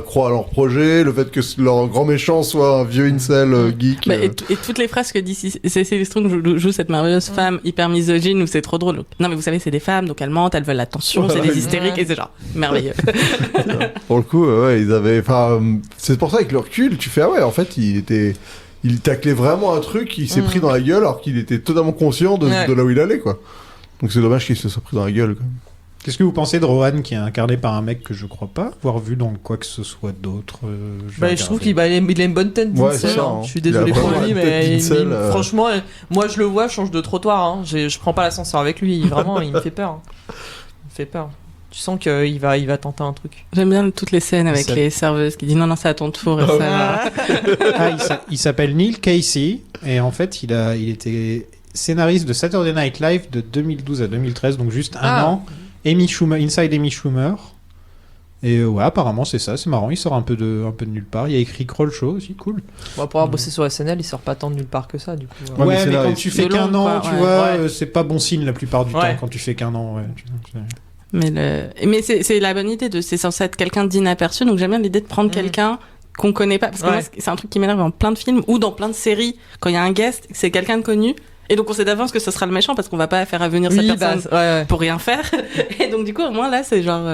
croit à leur projet, le fait que leur grand méchant soit un vieux incel geek. Bah, et toutes les phrases que dit Cecily Strong joue cette merveilleuse femme hyper misogyne où c'est trop drôle. Non mais vous savez, c'est des femmes, donc elles mentent, elles veulent l'attention, c'est des hystériques et c'est genre merveilleux. Pour le coup, ils avaient. C'est pour ça avec le recul, tu fais ah ouais, en fait, il taclait vraiment un truc, il s'est pris dans la gueule alors qu'il était totalement conscient de là où il allait, quoi. Donc c'est dommage qu'il se soit pris dans la gueule, quoi. Qu'est-ce que vous pensez de Rohan qui est incarné par un mec que je crois pas avoir vu dans quoi que ce soit d'autre je trouve qu'il a une bonne tête d'incel. Je suis désolé pour lui, mais franchement, moi je le vois, je change de trottoir. Hein. Je prends pas l'ascenseur avec lui. Vraiment, il me fait peur. Il me fait peur. Tu sens qu'il va tenter un truc. J'aime bien toutes les scènes avec les serveuses qui disent non, c'est à ton tour. Et il s'appelle Neil Casey et en fait, il était scénariste de Saturday Night Live de 2012 à 2013, donc juste un an. Amy Schumer, Inside Amy Schumer. Et ouais, apparemment c'est ça, c'est marrant, il sort un peu de nulle part. Il y a écrit Kroll Show aussi, cool. Bon, pour avoir bossé sur SNL, il sort pas tant de nulle part que ça, du coup. Ouais, mais quand tu fais qu'un an, tu vois, c'est pas bon signe la plupart du temps Ouais. quand tu fais qu'un an. Ouais. Mais c'est la bonne idée, c'est censé être quelqu'un d'inaperçu, donc j'aime bien l'idée de prendre quelqu'un qu'on connaît pas, parce que moi, c'est un truc qui m'énerve dans plein de films ou dans plein de séries, quand il y a un guest, c'est quelqu'un de connu, et donc on sait d'avance que ce sera le méchant, parce qu'on va pas faire venir cette personne pour rien faire, et donc du coup, au moins là, c'est genre...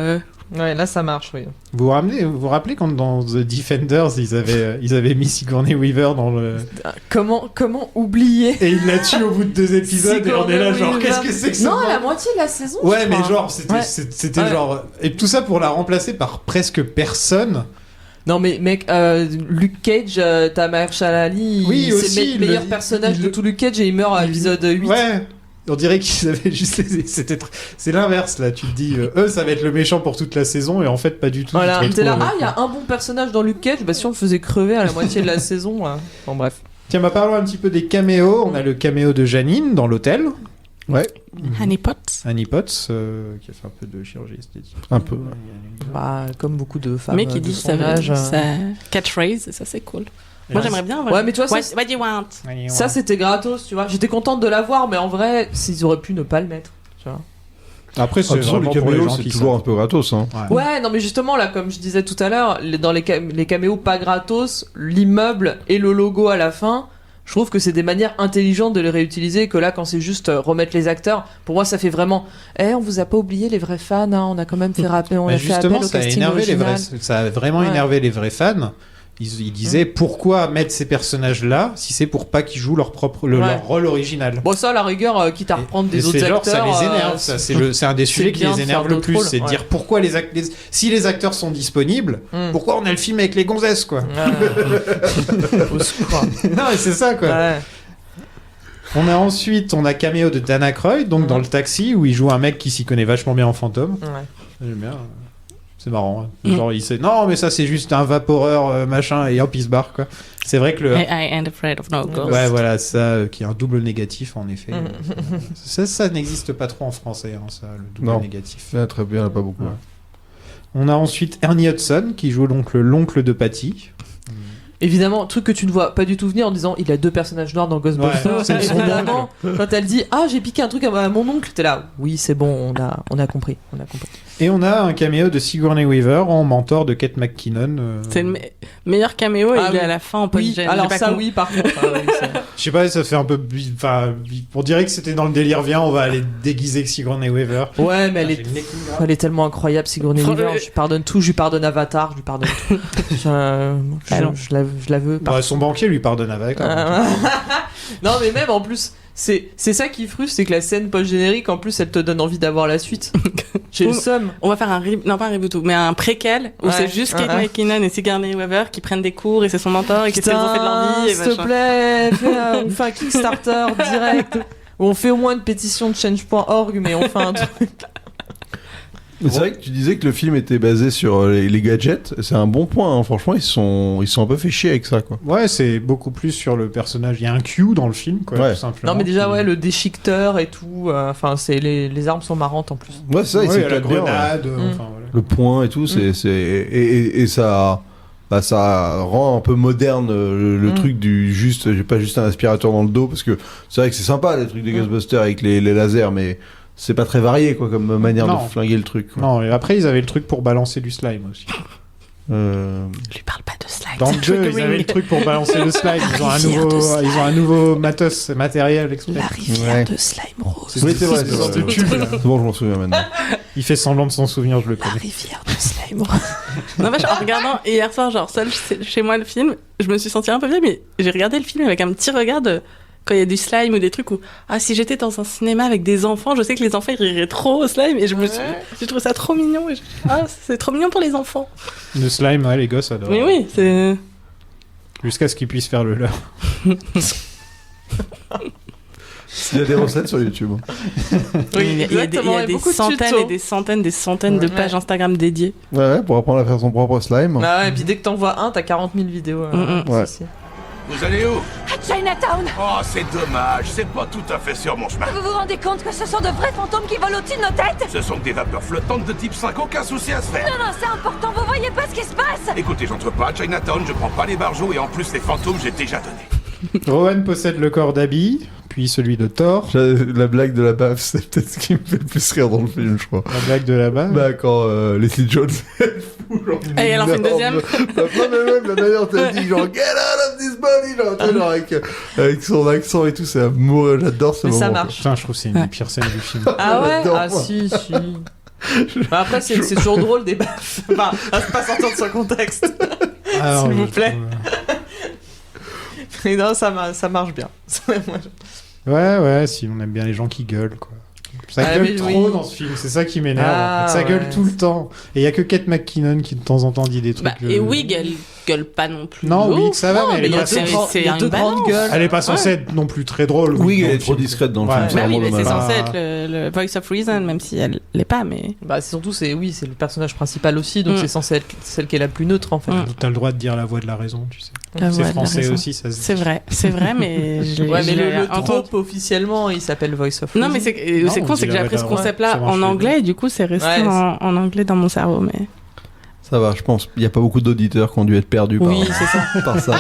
Ouais, là ça marche, oui. Vous vous rappelez quand dans The Defenders, ils avaient mis Sigourney Weaver dans le... Comment oublier? Et ils la tuent au bout de 2 épisodes, et on est là genre, qu'est-ce que c'est que ça? Non, à la moitié de la saison. Ouais, mais genre, c'était genre... Et tout ça pour la remplacer par presque personne. Non mais mec, Luke Cage, t'as Mahershala Ali, oui, c'est le meilleur personnage de tout Luke Cage et il meurt à l'épisode 8. Ouais. On dirait qu'ils avaient juste c'est l'inverse là, tu te dis eux ça va être le méchant pour toute la saison et en fait pas du tout. Voilà, t'es là, il y a un bon personnage dans Luke Cage, bah si on le faisait crever à la moitié de la saison. Bon bref. Tiens, parlons un petit peu des caméos. On a le caméo de Janine dans l'hôtel. Ouais. Annie Potts. Annie Potts, qui a fait un peu de chirurgie esthétique. Un peu. Bah, comme beaucoup de femmes. Mais qui dit son âge. sa catchphrase, ça c'est cool. Moi j'aimerais bien avoir. Ouais, mais tu vois, what do you want? Ça c'était gratos, tu vois. J'étais contente de l'avoir, mais en vrai, s'ils auraient pu ne pas le mettre, tu vois. Après, c'est les caméos, c'est toujours un peu gratos. Hein. Ouais, non, mais justement, là, comme je disais tout à l'heure, dans les caméos pas gratos, l'immeuble et le logo à la fin, je trouve que c'est des manières intelligentes de les réutiliser. Que là, quand c'est juste remettre les acteurs, pour moi, ça fait vraiment. On vous a pas oublié les vrais fans, hein, on a quand même fait rappeler, on a fait appel au casting original. Ça a vraiment énervé les vrais fans. Ils disaient pourquoi mettre ces personnages-là si c'est pour pas qu'ils jouent leur rôle original. Bon, ça, à la rigueur, quitte à reprendre des autres acteurs. Ça les énerve. C'est un des sujets qui les énerve le plus. C'est de dire pourquoi si les acteurs sont disponibles, pourquoi on a le film avec les gonzesses, quoi. Au secours. Non, mais c'est ça, quoi. Ouais. On a caméo de Dan Aykroyd, donc dans le taxi, où il joue un mec qui s'y connaît vachement bien en fantôme. Ouais. J'aime bien. C'est marrant. Hein. Genre, il sait, non, mais ça, c'est juste un vaporeur, machin, et hop, il se barre, quoi. C'est vrai que le. I ain't afraid of no ghost. Ouais, voilà, ça, qui est un double négatif, en effet. Ça n'existe pas trop en français, hein, ça, le double négatif. Très bien, pas beaucoup. Ouais. On a ensuite Ernie Hudson, qui joue donc l'oncle de Patty. Évidemment, truc que tu ne vois pas du tout venir en disant il a 2 personnages noirs dans Ghostbusters. Ouais, évidemment, quand elle dit j'ai piqué un truc à mon oncle, t'es là. Oui, c'est bon, on a compris. Et on a un caméo de Sigourney Weaver en mentor de Kate McKinnon. C'est le meilleur caméo et il est à la fin en post-gène. Alors ça, oui, par contre. Je sais pas, ça fait un peu. Enfin, on dirait que c'était dans le délire. Viens, on va aller déguiser Sigourney Weaver. Ouais, mais elle est tellement incroyable, Sigourney Weaver. Je lui pardonne tout, je lui pardonne Avatar, je lui pardonne tout. Je la veux. Ouais, son banquier lui pardonne avec. Non, mais même en plus, c'est ça qui frustre, c'est que la scène post-générique, en plus, elle te donne envie d'avoir la suite. J'ai le seum. On va faire non pas un reboot, mais un préquel où c'est juste Kate McKinnon et Sigourney Weaver qui prennent des cours et c'est son mentor et qui s'est bouffé de l'envie. S'il te plaît, on fait un Kickstarter direct. Où on fait au moins une pétition de change.org, mais on fait un truc. Mais c'est vrai que tu disais que le film était basé sur les gadgets, c'est un bon point, hein. Franchement ils sont un peu fait chier avec ça, quoi. Ouais, c'est beaucoup plus sur le personnage, il y a un Q dans le film, quoi, tout simplement. Non mais déjà le déchiqueteur et tout, enfin c'est les armes sont marrantes en plus. Ouais, c'est ça, il la grenade, enfin, voilà. Le point et tout, et ça ça rend un peu moderne le truc du juste, j'ai pas juste un aspirateur dans le dos, parce que c'est vrai que c'est sympa les trucs des Ghostbusters avec les lasers, mais c'est pas très varié, quoi, comme manière de flinguer le truc, quoi. Non, et après ils avaient le truc pour balancer du slime aussi. Lui parle pas de slime. Dans le jeu, ils avaient le truc pour balancer le slime. Ils ont un nouveau matériel exprès. La rivière de slime rose. Oui, c'est vrai, c'est bon, je m'en souviens maintenant. Il fait semblant de s'en souvenir, je le connais. La rivière de slime rose. Non, mais en regardant hier soir, genre seul chez moi le film, je me suis sentie un peu vieille, mais j'ai regardé le film avec un petit regard de quand il y a du slime ou des trucs où si j'étais dans un cinéma avec des enfants, je sais que les enfants ils riraient trop au slime et j'ai trouvé ça trop mignon et c'est trop mignon pour les enfants. Le slime, ouais, les gosses adorent. Mais oui, c'est jusqu'à ce qu'ils puissent faire le leur. Il y a des recettes sur YouTube. Oui, il y a des centaines et des centaines de pages Instagram dédiées. Ouais, pour apprendre à faire son propre slime. Ah ouais, et puis dès que t'en vois un, t'as 40 000 vidéos. Ouais. Vous allez où? Chinatown. Oh, c'est dommage, c'est pas tout à fait sur mon chemin. Vous vous rendez compte que ce sont de vrais fantômes qui volent au-dessus de nos têtes? Ce sont que des vapeurs flottantes de type 5, aucun souci à se faire. Non, c'est important, vous voyez pas ce qui se passe? Écoutez, j'entre pas à Chinatown, je prends pas les barjots et en plus les fantômes j'ai déjà donné. Rowan possède le corps d'Abby, puis celui de Thor. La blague de la baffe, c'est peut-être ce qui me fait le plus rire dans le film, je crois. La blague de la baffe. Bah, quand Leslie Jones, elle fout genre Et elle en fait une deuxième. Non, mais même la manière dont elle dit, genre, get out of this body, genre, avec son accent et tout, c'est à mourir, j'adore ce Mais moment. ça marche. Putain, je trouve que c'est une des pires scènes du film. Ah ouais? J'adore, Ah moi. si. Bah, après, c'est toujours drôle des baffes. Enfin, à pas sortir de son contexte. Alors, S'il vous je plaît. trouve- Mais non, ça marche bien. Ouais, si on aime bien les gens qui gueulent, quoi. Ça Ah, gueule mais trop oui. dans ce film, c'est ça qui m'énerve. Ah, en fait. Ça gueule ouais. tout le temps. Et il y a que Kate McKinnon qui de temps en temps dit des trucs. Bah, et Wig, elle gueule pas non plus. Non, de Wig, ouf. ça va, Non, mais elle est il y a pas censée- c'est il y a une deux grandes balance. gueules. Elle est pas censée être non plus très drôle. Oui, dans elle le est trop film. discrète dans le Ouais. film, c'est Bah oui, vraiment mais c'est dommage. censé être le voice of reason, même si elle l'est pas, mais. Bah, c'est surtout, c'est le personnage principal aussi, donc Mm. c'est censé être celle qui est la plus neutre en fait. T'as le droit de dire la voix de la raison, tu sais. La voix C'est de la français raison. aussi, ça se dit. C'est vrai, mais je l'ai Ouais, mais je l'ai le entendu. trope officiellement, il s'appelle Voice of Non, Reason. mais c'est Non, c'est on con, dit c'est que la j'ai vraie appris ce parole. concept-là Ça marche en les anglais, et du coup, c'est resté Ouais, en anglais dans mon cerveau, mais. Ça va, je pense. Il n'y a pas beaucoup d'auditeurs qui ont dû être perdus Oui, c'est ça. par ça.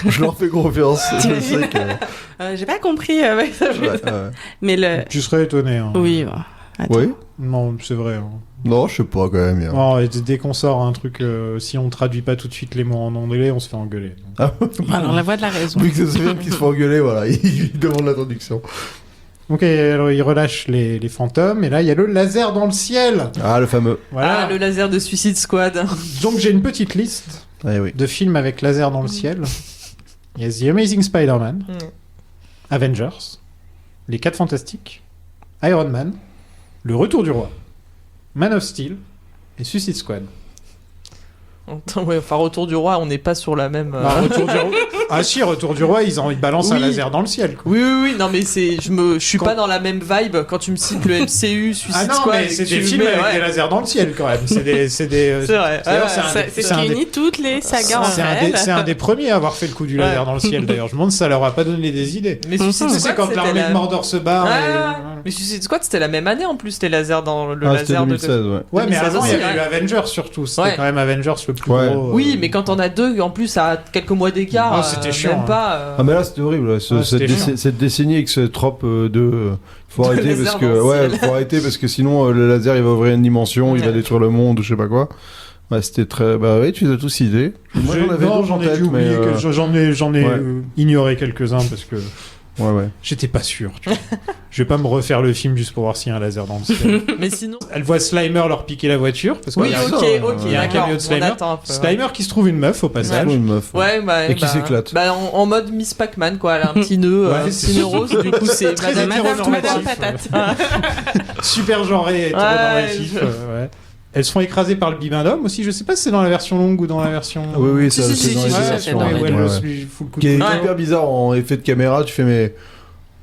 Je leur fais confiance. Je sais que... J'ai pas compris, Voice of Ouais, Reason. ouais. Mais le. Tu serais étonné. Hein. Oui, bon. Attends. Oui. Non, c'est vrai. Hein. Non, je sais pas quand même. hein. Non, et dès qu'on sort un truc, si on traduit pas tout de suite les mots en anglais, on se fait engueuler. Ah, Alors, la voix de la raison. vu que c'est Sofiane qui se fait engueuler, voilà, il demande la traduction. Ok, alors il relâche les fantômes, et là il y a le laser dans le ciel. Ah, le fameux. Voilà. Ah, le laser de Suicide Squad. Donc j'ai une petite liste Eh oui. de films avec laser dans le ciel. Il y a The Amazing Spider-Man, Avengers, Les 4 Fantastiques, Iron Man, Le Retour du Roi, Man of Steel et Suicide Squad. Attends, ouais, enfin, Retour du Roi, on n'est pas sur la même. Bah, Retour du Roi... Ah si, Retour du Roi, ils balancent un Oui. laser dans le ciel. Quoi. Oui, non, mais je suis pas dans la même vibe quand tu me cites le MCU, Suicide Ah non, Squad. mais et c'est que tu des me films mets, avec ouais. des lasers dans le ciel quand même. C'est vrai. D'ailleurs, C'est ce qui unit toutes les sagas entre elles. C'est un des premiers à avoir fait le coup du laser dans le ciel d'ailleurs. Je me demande si ça leur a pas donné des idées. Mais Suicide Tu sais, Squad, quand c'était l'armée la- de Mordor se barre. Ah, et- mais Suicide Squad, c'était la même année en plus, les lasers dans le Ah, c'était laser 2016, de. ouais. Ouais, mais 2016 avant, il y aussi, avait eu ouais. Avengers surtout. C'était Ouais. quand même Avengers le plus Ouais. gros. Oui, mais quand on a deux, en plus, à quelques mois d'écart, Ah, c'était chiant, même hein. pas. Ah, mais là, c'était horrible. là. Ouais, c'était chiant. Cette décennie avec ce trope de. Faut arrêter laser parce dans que. le Ouais, ciel. faut arrêter parce que sinon, le laser, il va ouvrir une dimension, il va Ouais. détruire le monde ou je sais pas quoi. Ouais, c'était très. Bah oui, tu les as tous cités. Moi, j'en avais Non, d'autres en j'en ai tête, dû oublier mais. j'en ai ouais. ignoré quelques-uns parce que Ouais. j'étais pas sûr. Tu vois. Je vais pas me refaire le film juste pour voir s'il y a un laser dans le ciel. Mais sinon. Elle voit Slimer leur piquer la voiture parce qu'il Oui, y a ok, il y a un d'accord, cameo de on Slimer. attend un peu, ouais. Slimer qui se trouve une meuf au passage. Une meuf. Ouais, bah, Et qui s'éclate. Bah, en mode Miss Pac-Man, quoi. Elle a un petit nœud, Ouais, un c'est petit nœud rose. Du coup, c'est très Madame hétéronormatif. Patate. Super genré et hétéronormatif. Ouais. Elles se font écraser par le bibendum aussi. Je sais pas si c'est dans la version longue ou dans la version. Oui, Si, ça, si, c'est si, dans si, les si, versions, c'est dans ouais, les où elle ouais. lui fout le coup Qui est de Ouais. hyper bizarre en effet de caméra, tu fais mais.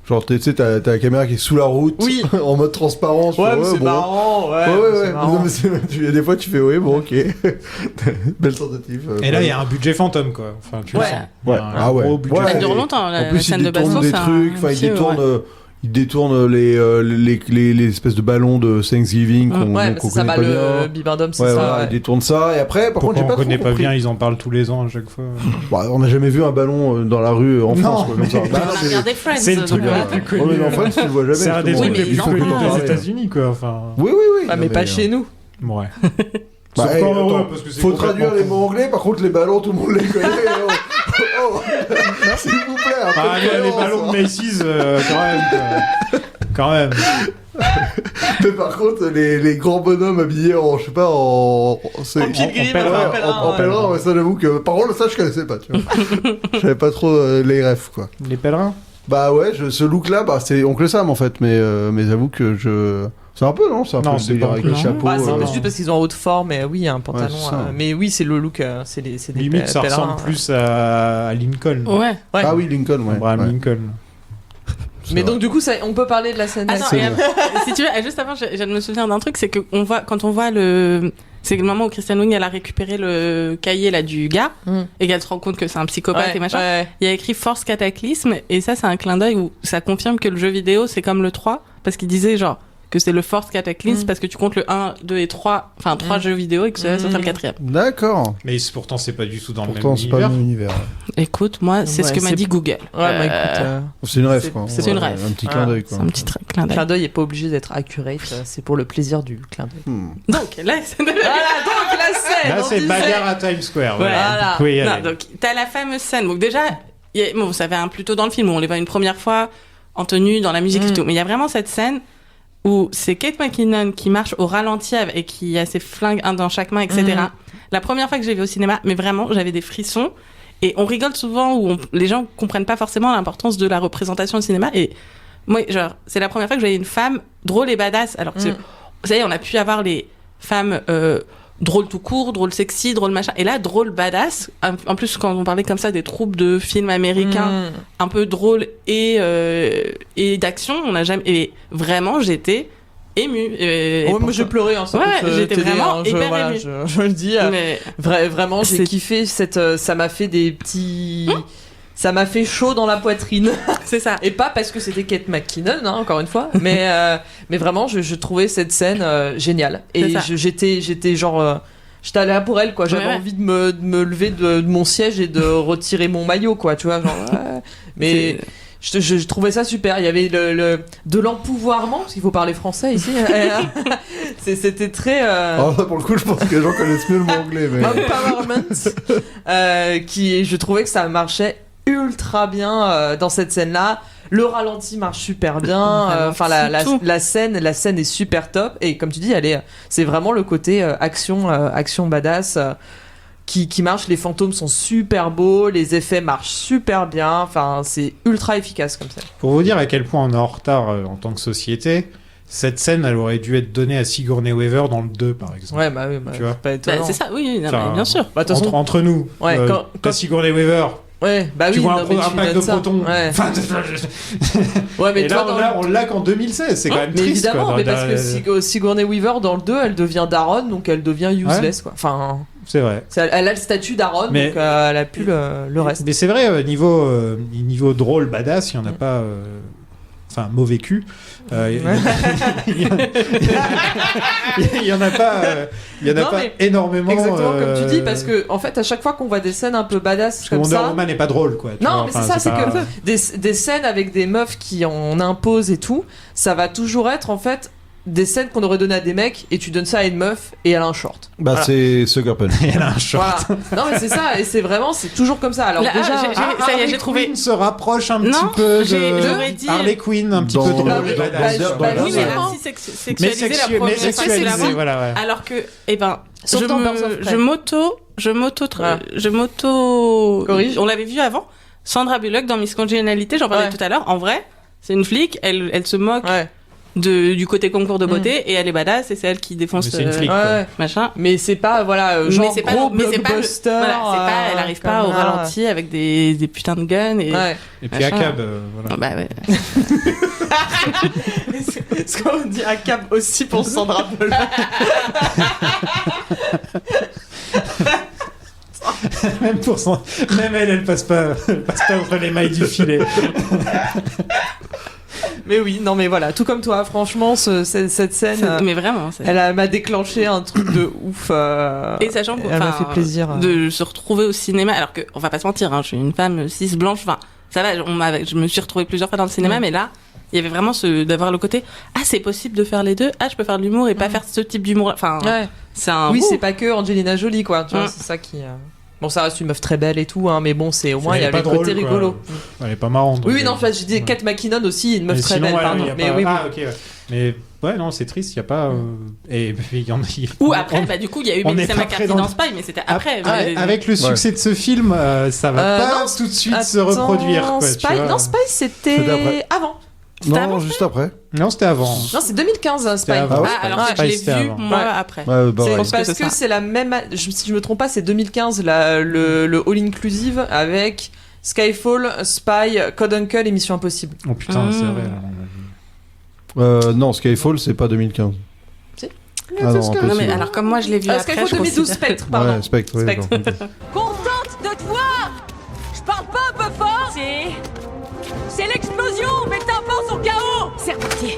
Genre, tu sais, t'as la caméra qui est sous la route, Oui. en mode transparent. tu Ouais, fais, mais c'est bon. marrant. Ouais, Ouais. c'est marrant. Non, mais il y a des fois, tu fais, oui, bon, ok. Belle tentative. Et là, il y a un budget fantôme, quoi. Enfin, tu le Ouais. sens. Ouais. Un Ah ouais. gros budget. Ouais. Ça dure longtemps, En la plus, scène il de détourne baston. des c'est un trucs, enfin, il film, détourne. ouais. Il détourne les espèces de ballons de Thanksgiving qu'on Ouais, qu'on c'est ça, connaît bah, pas le bien. bibendum, c'est Ouais, ça. voilà, ouais. il détourne ça. Et après, par Pourquoi contre, j'ai on pas trop connaît pas compris. bien, ils en parlent tous les ans à chaque fois. Bah, on n'a jamais vu un ballon dans la rue en Non, France, quoi, comme ça. mais- Bah, On a regardé Friends. C'est le truc donc, le plus connu. Ouais, mais en France, tu le vois jamais. C'est un des justement. trucs les mais plus ils en connus parlent. des États-Unis, quoi. Enfin. Oui. Ah, mais non, pas chez nous. Ouais. Bah, C'est hey, pas heureux, attends, parce que c'est faut complètement traduire les con. mots anglais, par contre les ballons tout le monde les connaît. Oh. S'il vous plaît, un peu Ah, de les cohérence, ballons de hein. Macy's, quand même. quoi. Quand même. Mais par contre les grands bonhommes habillés en, je sais pas, en pilgrim, en pèlerin, ouais, ça j'avoue que, par contre ça je connaissais pas, tu vois. J'avais pas trop les refs, quoi. Les pèlerins. Bah ouais, ce look là, bah c'est Oncle Sam en fait, mais j'avoue que c'est un peu, non, c'est un Non, peu c'est le délire pas avec Oncle le Sam. chapeau. Bah, c'est non. juste parce qu'ils ont en haute forme, mais oui, un pantalon. c'est ça. Mais oui, c'est le look, c'est des Limite, ça pèlerins. ressemble plus à Lincoln. Ouais. Ouais. Ah oui, Lincoln, ouais. Abraham Ouais. Lincoln. Mais donc, du coup, ça, on peut parler de la scène. Attends, C'est et bon. si tu veux, juste avant, je viens de me souvenir d'un truc, c'est que quand on voit le C'est le moment où Kristen Wiig, elle a récupéré le cahier là du gars et qu'elle se rend compte que c'est un psychopathe et machin. Il y a écrit Force Cataclysme et ça, c'est un clin d'œil où ça confirme que le jeu vidéo, c'est comme le 3 parce qu'il disait genre que c'est le Force Cataclysme parce que tu comptes le 1, 2 et 3, enfin 3 jeux vidéo et que ça sera le 4e. D'accord. Mais pourtant, c'est pas du tout dans Pourtant, le c'est pas même le univers. même univers. Écoute, moi, c'est ce que m'a dit Google. Ouais, bah écoute. C'est une rêve, quoi. C'est une rêve. Un petit clin d'œil, quoi. C'est un petit clin d'œil. Le clin d'œil est pas obligé d'être accurate, c'est pour le plaisir du clin d'œil. Donc, là, donc la scène. Là, c'est bagarre à Times Square. Voilà. Vous pouvez y aller. Non, donc, t'as la fameuse scène. Donc, déjà, bon, ça va plutôt dans le film où on les voit une première fois en tenue, dans la musique et tout. Mais il y a vraiment cette scène où c'est Kate McKinnon qui marche au ralenti et qui a ses flingues, un dans chaque main, etc. La première fois que j'ai vu au cinéma, mais vraiment, j'avais des frissons. Et on rigole souvent où les gens comprennent pas forcément l'importance de la représentation au cinéma. Et moi, genre, c'est la première fois que j'avais une femme drôle et badass. Alors que, vous savez, on a pu avoir les femmes drôles tout court, drôles sexy, drôles machin. Et là, drôle badass. En plus, quand on parlait comme ça des troupes de films américains un peu drôles et d'action, on n'a jamais... Et vraiment, j'étais émue. Moi, j'ai pleuré. Hein, j'étais vraiment hyper émue. Je le dis. Vraiment, j'ai kiffé ça m'a fait des petits... Ça m'a fait chaud dans la poitrine. C'est ça. Et pas parce que c'était Kate McKinnon, hein, encore une fois, mais vraiment, je trouvais cette scène géniale. Et j'étais genre... J'étais là pour elle, quoi. J'avais envie de me lever de mon siège et de retirer mon maillot, quoi, tu vois. Genre, mais... Je trouvais ça super. Il y avait de l'empouvoirment, parce qu'il faut parler français ici. C'était très... pour le coup, je pense que les gens connaissent mieux le mot anglais. Mais... Empowerment. Je trouvais que ça marchait ultra bien dans cette scène-là. Le ralenti marche super bien. Enfin, la scène est super top. Et comme tu dis, c'est vraiment le côté action badass qui marche. Les fantômes sont super beaux, les effets marchent super bien. Enfin, c'est ultra efficace comme ça. Pour vous dire à quel point on est en retard en tant que société, cette scène, elle aurait dû être donnée à Sigourney Weaver dans le 2, par exemple. Ouais, bah oui, tu vois, pas étonnant. C'est ça, oui, non, mais bien sûr. Bah, entre nous, quand Sigourney Weaver. Ouais, bah tu oui, vois un pack de protons. Ouais. Mais et là, on l'a qu'en 2016. C'est quand même mais triste. Évidemment, quoi, mais parce que Sigourney Weaver dans le 2, elle devient Daron, donc elle devient useless, quoi. Enfin, c'est vrai. Elle a le statut Daron, donc elle a plus le reste. Mais c'est vrai, niveau drôle, badass, il n'y en a pas. Enfin, mauvais cul. Il y en a pas énormément. Exactement comme tu dis, parce que en fait, à chaque fois qu'on voit des scènes un peu badass comme Wonder ça, Woman n'est pas drôle, quoi. Non, mais c'est ça, c'est que des scènes avec des meufs qui en imposent et tout, ça va toujours être en fait des scènes qu'on aurait donné à des mecs et tu donnes ça à une meuf et elle a un short. Bah voilà. C'est Sucker Punch. Elle a un short. Voilà. Non mais c'est ça et c'est toujours comme ça. Alors là, déjà, j'ai trouvé. Quinn se rapproche un petit peu de Harley Quinn, un petit peu drôle. Oui, mais sexualisé la première sexualisé, voilà. Ouais. Alors que, je m'auto corrige. On l'avait vu avant. Sandra Bullock dans Miss Congeniality, j'en parlais tout à l'heure. En vrai, c'est une flic. Elle se moque. Du côté concours de beauté et elle est badass et c'est elle qui défonce c'est une flic, machin, mais c'est pas genre mais gros blockbuster, elle arrive pas au ralenti avec des putains de guns et puis à cab voilà. Bah ouais. Est-ce qu'on dit à cab aussi pour Sandra Bullock? Même elle passe pas entre les mailles du filet. Mais oui, non mais voilà, tout comme toi, franchement, cette scène, mais vraiment, elle m'a déclenché un truc de ouf. Et sachant que elle m'a fait plaisir de se retrouver au cinéma, alors que on va pas se mentir, hein, je suis une femme cis blanche, enfin ça va, je me suis retrouvée plusieurs fois dans le cinéma, mais là, il y avait vraiment d'avoir le côté c'est possible de faire les deux, je peux faire de l'humour et pas faire ce type d'humour, enfin c'est un c'est pas que Angelina Jolie quoi, tu vois, c'est ça qui. Bon, ça reste une meuf très belle et tout, hein, mais bon, c'est au moins il y a le côté rigolo. Elle est pas marrante. Oui, non, j'ai dit Kate McKinnon aussi, une meuf très belle, pardon. Mais oui, ok, ouais. Mais ouais, non, c'est triste, il y a pas. Et puis il y en a. Ou après, bah du coup, il y a eu Melissa McCarthy dans Spy, mais c'était après. Avec le succès de ce film, ça va pas tout de suite se reproduire. Non, Spy, c'était avant. Non, juste après. Non, c'était avant. Non, c'est 2015, Spy. Alors je l'ai vu, moi, après. Parce que c'est la même... Si je me trompe pas, c'est 2015, le All-Inclusive avec Skyfall, Spy, Code Uncle et Mission Impossible. Oh putain, c'est vrai. Non, Skyfall, c'est pas 2015. Si. Ah non, Non, mais alors, comme moi, je l'ai vu Parce après, qu'il faut je 2012 considère- Spectre, pardon. Ouais, Spectre, oui, Spectre. d'accord. Contente de te voir. Je parle pas un peu fort. C'est l'explosion. Mes tympans sont KO. C'est reparti.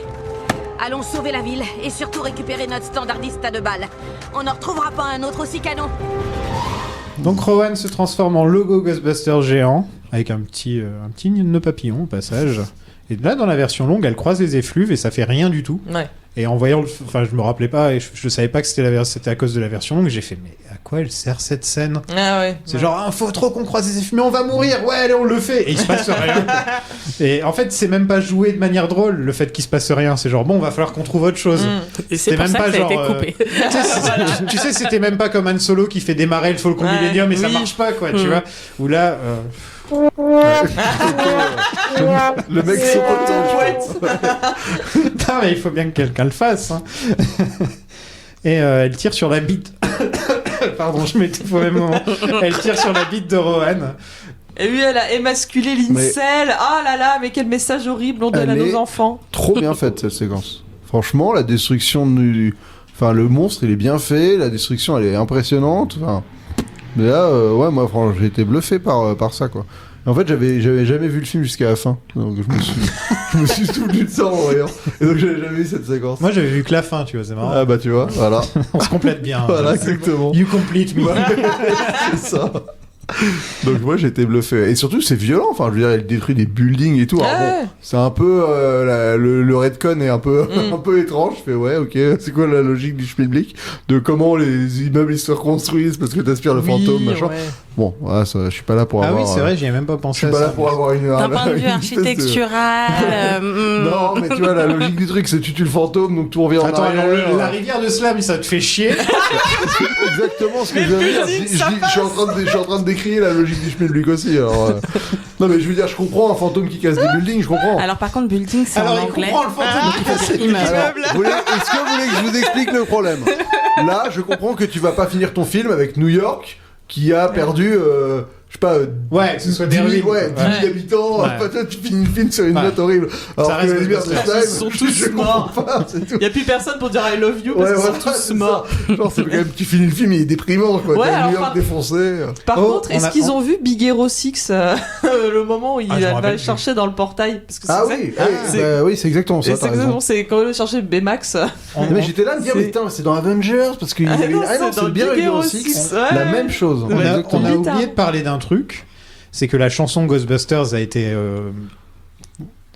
Allons sauver la ville et surtout récupérer notre standardiste à 2 balles. On n'en retrouvera pas un autre aussi canon. Donc Rowan se transforme en logo Ghostbusters géant, avec un petit nœud papillon au passage. Et là, dans la version longue, elle croise les effluves et ça fait rien du tout. Ouais. Et en voyant, enfin, je me rappelais pas et je savais pas que c'était à cause de la version longue. J'ai fait, mais à quoi elle sert cette scène? Ah ouais. C'est genre, faut trop qu'on croise les effluves, mais on va mourir. Ouais, allez, on le fait. Et il se passe rien. Et en fait, c'est même pas joué de manière drôle le fait qu'il se passe rien. C'est genre, bon, va falloir qu'on trouve autre chose. Et c'est pour même ça pas que ça a été genre, coupé. tu sais, c'était même pas comme Han Solo qui fait démarrer le Falcon Ouais, Millennium et ça oui. marche pas, quoi, tu vois. Ou là. Le mec s'auto-pointe. Putain, mais il faut bien que quelqu'un le fasse. Hein. Et elle tire sur la bite. Pardon, je m'étouffe au même moment. Elle tire sur la bite de Rohan. Et oui, elle a émasculé l'Incel. Ah là là, mais quel message horrible on donne à Elle nos est enfants. Trop bien faite cette séquence. Franchement, la destruction Enfin, le monstre, il est bien fait. La destruction, elle est impressionnante. Enfin, mais là, ouais, moi, franchement, j'ai été bluffé par ça, quoi. En fait, j'avais jamais vu le film jusqu'à la fin. Donc, je me suis souvenu de ça en voyant. Et donc, j'avais jamais vu cette séquence. Moi, j'avais vu que la fin, tu vois, c'est marrant. Ah bah, tu vois, voilà. On se complète bien. Voilà, Hein. exactement. You complete me. C'est ça. Donc moi j'étais bluffé et surtout c'est violent, enfin je veux dire elle détruit des buildings et tout. Alors, bon, c'est un peu le redcon est un peu un peu étrange. Je fais ouais ok, c'est quoi la logique du Spielberg de comment les immeubles ils se reconstruisent parce que t'aspires le fantôme machin. Ouais. Bon voilà, ça, je suis pas là pour avoir. Ah oui c'est vrai, j'y ai même pas pensé. Je suis pas là pour avoir D'un point de vue une espèce de- architectural. Non mais tu vois la logique du truc c'est tu tues le fantôme donc tout revient en Attends, arrière. la rivière de Slam, ça te fait chier. C'est exactement ce que je viens de dire. Je suis en train de décrire la logique du Spielberg aussi. Alors, non mais je veux dire, je comprends un fantôme qui casse des buildings, je comprends. Alors par contre, building, c'est en Alors il anglais. comprend le fantôme qui casse des Immeuble. Alors, est-ce que vous voulez que je vous explique le problème? Là, je comprends que tu vas pas finir ton film avec New York qui a perdu, je sais pas, ouais, que ce soit des 10 000, ruines. ouais, 10 000 habitants. Ouais. Toi, tu finis le film sur une note horrible. Alors Ça reste que les Ghostbusters. Time, Ils sont tous je comprends morts. pas, c'est tout. Il y a plus personne pour dire I love you parce Ouais, qu'ils voilà, sont tous c'est morts. ça. Genre, c'est quand même, tu finis le film, il est déprimant, quoi. Ouais, T'as alors, New York par- défoncé. Par Oh, contre, on est-ce a- qu'ils on- ont vu Big Hero 6 le moment où il Ah, je me va rappelle le plus. chercher dans le portail parce que Ah c'est oui, c'est- oui, c'est exactement ça. Et t'as c'est raison. exactement, c'est quand il chercher Baymax. Mais j'étais là à me dire, C'est- mais putain, c'est dans Avengers parce qu'il y Ah avait non, Ah non, c'est dans c'est bien Big Hero Hero 6. 6, La ouais. même chose. On a Exactement. oublié de parler d'un truc, c'est que la chanson Ghostbusters a été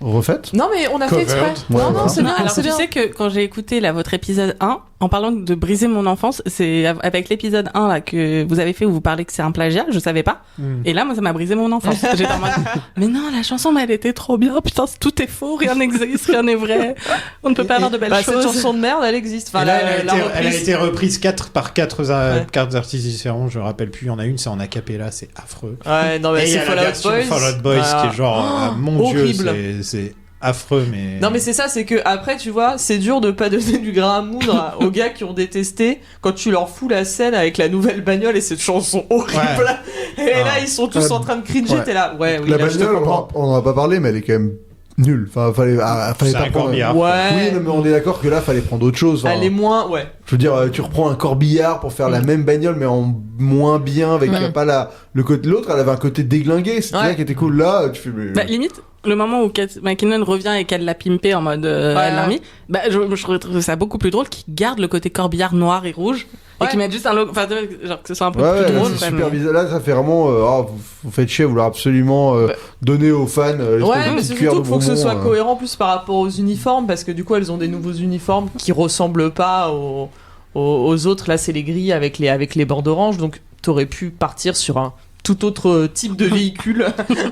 Refaite. Non mais on a fait exprès. Ouais, non non voilà. c'est bien, Alors c'est tu bien. sais que quand j'ai écouté là votre épisode 1, en parlant de briser mon enfance, c'est avec l'épisode 1 là que vous avez fait où vous parlez que c'est un plagiat, je savais pas. Et là moi ça m'a brisé mon enfance. J'étais en mode mais non, la chanson mais elle était trop bien. Putain, tout est faux, rien n'existe, rien n'est vrai. On ne peut pas avoir de belles Bah, choses. cette chanson de merde, elle existe. Enfin, Et là, la elle a reprise. été reprise 4 par 4 Ouais. artistes différents, je me rappelle plus, il y en a une, c'est en acapella, c'est affreux. Ouais, non Et mais il y c'est a la Fall Out version Boys. Fall Out Boys Voilà. qui est genre, Oh, mon horrible. dieu, c'est affreux, mais... Non mais c'est ça, c'est que après tu vois, c'est dur de pas donner du grain à moudre aux gars qui ont détesté quand tu leur fous la scène avec la nouvelle bagnole et cette chanson horrible. Et là ils sont tous en train de cringer, Ouais. t'es là. Ouais, oui, La là, je te bagnole, comprends. on en a pas parlé, mais elle est quand même nulle. Enfin, fallait C'est pas un prendre. corbillard. Ouais. Oui, non, mais on est d'accord que là, fallait prendre autre chose. Enfin, Elle est moins, ouais. Je veux dire, tu reprends un corbillard pour faire la même bagnole, mais en moins bien, avec pas le côté. L'autre, elle avait un côté déglingué, c'était Ouais. ça qui était cool. Là, tu fais. Mais... Bah, limite, le moment où Kate McKinnon revient et qu'elle l'a pimpé en mode elle l'a mis, bah, je trouve ça beaucoup plus drôle qu'ils gardent le côté corbillard noir et rouge et qu'ils mettent juste un logo, enfin, genre que ce soit un peu Ouais, plus là, drôle. c'est quand super même. bizarre. Là, ça fait vraiment. Vous faites chier à vouloir absolument donner aux fans. l'espèce Ouais, de mais petite c'est cuillère surtout de qu'il faut que ce bonbons, soit cohérent plus par rapport aux uniformes, parce que du coup elles ont des nouveaux uniformes qui ressemblent pas aux autres. Là c'est les grilles avec les bords orange, donc t'aurais pu partir sur un tout autre type de véhicule,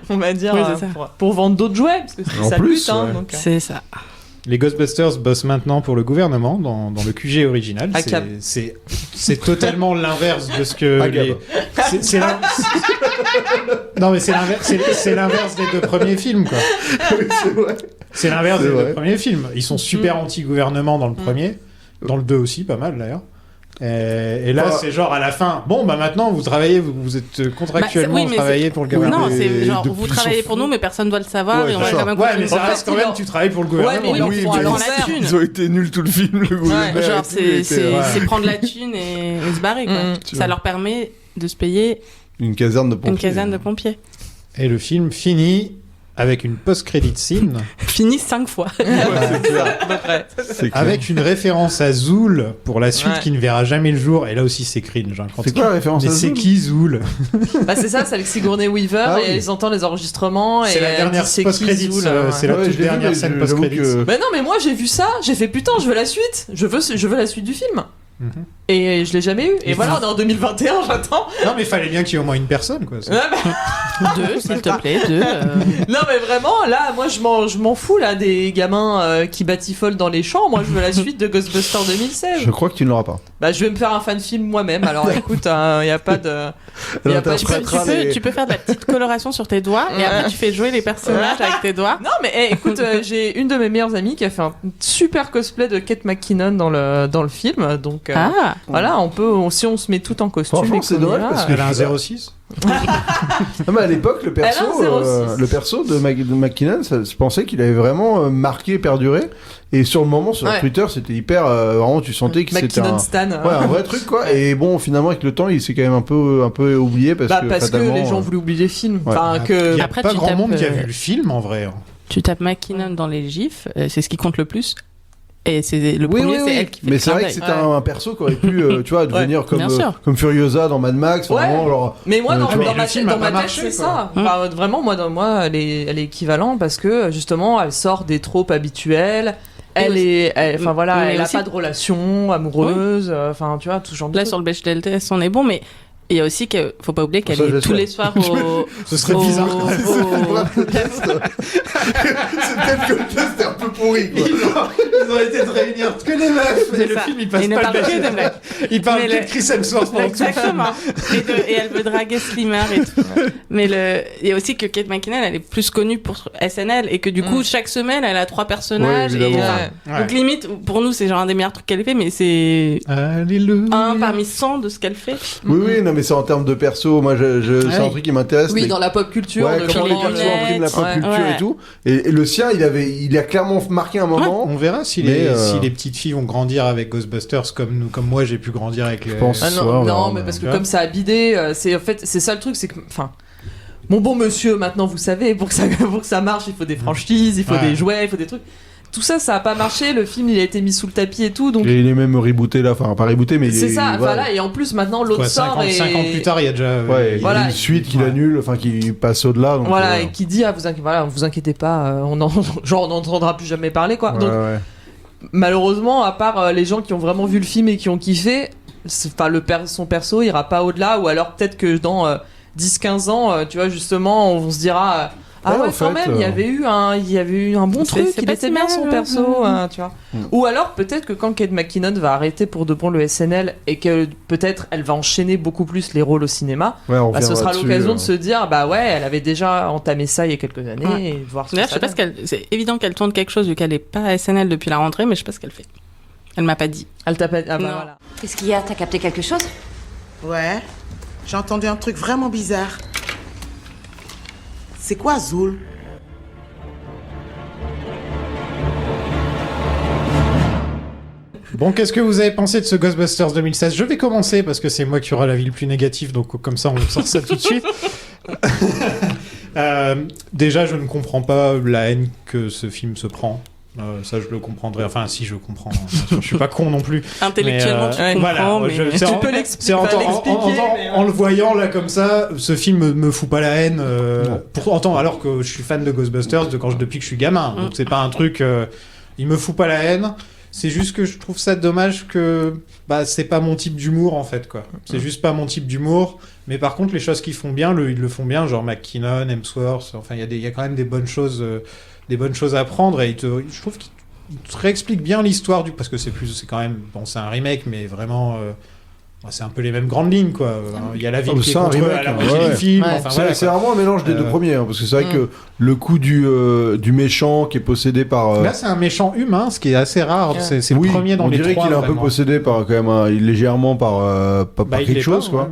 on va dire, Oui, c'est ça. pour vendre d'autres jouets, parce que c'est En ça plus, le but, hein, ouais. donc, C'est ça. Les Ghostbusters bossent maintenant pour le gouvernement dans le QG original. À Cap. C'est totalement l'inverse de ce que À Gab. c'est non mais c'est l'inverse des deux premiers films quoi. c'est vrai. C'est l'inverse C'est des vrai. deux premiers films. Ils sont super anti-gouvernement dans le premier, dans le 2 aussi pas mal d'ailleurs. Et là, c'est genre à la fin, bon, bah maintenant vous travaillez, vous êtes contractuellement travaillez pour le gouvernement. Non, c'est genre vous travaillez pour nous, mais personne ne doit le savoir et on va quand même. Ouais, mais ça reste quand même, tu travailles pour le gouvernement. Ouais, mais ils ont été nuls tout le film, le gouvernement. Ouais, genre c'est prendre la thune et se barrer, quoi. Ça leur permet de se payer une caserne de pompiers. Et le film finit avec une post-credit scene. Fini 5 fois. Avec une référence à Zool pour la suite qui ne verra jamais le jour. Et là aussi, c'est cringe. C'est quoi la référence à Zool ? Mais c'est qui Zool ? Bah, c'est ça, c'est avec Sigourney Weaver et ils entendent les enregistrements. C'est la dernière post-credit. C'est la toute dernière scène post-credit. Mais non, mais moi j'ai vu ça, j'ai fait putain, je veux la suite. Je veux la suite du film. Et je l'ai jamais eu. Et voilà, on est en 2021, j'attends. Non, mais fallait bien qu'il y ait au moins une personne, quoi. Deux, s'il te plaît, deux. Non, mais vraiment, là, moi, je m'en fous, là, des gamins qui batifolent dans les champs. Moi, je veux la suite de Ghostbusters 2016. Je crois que tu ne l'auras pas. Bah, je vais me faire un fan film moi-même. Alors, écoute, il y a pas de. Tu peux faire de la petite coloration sur tes doigts et après tu fais jouer les personnages avec tes doigts. Non, mais écoute, j'ai une de mes meilleures amies qui a fait un super cosplay de Kate McKinnon dans le film. Donc, voilà, si on se met tout en costume. Franchement, c'est dommage parce qu'elle a un 06. Non, mais à l'époque, le perso de McKinnon, je pensais qu'il avait vraiment marqué et perduré. Et sur le moment, sur Twitter, c'était hyper. Vraiment, tu sentais que c'était un vrai truc, quoi. Et bon, finalement, avec le temps, il s'est quand même un peu oublié parce que les gens voulaient oublier le film. Enfin, il n'y a pas grand monde qui a vu le film en vrai. Tu tapes McKinnon dans les gifs, c'est ce qui compte le plus. Et c'est le premier, c'est elle qui fait. Mais c'est vrai que c'était un perso qui aurait pu, tu vois, devenir comme Furiosa dans Mad Max. Vraiment, genre, mais moi, dans ma tête, c'est ça. Enfin, vraiment, moi, elle est équivalente parce que justement, elle sort des tropes habituelles. Elle a pas de relation amoureuse. Enfin, tu vois, tout genre de. Là, sur le Bechdel test, on est bon, mais. Il y a aussi qu'il faut pas oublier qu'elle est tous les soirs au... Ce serait bizarre. C'est peut-être que le test est un peu pourri, quoi. Ils ont été de réunir que les meufs. Le film, il passe pas le Bechdel. Il parle que de Chris Hemsworth pendant tout le film. Et elle veut draguer Slimmer et tout. Mais il y a aussi que Kate McKinnon, elle est plus connue pour SNL et que du coup, chaque semaine, elle a 3 personnages. Donc limite, pour nous, c'est genre un des meilleurs trucs qu'elle fait, mais c'est un parmi 100 de ce qu'elle fait. Oui, non, mais c'est en termes de perso. Moi, c'est un truc qui m'intéresse. Oui, dans la pop culture. Comment les persos impriment la pop culture et tout. Et le sien, il a clairement marqué un moment. On verra si les petites filles vont grandir avec Ghostbusters comme moi j'ai pu grandir avec. Je pense. Non, mais parce que comme ça a bidé, c'est ça le truc, c'est que, enfin. Mon bon monsieur, maintenant vous savez, pour que ça marche, il faut des franchises, il faut des jouets, il faut des trucs. Tout ça a pas marché, le film il a été mis sous le tapis et tout. Donc... Et il est même rebooté là, enfin pas rebooté, mais c'est ça, voilà, et en plus maintenant l'autre sort 5 ans plus tard, il y a déjà. Il y a une suite qu'il annule, enfin qui passe au-delà. Donc, voilà, et qui dit, vous inquiétez pas, on n'entendra plus jamais parler, quoi. Donc, malheureusement, à part les gens qui ont vraiment vu le film et qui ont kiffé, son perso ira pas au-delà, ou alors peut-être que dans 10-15 ans, tu vois, justement, on se dira. Quand même, il y avait eu un bon truc, il était bien son perso, tu vois. Ou alors, peut-être que quand Kate McKinnon va arrêter pour de bon le SNL et que peut-être elle va enchaîner beaucoup plus les rôles au cinéma, ce sera l'occasion de se dire, elle avait déjà entamé ça il y a quelques années et voir ce que ça donne. C'est évident qu'elle tourne quelque chose vu qu'elle est pas à SNL depuis la rentrée, mais je sais pas ce qu'elle fait. Elle m'a pas dit. Elle t'a pas dit. Voilà. Qu'est-ce qu'il y a ? T'as capté quelque chose ? Ouais, j'ai entendu un truc vraiment bizarre. C'est quoi Zool ? Bon, qu'est-ce que vous avez pensé de ce Ghostbusters 2016 ? Je vais commencer parce que c'est moi qui aura l'avis le plus négatif, donc comme ça on sort ça tout de suite. Déjà, je ne comprends pas la haine que ce film se prend. Ça, je le comprendrai. Enfin, si, je comprends. Je suis pas con non plus. Intellectuellement, tu comprends. Mais tu peux l'expliquer. En le voyant là comme ça, ce film me fout pas la haine. Alors que je suis fan de Ghostbusters depuis que je suis gamin. Donc c'est pas un truc. Il me fout pas la haine. C'est juste que je trouve ça dommage que c'est pas mon type d'humour en fait, quoi. C'est juste pas mon type d'humour. Mais par contre, les choses qu'ils font bien, ils le font bien. Genre McKinnon, Hemsworth. Enfin, il y a quand même des bonnes choses. Des bonnes choses à prendre, et je trouve qu'il te réexplique bien l'histoire parce que c'est quand même c'est un remake, mais vraiment C'est un peu les mêmes grandes lignes, quoi. Il y a la ville qui est c'est un contre eux remake, à la hein, moitié ouais. du film. Ouais. Enfin, C'est voilà, c'est quoi. vraiment un mélange des deux premiers, hein, parce que c'est vrai que le coup du méchant qui est possédé par... Là, c'est un méchant humain, ce qui est assez rare. Ouais. C'est le premier dans les trois. On dirait qu'il est un peu vraiment. possédé par quand même légèrement par Il quelque l'est chose, pas, quoi.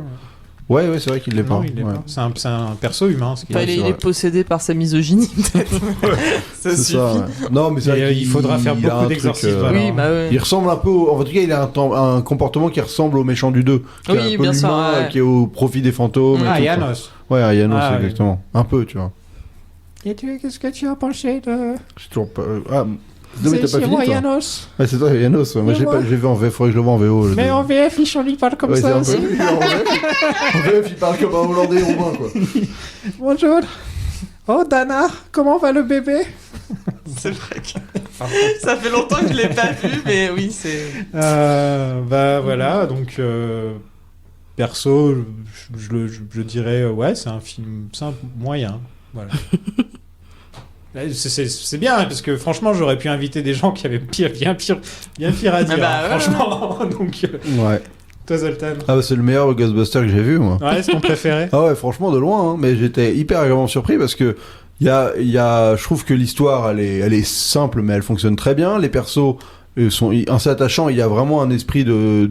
Ouais, c'est vrai qu'il l'est pas. Non, il l'est Ouais. pas. C'est un perso humain. Ce qui Enfin, est... il est possédé par sa misogynie, peut-être. Ça C'est suffit. ça. Ouais. Non, mais c'est Mais, vrai il faudra faire il a beaucoup un d'exorcismes, truc, alors. Oui, bah ouais. Il ressemble un peu, en tout cas, il a un comportement qui ressemble au méchant du 2. Qui est Oui, un peu bien sûr, l'humain, ouais. qui est au profit des fantômes. et Ah, tout, Janos. quoi. Ouais, Janos, Ah, oui. exactement. Un peu, tu vois. Et qu'est-ce que tu as pensé de... J'ai toujours pas. Ah, non, mais t'as pas fini, moi, toi. Janos. Ouais, c'est toi, Janos. Moi, j'ai vu en VF, faudrait que je le vois en VO. Mais en VF, il parle comme Ouais, ça c'est aussi. un peu... en VF, il parle comme un Hollandais roumain, quoi. Bonjour. Oh, Dana, comment va le bébé? C'est vrai que... Ça fait longtemps que je l'ai pas vu, mais oui, c'est... Bah voilà, donc perso, je dirais ouais, c'est un film simple, moyen, voilà. Là, c'est bien parce que franchement, j'aurais pu inviter des gens qui avaient bien pire à dire, bah, ouais, franchement. Donc Ouais. toi, Zoltan. Ah, bah, c'est le meilleur Ghostbuster que j'ai vu, moi. Ouais, c'est ton préféré. Ah ouais, franchement, de loin, hein. Mais j'étais hyper agréablement surpris parce que je trouve que l'histoire, elle est simple, mais elle fonctionne très bien. Les persos sont assez attachants. Il y a vraiment un esprit de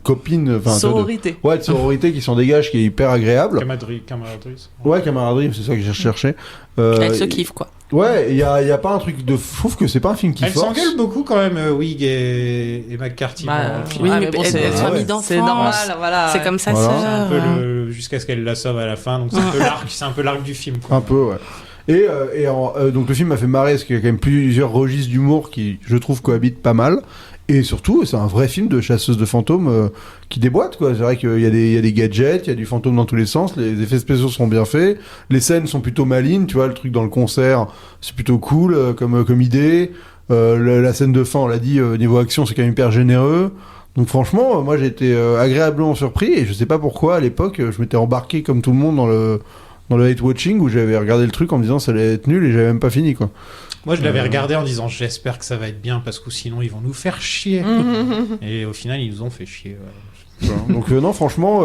copine, enfin, Sororité. de sororité qui s'en dégage, qui est hyper agréable. Camaraderie. Ouais, camaraderie, c'est ça que j'ai recherché. Elle se kiffe, quoi. Ouais, il y a pas un truc de... Je trouve que c'est pas un film qui Elle force. s'engueule beaucoup quand même, Wig et McCarthy. Bah, pendant le film. Oui, Ah, mais mais bon, elle c'est- est ah famille ouais. d'enfance. C'est normal, voilà. C'est comme ça, Voilà. C'est un peu sœur. jusqu'à ce qu'elle la sauve à la fin, donc c'est un peu l'arc du film, quoi. Un peu, ouais. Et donc le film m'a fait marrer parce qu'il y a quand même plusieurs registres d'humour qui, je trouve, cohabitent pas mal. Et surtout, c'est un vrai film de chasseuse de fantômes qui déboîte, quoi. C'est vrai qu'il y a des gadgets, il y a du fantôme dans tous les sens, les effets spéciaux sont bien faits, les scènes sont plutôt malines, tu vois, le truc dans le concert, c'est plutôt cool comme idée. La scène de fin, on l'a dit, niveau action, c'est quand même hyper généreux. Donc franchement, moi j'ai été agréablement surpris et je sais pas pourquoi à l'époque, je m'étais embarqué comme tout le monde dans le hate watching où j'avais regardé le truc en me disant ça allait être nul et j'avais même pas fini, quoi. Moi, je l'avais regardé en disant j'espère que ça va être bien parce que sinon ils vont nous faire chier. Et au final, ils nous ont fait chier. Ouais. Voilà. Donc non, franchement,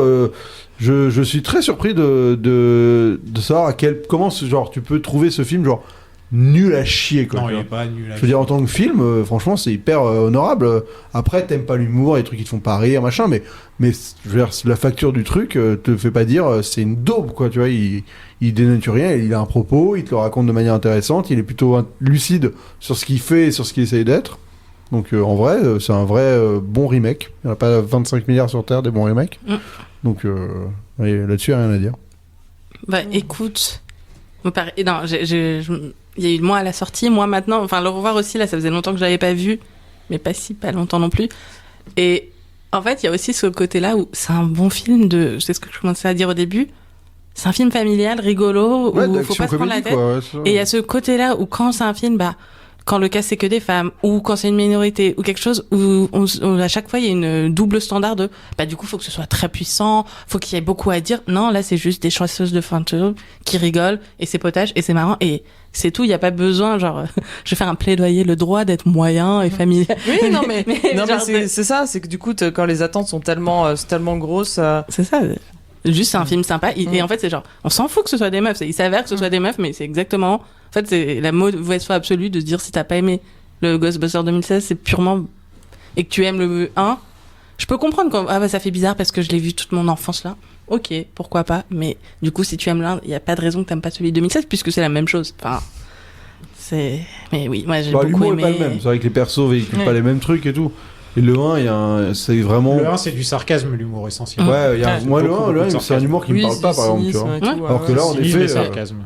je suis très surpris de savoir comment genre tu peux trouver ce film genre nul à chier, quoi. Non, tu il vois. est pas nul à Je veux dire, en tant que film, franchement, c'est hyper honorable. Après, t'aimes pas l'humour, les trucs qui te font pas rire, machin, mais je veux dire, la facture du truc te fait pas dire c'est une daube, quoi, tu vois. Il dénature rien, il a un propos, il te le raconte de manière intéressante, il est plutôt lucide sur ce qu'il fait et sur ce qu'il essaye d'être. Donc en vrai, c'est un vrai bon remake. Il n'y en a pas 25 milliards sur Terre des bons remakes. Donc là-dessus, il n'y a rien à dire. Bah écoute, non, il y a eu moi à la sortie, moi maintenant, enfin le revoir aussi, là ça faisait longtemps que je l'avais pas vu, mais pas longtemps non plus. Et en fait, il y a aussi ce côté-là où c'est un bon film c'est ce que je commençais à dire au début, c'est un film familial, rigolo, Ouais, où d'action faut pas se prendre la comédie, tête. quoi, ouais, c'est ça. Et il y a ce côté-là où quand c'est un film, quand le cas c'est que des femmes, ou quand c'est une minorité, ou quelque chose où à chaque fois il y a une double standard de du coup faut que ce soit très puissant, faut qu'il y ait beaucoup à dire. Non, là c'est juste des chasseuses de fantômes qui rigolent et c'est potage et c'est marrant et c'est tout. Il y a pas besoin genre je vais faire un plaidoyer le droit d'être moyen et familial. Oui, non mais, non, mais genre c'est ça, c'est que du coup quand les attentes sont tellement grosses, c'est ça. Juste c'est un film sympa et en fait c'est genre on s'en fout que ce soit des meufs, il s'avère que ce soit des meufs, mais c'est exactement en fait c'est la mauvaise foi absolue de se dire si t'as pas aimé le Ghostbusters 2016 c'est purement et que tu aimes le 1, je peux comprendre quand ça fait bizarre parce que je l'ai vu toute mon enfance là, ok pourquoi pas, mais du coup si tu aimes l'un il y a pas de raison que t'aimes pas celui de 2016 puisque c'est la même chose, enfin mais oui moi j'ai beaucoup l'humour aimé. est pas le même, c'est vrai que les persos véhiculent pas les mêmes trucs et tout. Et le 1, c'est vraiment... Le 1, c'est du sarcasme, l'humour essentiel. Ouais, moi, le 1, c'est un humour qui me parle pas, par exemple, tu vois. Alors que là, en effet,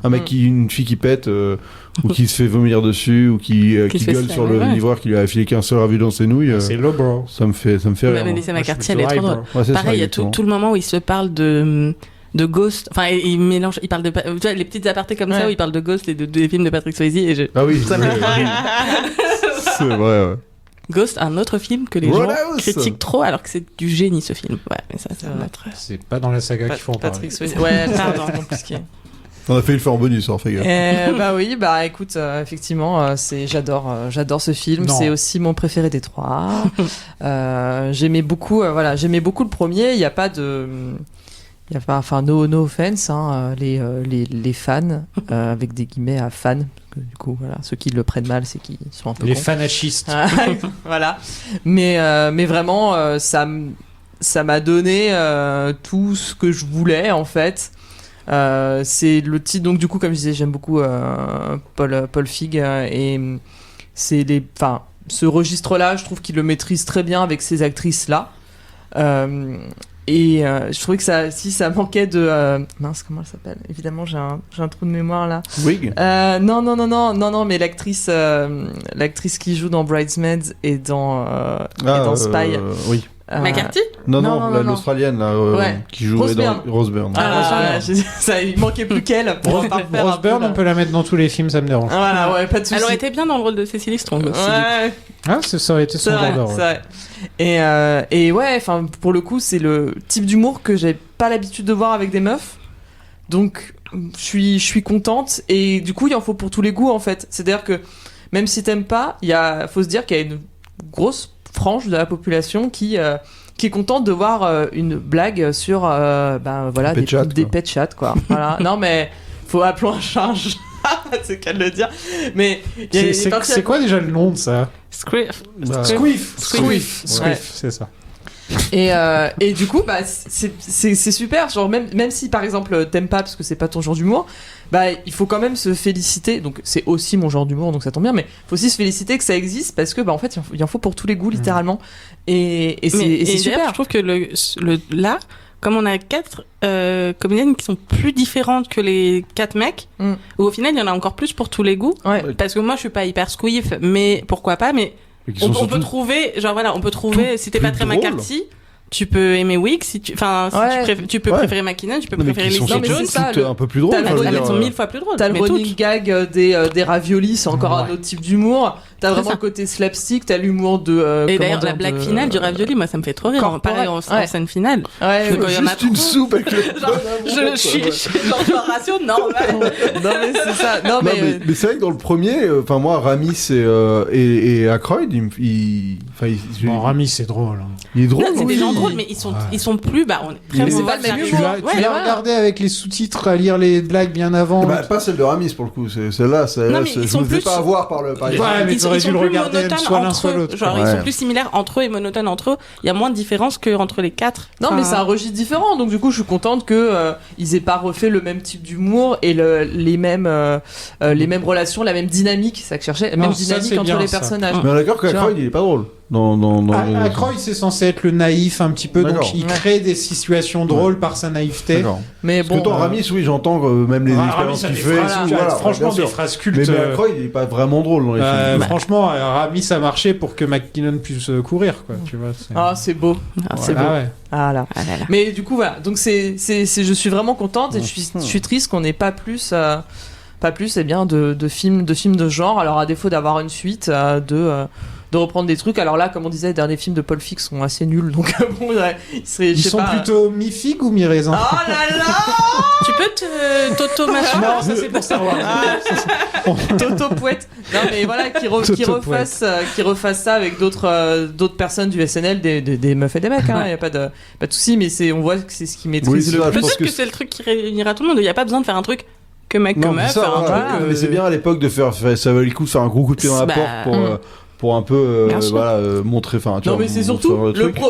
un mec une fille qui pète, ou qui se fait vomir dessus, ou qui gueule sur le livreur qui lui a filé qu'un seul ravi dans ses nouilles. C'est low bro. Ça me fait rire. Melissa McCarthy, elle est trop drôle. Ouais, pareil, il y a tout le moment où il se parle de Ghost, enfin il mélange, il parle de, tu vois, les petites apartés comme ça où il parle de Ghost et des films de Patrick Swayze et ah oui, ça me fait rire. C'est vrai, ouais. Ghost, un autre film que les gens critiquent trop alors que c'est du génie ce film. Ouais, mais ça va être... C'est pas dans la saga qu'il faut en parler. Patrick Swayze. Ouais, pardon, compliqué. On a fait le faire en bonus, fais gaffe. Bah oui, bah écoute, effectivement, j'adore ce film. Non. C'est aussi mon préféré des trois. J'aimais beaucoup le premier. Il y a pas, enfin, no offense, hein, les fans, avec des guillemets à fans. Parce que, du coup, voilà, ceux qui le prennent mal, c'est qu'ils sont un peu Les cons. fanachistes. Voilà. Mais vraiment, ça m'a donné tout ce que je voulais, en fait. C'est le titre, donc du coup, comme je disais, j'aime beaucoup Paul Feig, et c'est ce registre-là, je trouve qu'il le maîtrise très bien avec ces actrices-là. Et je trouvais que ça manquait de mince, comment elle s'appelle, évidemment j'ai un trou de mémoire là. Wig. Non, mais l'actrice qui joue dans Bridesmaids et dans Spy. Oui. McCarthy Non, l'Australienne là, Ouais. qui jouait Rose dans Rose Byrne. Il manquait plus qu'elle pour Rose Byrne, on peut la mettre dans tous les films, ça me dérange. Voilà, ouais, pas de soucis. Elle aurait été bien dans le rôle de Cecily Strong aussi. Ouais. Ah, ça aurait été son genre de rôle. C'est vrai. Et ouais, enfin, pour le coup, c'est le type d'humour que j'ai pas l'habitude de voir avec des meufs. Donc, je suis contente. Et du coup, il en faut pour tous les goûts, en fait. C'est-à-dire que même si t'aimes pas, faut se dire qu'il y a une grosse frange de la population qui est contente de voir une blague sur des pet chats, quoi. Voilà. Non, mais faut appeler un chat un chat. C'est qu'à le dire. Mais c'est quoi déjà le nom de ça? Squiff. Squiff, Ouais. c'est ça. Et du coup, bah, c'est super. Genre, même si par exemple t'aimes pas parce que c'est pas ton genre d'humour, bah, il faut quand même se féliciter. Donc, c'est aussi mon genre d'humour, donc ça tombe bien. Mais il faut aussi se féliciter que ça existe parce que, bah, en fait, il en faut pour tous les goûts, littéralement. Et c'est super. Je trouve que là, comme on a 4 comédiennes qui sont plus différentes que les 4 mecs, où au final, il y en a encore plus pour tous les goûts. Ouais. Parce que moi, je suis pas hyper squiff, mais pourquoi pas, mais on peut trouver, si t'es pas très drôles. McCarthy, tu peux aimer Wick, tu peux préférer McKinnon, tu peux préférer Qui sont Leslie Jones. un peu plus drôles. Elles sont 1000 fois plus drôles. T'as le mais running toutes. gag des raviolis, c'est encore un autre type d'humour. T'as vraiment le côté slapstick, t'as l'humour de. Et d'ailleurs, la blague finale du ravioli, moi, ça me fait trop rire. Pareil en scène finale. Ouais, quand il y en a juste une soupe avec le. je suis genre je ratio normal. Non mais c'est ça. Non mais c'est vrai que dans le premier, enfin moi, Ramis et Aykroyd, Ramis c'est drôle. Il est drôle. C'est des gens drôles, mais ils sont plus. Bah, mais c'est pas le même humour. Tu l'as regardé avec les sous-titres à lire les blagues bien avant. Bah, pas celle de Ramis pour le coup. Celle-là, je me faisais pas avoir par le. Ouais, mais t'aurais dû le regarder soit l'un soit l'autre. Genre, ils sont plus similaires entre eux et monotones entre eux. Il y a moins de différence qu'entre les 4. Non, mais c'est un registre différent. Donc, du coup, je suis contente qu'ils aient pas refait le même type d'humour et les mêmes relations, la même dynamique. C'est ça que je cherchais. La même dynamique entre les personnages. Mais d'accord qu'Aykroyd, il est pas drôle. Aykroyd, c'est censé être le naïf un petit peu, donc il crée des situations drôles par sa naïveté. Mais bon. Parce que Ramis, oui, j'entends même les expériences qu'il fait. Franchement, des phrases cultes. Mais Aykroyd, il est pas vraiment drôle dans les films. Franchement, Ramis a marché pour que McKinnon puisse courir, quoi. Tu vois. C'est beau. C'est beau. Ouais. Ah là. Mais du coup, voilà. Donc je suis vraiment contente et je suis triste qu'on n'ait pas plus. De films de genre. Alors à défaut d'avoir une suite, de reprendre des trucs. Alors là, comme on disait, les derniers films de Paul Feig sont assez nuls. Donc bon, ils sont plutôt mi-figue ou mi-raisin? Oh là là. Tu peux Toto machin. Non, ça c'est pour savoir. Toto Pouette. Non mais voilà, qui refasse ça avec d'autres personnes du SNL, des meufs et des mecs. Il y a pas de souci, mais on voit que c'est ce qui maîtrise le plus. Peut-être que c'est le truc qui réunira tout le monde. Il y a pas besoin de faire un truc que mec que meuf. Mais c'est bien à l'époque de faire ça valait le coup de faire un gros coup de pied dans la porte pour un peu montrer, enfin tu non vois, mais c'est surtout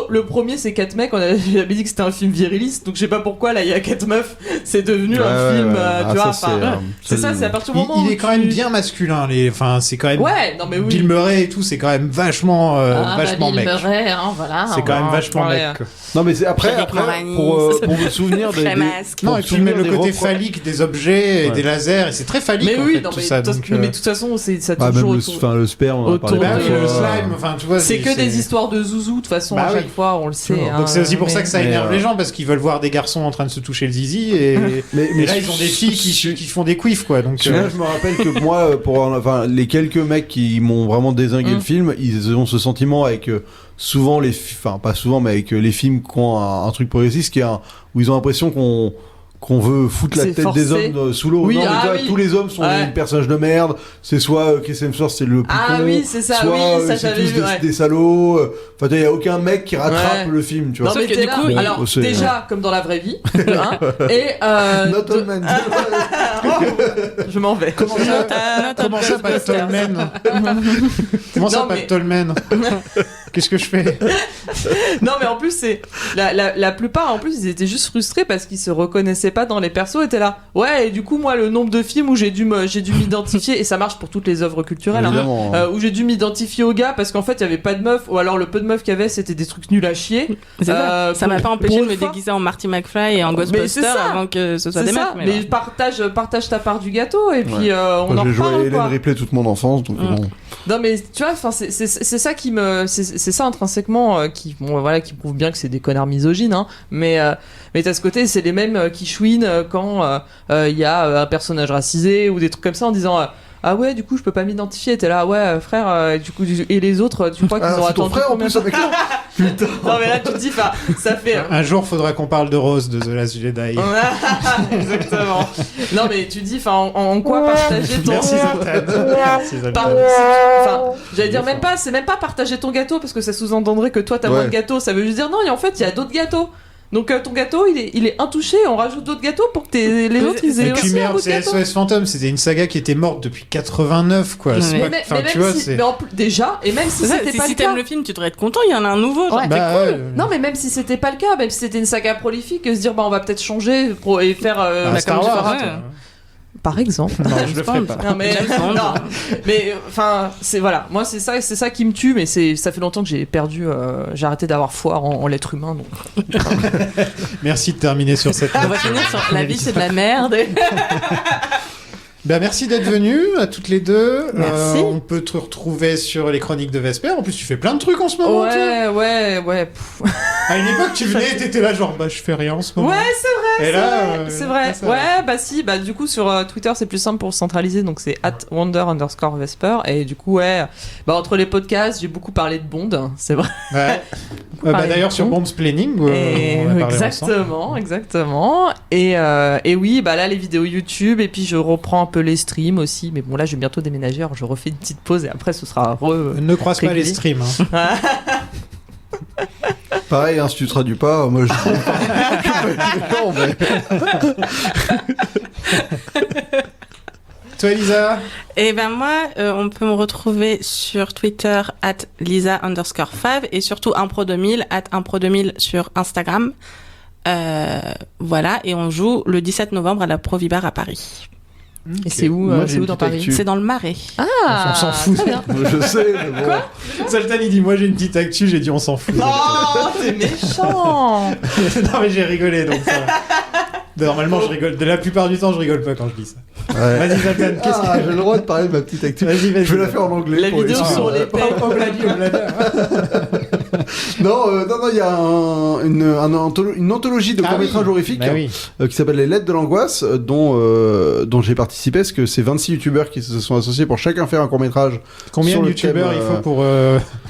le premier c'est 4 mecs, on avait dit que c'était un film viriliste, donc je sais pas pourquoi là il y a 4 meufs, c'est devenu un film tu vois, c'est ça, c'est à partir du moment où il est quand même bien masculin, enfin c'est quand même non mais oui, Bill Murray et tout, c'est quand même vachement Bill mec. Murray, voilà, c'est quand même vachement mec. Non mais c'est après pour me souvenir des non, et puis même le côté phallique des objets et des lasers, et c'est très phallique. Mais oui, mais de toute façon c'est ça toujours le sperme, on en parlé. Le slime, enfin tu vois, c'est que des histoires de zouzou de toute façon à chaque fois, on le sait. Donc c'est aussi pour ça que ça énerve les gens, parce qu'ils veulent voir des garçons en train de se toucher le zizi, et là ils ont des filles qui font des quiffs, quoi. Donc je me rappelle que moi, les quelques mecs qui m'ont vraiment dézingué le film, ils ont ce sentiment avec souvent pas souvent, mais avec les films qui ont un truc progressiste, où ils ont l'impression qu'on qu'on veut foutre la C'est tête forcé. des hommes sous l'eau. Oui, Non, mais ah tu vois, oui. tous les hommes sont Ouais. des personnages de merde. C'est soit Chris Hemsworth, c'est le plus Ah con, oui, c'est ça, soit oui, ça, c'est j'avais tous vu, des, ouais. des salauds. Enfin, il y a aucun mec qui rattrape Ouais. le film, tu vois. Non, mais Sauf que t'es du là. coup, il- Alors, c'est- déjà, comme dans la vraie vie, de un, et Not all men. je m'en vais. Comment ça, pas de Tolmen Comment ça, Non, pas mais- de Tolmen Qu'est-ce que je fais? Non, mais en plus, c'est la plupart, en plus, ils étaient juste frustrés parce qu'ils se reconnaissaient pas dans les persos. Étaient là, ouais. Et du coup, moi, le nombre de films où j'ai dû m'identifier, et ça marche pour toutes les œuvres culturelles, Évidemment. où j'ai dû m'identifier au gars parce qu'en fait, il y avait pas de meuf, ou alors le peu de meufs qu'il y avait, c'était des trucs nuls à chier. C'est ça. Ça m'a pas empêché de me fois. déguiser en Marty McFly et en Mais c'est Ghostbuster ça. avant que ce soit C'est des ça. meufs. Mais bon. partage ta part du gâteau, et puis on Moi, en j'ai joué à reparle, Hélène quoi. Ripley toute mon enfance, donc bon. Non, mais tu vois, enfin, c'est ça qui me, c'est ça intrinsèquement qui, bon, voilà, qui prouve bien que c'est des connards misogynes, hein. Mais t'as ce côté, c'est les mêmes qui chouinent quand il y a un personnage racisé ou des trucs comme ça en disant. Ah ouais, du coup, je peux pas m'identifier. T'es là, ouais, frère, et du coup, et les autres, tu crois qu'ils Ah, ont c'est ton attendu frère en combien plus de temps avec là. Putain. Non, mais là, tu te dis, enfin, ça fait. Un jour, faudra qu'on parle de Rose de The Last Jedi. Exactement. Non, mais tu dis, enfin, en quoi partager ton. Merci Zoltan. Merci Zoltan. Enfin, j'allais dire même pas, c'est même pas partager ton gâteau parce que ça sous-entendrait que toi t'as moins de gâteaux. Ça veut juste dire non, et en fait il y a d'autres gâteaux. Donc ton gâteau il est intouché, on rajoute d'autres gâteaux pour que les autres ils aient Et puis aussi un merde, bout de c'est gâteau. SOS Fantôme, c'était une saga qui était morte depuis 89, quoi. C'est pas- Mais enfin, même tu vois, si, c'est. mais en plus, déjà, et même si C'est ça, c'était pas si le cas. t'aimes le film, tu devrais être content, il y en a un nouveau. Genre, Ouais. t'es Bah, cool. ouais. Non, mais même si c'était pas le cas, même si c'était une saga prolifique, se dire bah on va peut-être changer et faire Ah, Star comme Wars, tu feras. toi. Par exemple. Non, je le ferai pas. Non mais enfin c'est voilà, moi c'est ça qui me tue, mais ça fait longtemps que j'ai perdu, j'ai arrêté d'avoir foi en l'être humain, donc. Merci de terminer sur cette On note. va finir sur la vie, c'est de la merde. Ben, merci d'être venus à toutes les deux. Merci. On peut te retrouver sur les chroniques de Vesper. En plus, tu fais plein de trucs en ce moment. toi. Ouais. À une époque, tu venais, t'étais là genre, bah, je fais rien en ce moment. Ouais, c'est vrai. Et là, c'est vrai. là, ça Ouais, bah si, bah du coup sur Twitter c'est plus simple pour se centraliser, donc c'est @wonder_vesper, et du coup ouais, bah entre les podcasts j'ai beaucoup parlé de Bond, c'est vrai. Ouais. parlé Bah, de d'ailleurs, sur Bond. Bond's Planning, Et on a parlé ensemble. exactement. Et oui, bah là les vidéos YouTube, et puis je reprends un peu les streams aussi, mais bon là je vais bientôt déménager, alors je refais une petite pause et après ce sera Ne croise pas les régulier. streams. Hein. Pareil, hein, si tu traduis pas, moi je. Non, mais... Toi, Elisa? Et ben moi, on peut me retrouver sur Twitter @Lisa_5 et surtout impro2000 @impro2000 sur Instagram. Voilà, et on joue le 17 novembre à la Provibar à Paris. Et c'est où, Moi, j'ai c'est où une dans petite Paris? actu. C'est dans le Marais. Ah, On s'en fout. très bien. Je sais, mais bon. Quoi? Zoltan, il dit, moi j'ai une petite actu, j'ai dit on s'en fout. Oh, t'es méchant. Non mais j'ai rigolé donc ça. Normalement je rigole, de la plupart du temps je rigole pas quand je dis ça. Ouais. Vas-y Zoltan, qu'est-ce Ah, que j'ai le droit de parler de ma petite actu. Vas-y, vas-y. Je vais la faire en anglais. La pour vidéo les- sur les pecs. Obladi. Non, il y a une anthologie de Ah courts-métrages oui. horrifiques Bah oui. qui s'appelle Les Lettres de l'Angoisse, dont j'ai participé, parce que c'est 26 youtubeurs qui se sont associés pour chacun faire un court-métrage. Combien sur de le youtubeurs thème, il faut pour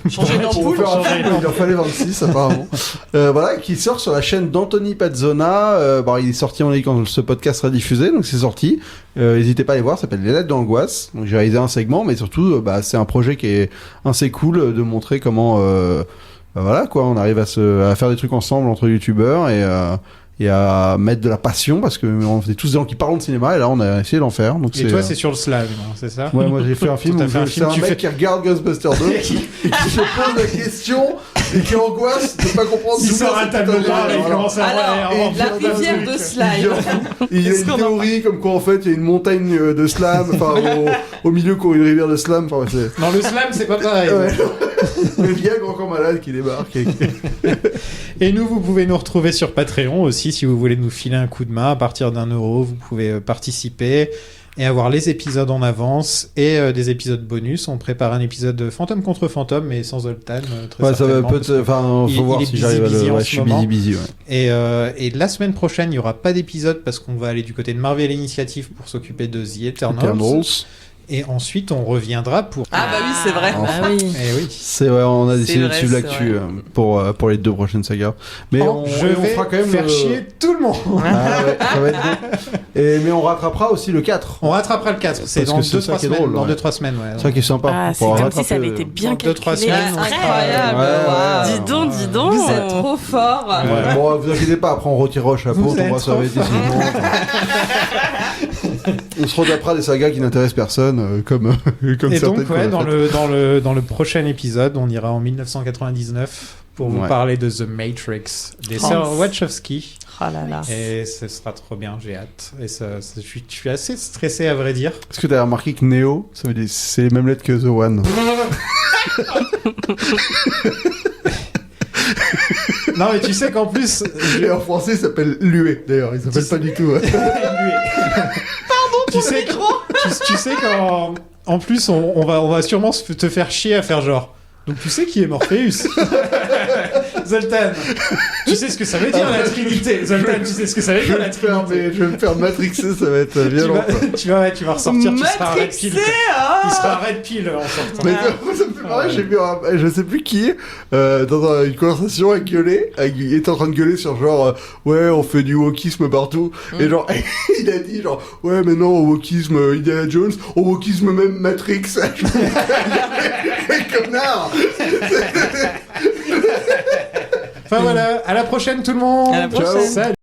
Changer pour d'ampoule. faire un film, il en fallait 26 apparemment. Voilà, qui sort sur la chaîne d'Anthony Pazzona. Bon, il est sorti en ligne quand ce podcast sera diffusé, donc c'est sorti. N'hésitez pas à aller voir, ça s'appelle Les Lettres de l'Angoisse. Donc j'ai réalisé un segment, mais surtout, c'est un projet qui est assez cool de montrer comment, voilà quoi, on arrive à faire des trucs ensemble entre youtubeurs et à mettre de la passion, parce que on est tous des gens qui parlent de cinéma, et là on a essayé d'en faire. Donc Et toi c'est sur le slam, hein, c'est ça? Ouais, moi j'ai fait un film T'as où fait un c'est film, un tu mec fais- qui regarde Ghostbusters 2 et qui se pose la question et qui angoisse de pas comprendre Il d'où sort vient un cette tableau théorie. noir et il Voilà. commence à Alors, voir la rivière de slime. Il y a Qu'est-ce une qu'on en théorie comme quoi en fait il y a une montagne de slam, enfin au milieu court une rivière de slam, enfin c'est... Non, le slam c'est pas pareil. Ouais. Le Viagra encore malade qui débarque. Et nous, vous pouvez nous retrouver sur Patreon aussi, si vous voulez nous filer un coup de main. À partir d'1€, vous pouvez participer et avoir les épisodes en avance et des épisodes bonus. On prépare un épisode fantôme contre fantôme, mais sans Zoltan, très Ouais, ça va certainement, parce peut-être, enfin, il- faut voir il est si j'arrive à busy le... en Ouais, ce je suis moment. busy, ouais. Et la semaine prochaine, il n'y aura pas d'épisode parce qu'on va aller du côté de Marvel Initiative pour s'occuper de The Eternals. Et ensuite, on reviendra pour... Ah bah oui, c'est vrai. Enfin. Bah oui. Eh oui. C'est vrai, on a décidé de vrai, suivre c'est l'actu vrai. pour les 2 prochaines sagas. Mais on je vais fera quand même faire chier tout le monde. Ah ouais, ça va être beau. Mais on rattrapera aussi le 4. On rattrapera le 4. C'est dans que c'est ça 2-3 qui est semaines. drôle, Dans ouais. 2-3 semaines, ouais. C'est ça qui est sympa. Ah, On c'est pourra comme si ça rattraper, avait été bien dans 2-3 calculé. semaines, on Incroyable. Ouais, Dis donc, dis donc. Oh. Vous êtes trop fort. Ouais, bon, vous inquiétez pas, après on retirera au chapeau, Vous on va êtes sauver trop décidément. On se retapera des sagas qui n'intéressent personne, comme Et certaines donc, qu'on ouais, a dans faites. le prochain épisode, on ira en 1999 pour vous Ouais. parler de The Matrix, des sœurs Wachowski. Oh là là. Et ce sera trop bien, j'ai hâte. Et je suis assez stressé, à vrai dire. Est-ce que t'as remarqué que Neo, ça veut dire c'est les mêmes lettres que The One? Non, mais tu sais qu'en plus... Et en français, il s'appelle Lué, d'ailleurs. Il s'appelle pas du tout. tu sais qu'en plus, on va sûrement te faire chier à faire genre... Donc tu sais qui est Morpheus? Zoltan, tu sais ce que ça veut dire la Trinité? Zoltan, tu sais ce que ça veut dire la Trinité? Je vais me faire matrixer, ça va être violent. Tu vas ressortir, tu seras Red Pill. Ah Il sera Red Pill en sortant. Mais ça me fait marrer, j'ai vu je sais plus qui, dans une conversation à gueuler, il était en train de gueuler sur genre, ouais, on fait du wokisme partout, et genre, il a dit genre, ouais, mais non, au wokisme Indiana Jones, au wokisme même Matrix. Quel connard. Enfin voilà, à la prochaine tout le monde. À la prochaine. Ciao. Salut.